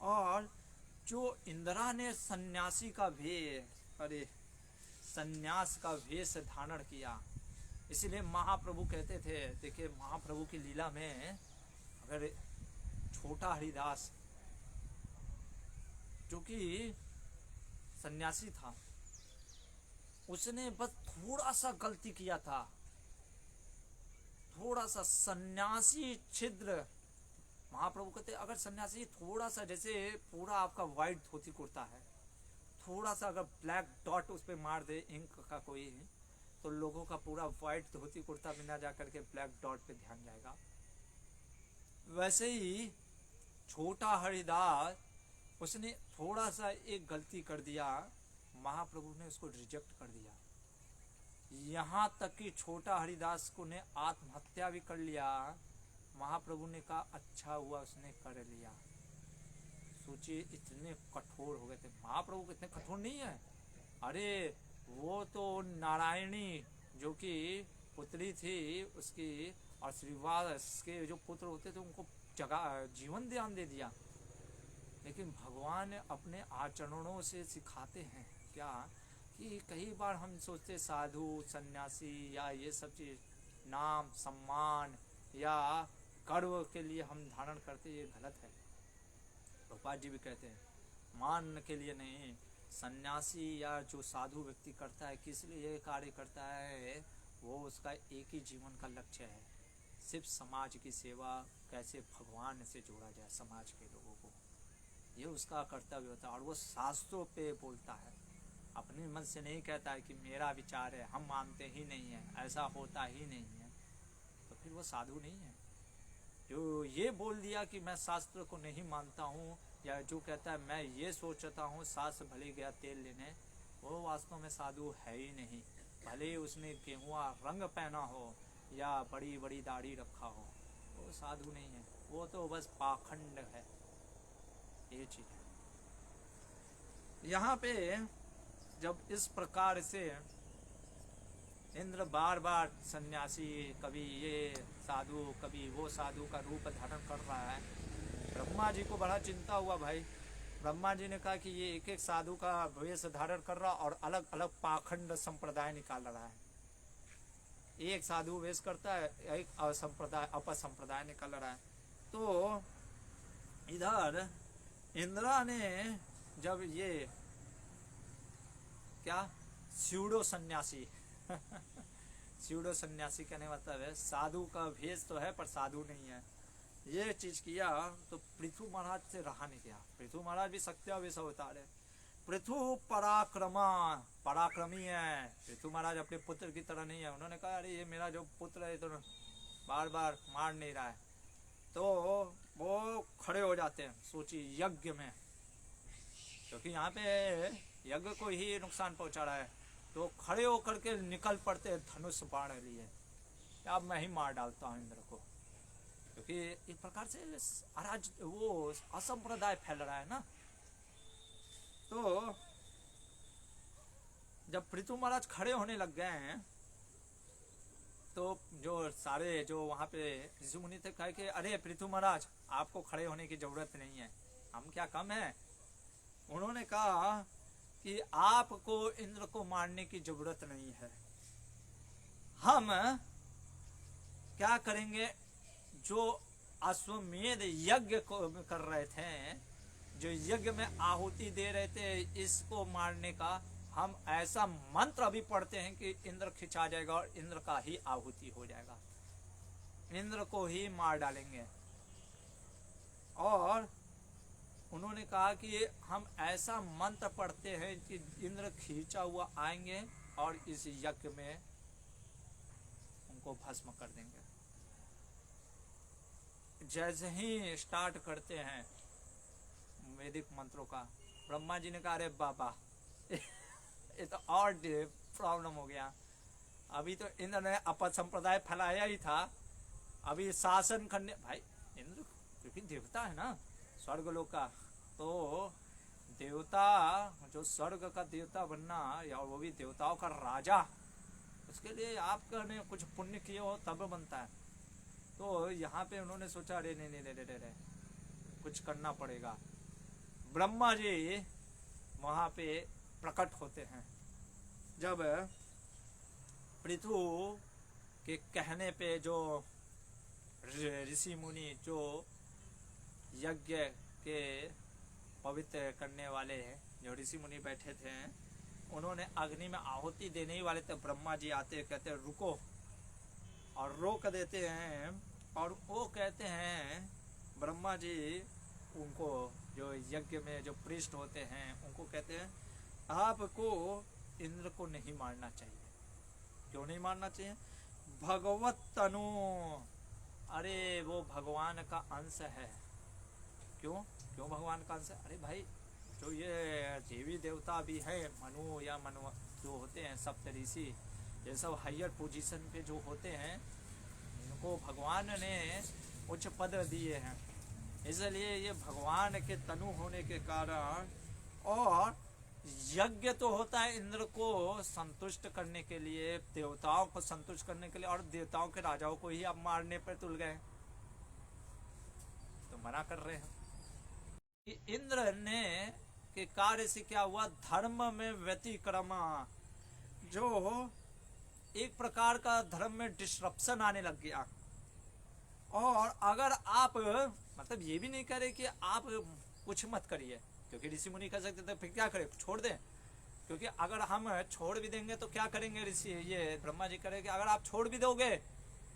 और जो इंद्रा ने सन्यासी का भेष, अरे सन्यास का वेश धारण किया, इसीलिए महाप्रभु कहते थे, देखिए महाप्रभु की लीला में अगर छोटा हरिदास जो कि सन्यासी था, उसने बस थोड़ा सा गलती किया था, थोड़ा सा सन्यासी छिद्र। महाप्रभु कहते अगर सन्यासी थोड़ा सा, जैसे पूरा आपका व्हाइट धोती कुर्ता है, थोड़ा सा अगर ब्लैक डॉट उस पर मार दे इंक का कोई, तो लोगों का पूरा व्हाइट धोती कुर्ता बिना जाकर के ब्लैक डॉट पे ध्यान जाएगा। वैसे ही छोटा हरिदास, उसने थोड़ा सा एक गलती कर दिया, महाप्रभु ने उसको रिजेक्ट कर दिया। यहाँ तक कि छोटा हरिदास को ने आत्महत्या भी कर लिया। महाप्रभु ने कहा अच्छा हुआ उसने कर लिया। सोचिए इतने कठोर हो गए थे। महाप्रभु कितने कठोर नहीं है, अरे वो तो नारायणी जो कि पुत्री थी उसकी, और श्रीवास के जो पुत्र होते थे उनको जगह जीवन दान दे दिया। लेकिन भगवान अपने आचरणों से सिखाते हैं क्या, कि कई बार हम सोचते साधु सन्यासी या ये सब चीज नाम सम्मान या गर्व के लिए हम धारण करते, ये गलत है। प्रभुपाद जी भी कहते हैं, मान के लिए नहीं, सन्यासी या जो साधु व्यक्ति करता है किस लिए ये कार्य करता है, वो उसका एक ही जीवन का लक्ष्य है, सिर्फ समाज की सेवा, कैसे भगवान से जोड़ा जाए समाज के लोगों को, ये उसका कर्तव्य होता है। और वो शास्त्रों पे बोलता है, अपने मन से नहीं कहता है कि मेरा विचार है, हम मानते ही नहीं है, ऐसा होता ही नहीं है, तो फिर वो साधु नहीं है। जो ये बोल दिया कि मैं शास्त्र को नहीं मानता हूँ, या जो कहता है मैं ये सोचता हूँ शास्त्र भले गया तेल लेने, वो वास्तव में साधु है ही नहीं। भले उसने गेहुआ रंग पहना हो या बड़ी बड़ी दाढ़ी रखा हो, वो साधु नहीं है, वो तो बस पाखंड है। ये चीज है। यहाँ पे जब इस प्रकार से इंद्र बार बार सन्यासी, कभी ये साधु कभी वो साधु का रूप धारण कर रहा है, ब्रह्मा जी को बड़ा चिंता हुआ भाई। ब्रह्मा जी ने कहा कि ये एक एक साधु का वेश धारण कर रहा और अलग अलग पाखंड संप्रदाय निकाल रहा है। एक साधु वेश करता है, एक अपसंप्रदाय निकाल रहा है। तो इधर इंद्रा ने जब ये क्या स्यूडो सन्यासी स्यूडो सन्यासी कहने मतलब है साधु का भेष तो है पर साधु नहीं है, ये चीज किया, तो पृथु महाराज से रहा नहीं गया। पृथु महाराज भी सत्यावेश अवतार है, पृथु पराक्रमी है। पृथु महाराज अपने पुत्र की तरह नहीं है। उन्होंने कहा अरे ये मेरा जो पुत्र है तो बार बार मार नहीं रहा है, तो वो खड़े हो जाते हैं सोचिए यज्ञ में, क्योंकि यहाँ पे यज्ञ को ही नुकसान पहुंचा रहा है, तो खड़े होकर के निकल पड़ते हैं धनुष बाण लिए, अब मैं ही मार डालता हूँ इंद्र को, क्योंकि एक प्रकार से वो असंप्रदाय फैल रहा है ना। तो जब पृथु महाराज खड़े होने लग गए हैं, तो जो सारे जो वहां पे ऋषि मुनि थे कहे कि अरे पृथु महाराज आपको खड़े होने की जरूरत नहीं है, हम क्या कम है। उन्होंने कहा कि आपको इंद्र को मारने की जरूरत नहीं है, हम क्या करेंगे, जो अश्वमेध यज्ञ को कर रहे थे, जो यज्ञ में आहुति दे रहे थे, इसको मारने का हम ऐसा मंत्र अभी पढ़ते हैं कि इंद्र खिंचा जाएगा और इंद्र का ही आहुति हो जाएगा, इंद्र को ही मार डालेंगे। और उन्होंने कहा कि हम ऐसा मंत्र पढ़ते हैं कि इंद्र खींचा हुआ आएंगे और इस यज्ञ में उनको भस्म कर देंगे। जैसे ही स्टार्ट करते हैं वैदिक मंत्रों का, ब्रह्मा जी ने कहा अरे बाबा ये तो और प्रॉब्लम हो गया, अभी तो इंद्र ने अपसंप्रदाय फैलाया ही था, अभी शासन करने, भाई इंद्र क्योंकि देवता है ना स्वर्ग लोक का, तो देवता जो स्वर्ग का देवता बनना या वो भी देवताओं का राजा, उसके लिए आपने कुछ पुण्य किए हो तब बनता है। तो यहाँ पे उन्होंने सोचा अरे नहीं कुछ करना पड़ेगा। ब्रह्मा जी वहां पे प्रकट होते हैं। जब पृथु के कहने पे जो ऋषि मुनि जो यज्ञ के पवित्र करने वाले हैं, जो ऋषि मुनि बैठे थे, उन्होंने अग्नि में आहुति देने ही वाले थे, ब्रह्मा जी आते कहते रुको, और रोक देते हैं, और वो कहते हैं ब्रह्मा जी उनको जो यज्ञ में जो पृष्ठ होते हैं उनको कहते हैं आपको इंद्र को नहीं मारना चाहिए। क्यों नहीं मारना चाहिए? भगवत तनु, अरे वो भगवान का अंश है। क्यों भगवान का अंश है? अरे भाई जो ये देवी देवता भी है, मनु या मनु जो होते हैं सप्तऋषि, ये सब हायर पोजीशन पे जो होते हैं, इनको भगवान ने उच्च पद दिए हैं, इसलिए ये भगवान के तनु होने के कारण, और यज्ञ तो होता है इंद्र को संतुष्ट करने के लिए, देवताओं को संतुष्ट करने के लिए, और देवताओं के राजाओं को ही अब मारने पर तुल गए, तो मना कर रहे हैं। इंद्र ने के कार्य से क्या हुआ, धर्म में व्यतिक्रम, जो एक प्रकार का धर्म में डिस्ट्रप्शन आने लग गया। और अगर आप मतलब ये भी नहीं करे कि आप कुछ मत करिए, क्योंकि ऋषि मुनि कह सकते थे फिर क्या करें, छोड़ दें। क्योंकि अगर हम छोड़ भी देंगे तो क्या करेंगे, ऋषि ये ब्रह्मा जी करेंगे, अगर आप छोड़ भी दोगे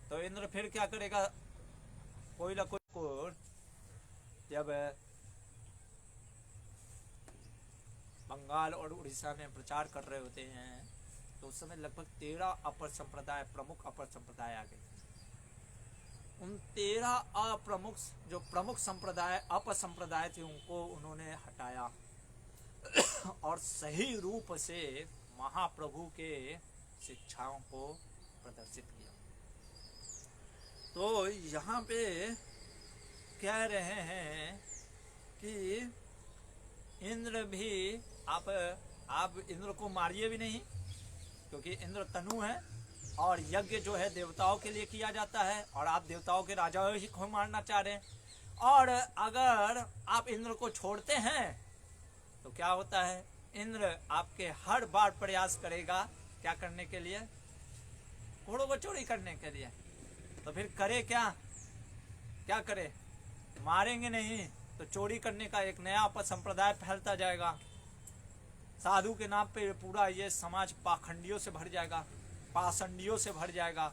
तो इंद्र फिर क्या करेगा, कोई ना कोई को जब बंगाल और उड़ीसा में प्रचार कर रहे होते हैं तो उस समय लगभग 13 अपर संप्रदाय, प्रमुख अपर संप्रदाय आ गए। उन 13 अप्रमुख जो प्रमुख संप्रदाय अपर संप्रदाय थे उनको उन्होंने हटाया और सही रूप से महाप्रभु के शिक्षाओं को प्रदर्शित किया। तो यहाँ पे कह रहे हैं कि इंद्र भी आप इंद्र को मारिए भी नहीं, क्योंकि इंद्र तनु है और यज्ञ जो है देवताओं के लिए किया जाता है और आप देवताओं के राजा ही को मारना चाह रहे हैं। और अगर आप इंद्र को छोड़ते हैं तो क्या होता है, इंद्र आपके हर बार प्रयास करेगा क्या करने के लिए, घोड़ों को चोरी करने के लिए। तो फिर करे क्या, क्या करे, मारेंगे नहीं तो चोरी करने का एक नया संप्रदाय फैलता जाएगा। साधु के नाम पे पूरा ये समाज पाखंडियों से भर जाएगा, पाषंडियों से भर जाएगा।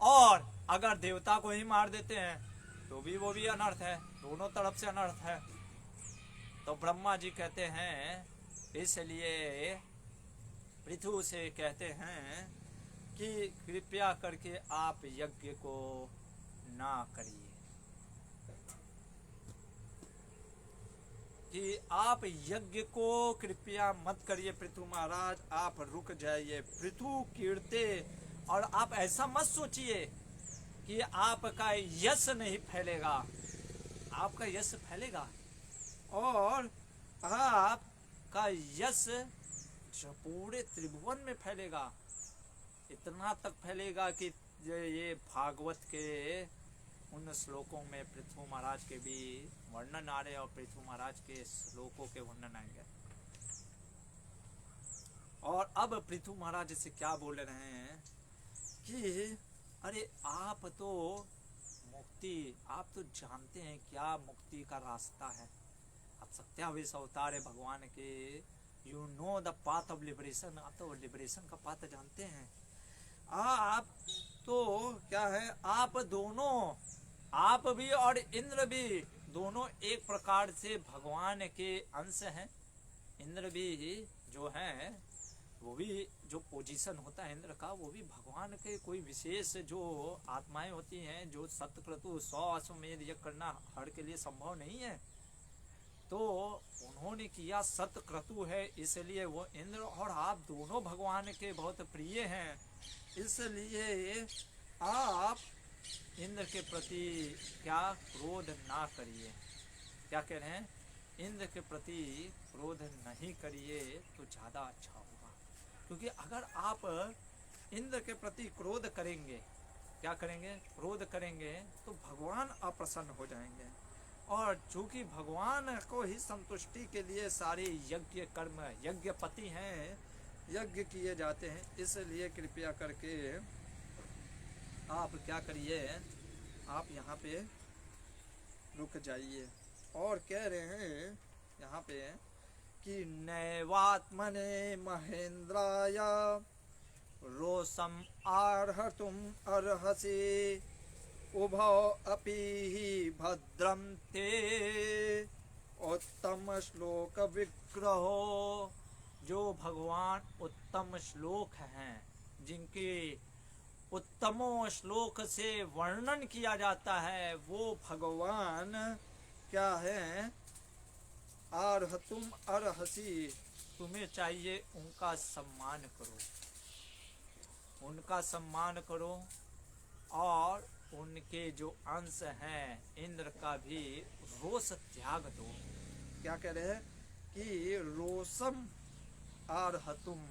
और अगर देवता को ही मार देते हैं तो भी वो भी अनर्थ है, दोनों तरफ से अनर्थ है। तो ब्रह्मा जी कहते हैं, इसलिए पृथु से कहते हैं कि कृपया करके आप यज्ञ को ना करिए, कि आप यज्ञ को कृपया मत करिए पृथु महाराज, आप रुक जाइए। पृथु कीर्ते, और आप ऐसा मत सोचिए कि आपका यश नहीं फैलेगा, आपका यश फैलेगा और आपका यश पूरे त्रिभुवन में फैलेगा। इतना तक फैलेगा कि ये भागवत के उन श्लोकों में पृथु महाराज के भी वर्णन आ रहे और पृथु महाराज के श्लोकों के वर्णन आएंगे। और अब पृथु महाराज से क्या बोल रहे हैं कि अरे आप तो मुक्ति, आप तो जानते हैं क्या मुक्ति का रास्ता है, आप सत्यावेश अवतार है भगवान के, you know the path of liberation, आप तो लिबरेशन का पाथ जानते हैं। आप तो क्या है, आप दोनों, आप भी और इंद्र भी दोनों एक प्रकार से भगवान के अंश हैं। इंद्र भी जो है वो भी जो पोजीशन होता है इंद्र का, वो भी भगवान के कोई विशेष जो आत्माएं होती हैं, जो सतक्रतु 100 अश्वमेध यज्ञ करना हर के लिए संभव नहीं है, तो उन्होंने किया, सतक्रतु है, इसलिए वो इंद्र और आप दोनों भगवान के बहुत प्रिय हैं। इसलिए आप इंद्र के प्रति क्या क्रोध ना करिए। क्या कह रहे हैं, इंद्र के प्रति क्रोध नहीं करिए तो ज्यादा अच्छा होगा। क्योंकि अगर आप इंद्र के प्रति क्रोध करेंगे, क्या करेंगे, क्रोध करेंगे तो भगवान अप्रसन्न हो जाएंगे। और चूंकि भगवान को ही संतुष्टि के लिए सारे यज्ञ कर्म, यज्ञपति हैं, यज्ञ किए जाते हैं, इसलिए कृपया करके आप क्या करिए, आप यहाँ पे रुक जाइए। और कह रहे हैं यहाँ पे कि नैवात्मने महेंद्राय रोषम आर्हतुम अर्हसि उभौ अपि ही भद्रम ते उत्तम श्लोक विग्रहो। जो भगवान उत्तम श्लोक हैं, जिनके उत्तमों श्लोक से वर्णन किया जाता है, वो भगवान क्या है, आर्हतुम अर्हसि, तुम्हें चाहिए उनका सम्मान करो, उनका सम्मान करो। और उनके जो अंश हैं इंद्र का भी रोष त्याग दो। क्या कह रहे हैं कि रोषम आर्हतुम,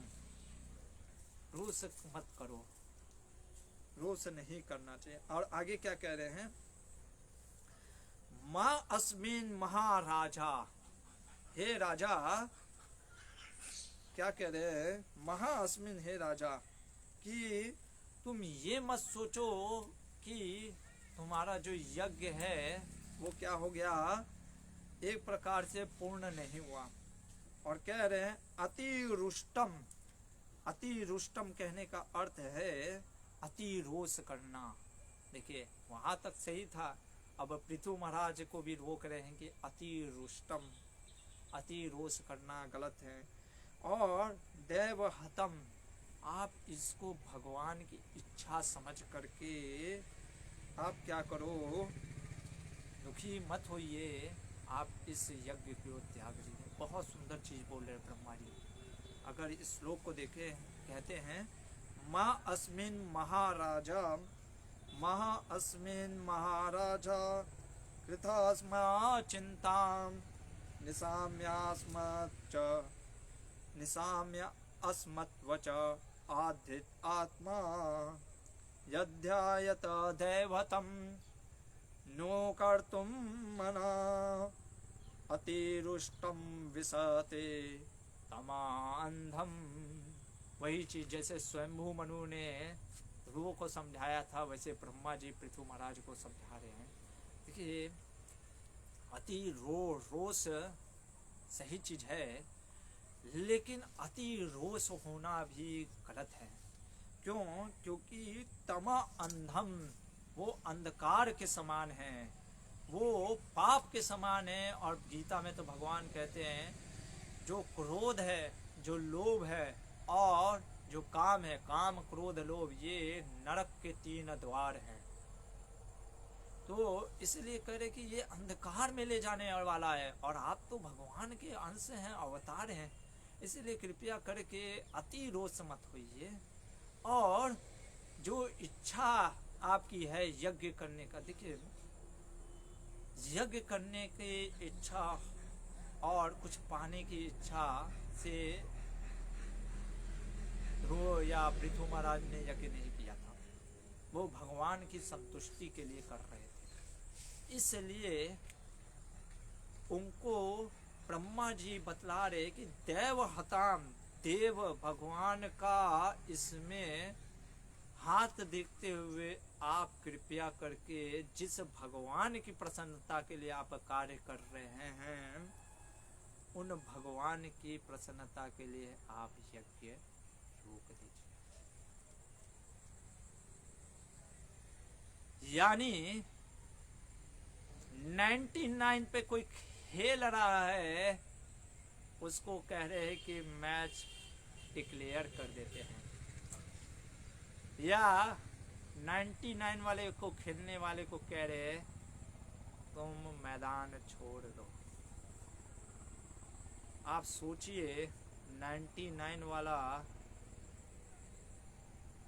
रोष मत करो, रोष नहीं करना चाहिए। और आगे क्या कह रहे हैं, मां अस्मिन महाराजा, हे राजा, क्या कह रहे हैं, महा अस्मिन, हे राजा, कि तुम ये मत सोचो कि तुम्हारा जो यज्ञ है वो क्या हो गया, एक प्रकार से पूर्ण नहीं हुआ। और कह रहे हैं अतिरुष्टम। अतिरुष्टम कहने का अर्थ है अति रोष करना। देखिए वहां तक सही था, अब पृथु महाराज को भी रोक रहे हैं कि अतिरुष्टम, अति रोष करना गलत है। और देवहतम, आप इसको भगवान की इच्छा समझ करके आप क्या करो, दुखी मत होइए, आप इस यज्ञ को त्याग दीजिए। बहुत सुंदर चीज बोल रहे हैं ब्रह्मा जी। अगर इस श्लोक को देखें, कहते हैं माँ अस्मिन महाराजा, महा अस्मिन महाराजा कृतास्मा चिंताम निशाम्यास्मच्च निशाम्य अस्मत्वच आधित आत्मा यध्यायत दैवतम नो कर्तुम मना अतिरुष्टम विसते तमांधम। वही चीज जैसे स्वयंभू मनु ने ध्रुव को समझाया था, वैसे ब्रह्मा जी पृथु महाराज को समझा रहे हैं। देखिए अति रोष सही चीज है, लेकिन अति रोष होना भी गलत है। क्यों? क्योंकि तमा अंधम, वो अंधकार के समान है, वो पाप के समान है। और गीता में तो भगवान कहते हैं जो क्रोध है, जो लोभ है और जो काम है, काम क्रोध लोभ, ये नरक के 3 द्वार हैं। तो इसलिए कह रहे कि ये अंधकार में ले जाने वाला है, और आप तो भगवान के अंश हैं, अवतार हैं। इसलिए कृपया करके अति रोष मत होइए। और जो इच्छा आपकी है यज्ञ करने का, देखिए यज्ञ करने की इच्छा और कुछ पाने की इच्छा से ध्रुव या पृथु महाराज ने यज्ञ नहीं किया था, वो भगवान की संतुष्टि के लिए कर रहे थे। इसलिए उनको ब्रह्मा जी बतला रहे कि देव हताम, देव भगवान का इसमें हाथ देखते हुए आप कृपया करके जिस भगवान की प्रसन्नता के लिए आप कार्य कर रहे हैं, उन भगवान की प्रसन्नता के लिए आप यज्ञ रोक दीजिए। यानी 99 पे कोई खेल रहा है, उसको कह रहे हैं कि मैच डिक्लेयर कर देते हैं, या 99 वाले को, खेलने वाले को कह रहे हैं तुम मैदान छोड़ दो। आप सोचिए 99 वाला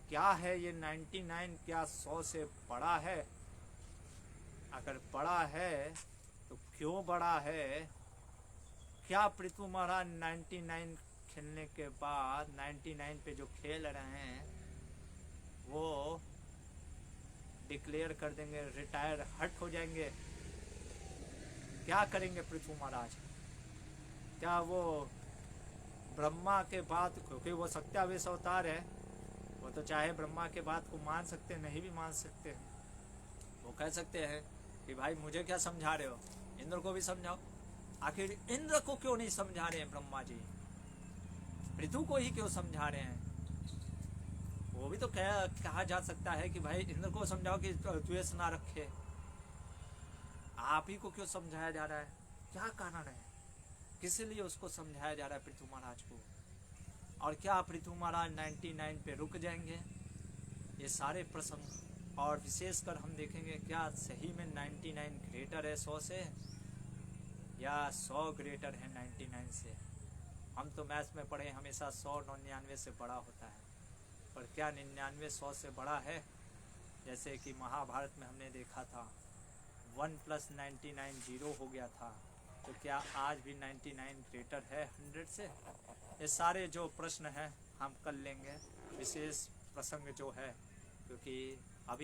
क्या है, ये 99 क्या 100 से बड़ा है? अगर बड़ा है तो क्यों बड़ा है? क्या पृथु महाराज 99 खेलने के बाद 99 पे जो खेल रहे हैं वो डिक्लेयर कर देंगे, रिटायर हट हो जाएंगे? क्या करेंगे पृथु महाराज? क्या वो ब्रह्मा के बात, क्योंकि वो सत्यावेश अवतार है, वो तो चाहे ब्रह्मा के बात को मान सकते हैं, नहीं भी मान सकते हैं। वो कह सकते हैं कि भाई मुझे क्या समझा रहे हो, इंद्र को भी समझाओ। आखिर इंद्र को क्यों नहीं समझा रहे हैं ब्रह्मा जी, पृथु को ही क्यों समझा रहे हैं? वो भी तो कहा जा सकता है कि भाई इंद्र को समझाओ कि द्वेष ना रखे। आप ही को क्यों समझाया जा रहा है? क्या कारण है, किस लिए उसको समझाया जा रहा है पृथु महाराज को? और क्या पृथु महाराज 99 पे रुक जाएंगे? ये सारे प्रसंग, और विशेषकर हम देखेंगे क्या सही में 99 ग्रेटर है 100 से, या 100 ग्रेटर है 99 से? हम तो मैथ्स में पढ़े हमेशा 100 99 से बड़ा होता है, पर क्या 99 100 से बड़ा है? जैसे कि महाभारत में हमने देखा था 1 + 99 0 हो गया था, तो क्या आज भी 99 ग्रेटर है 100 से? ये सारे जो प्रश्न हैं हम कर लेंगे, विशेष प्रसंग जो है, क्योंकि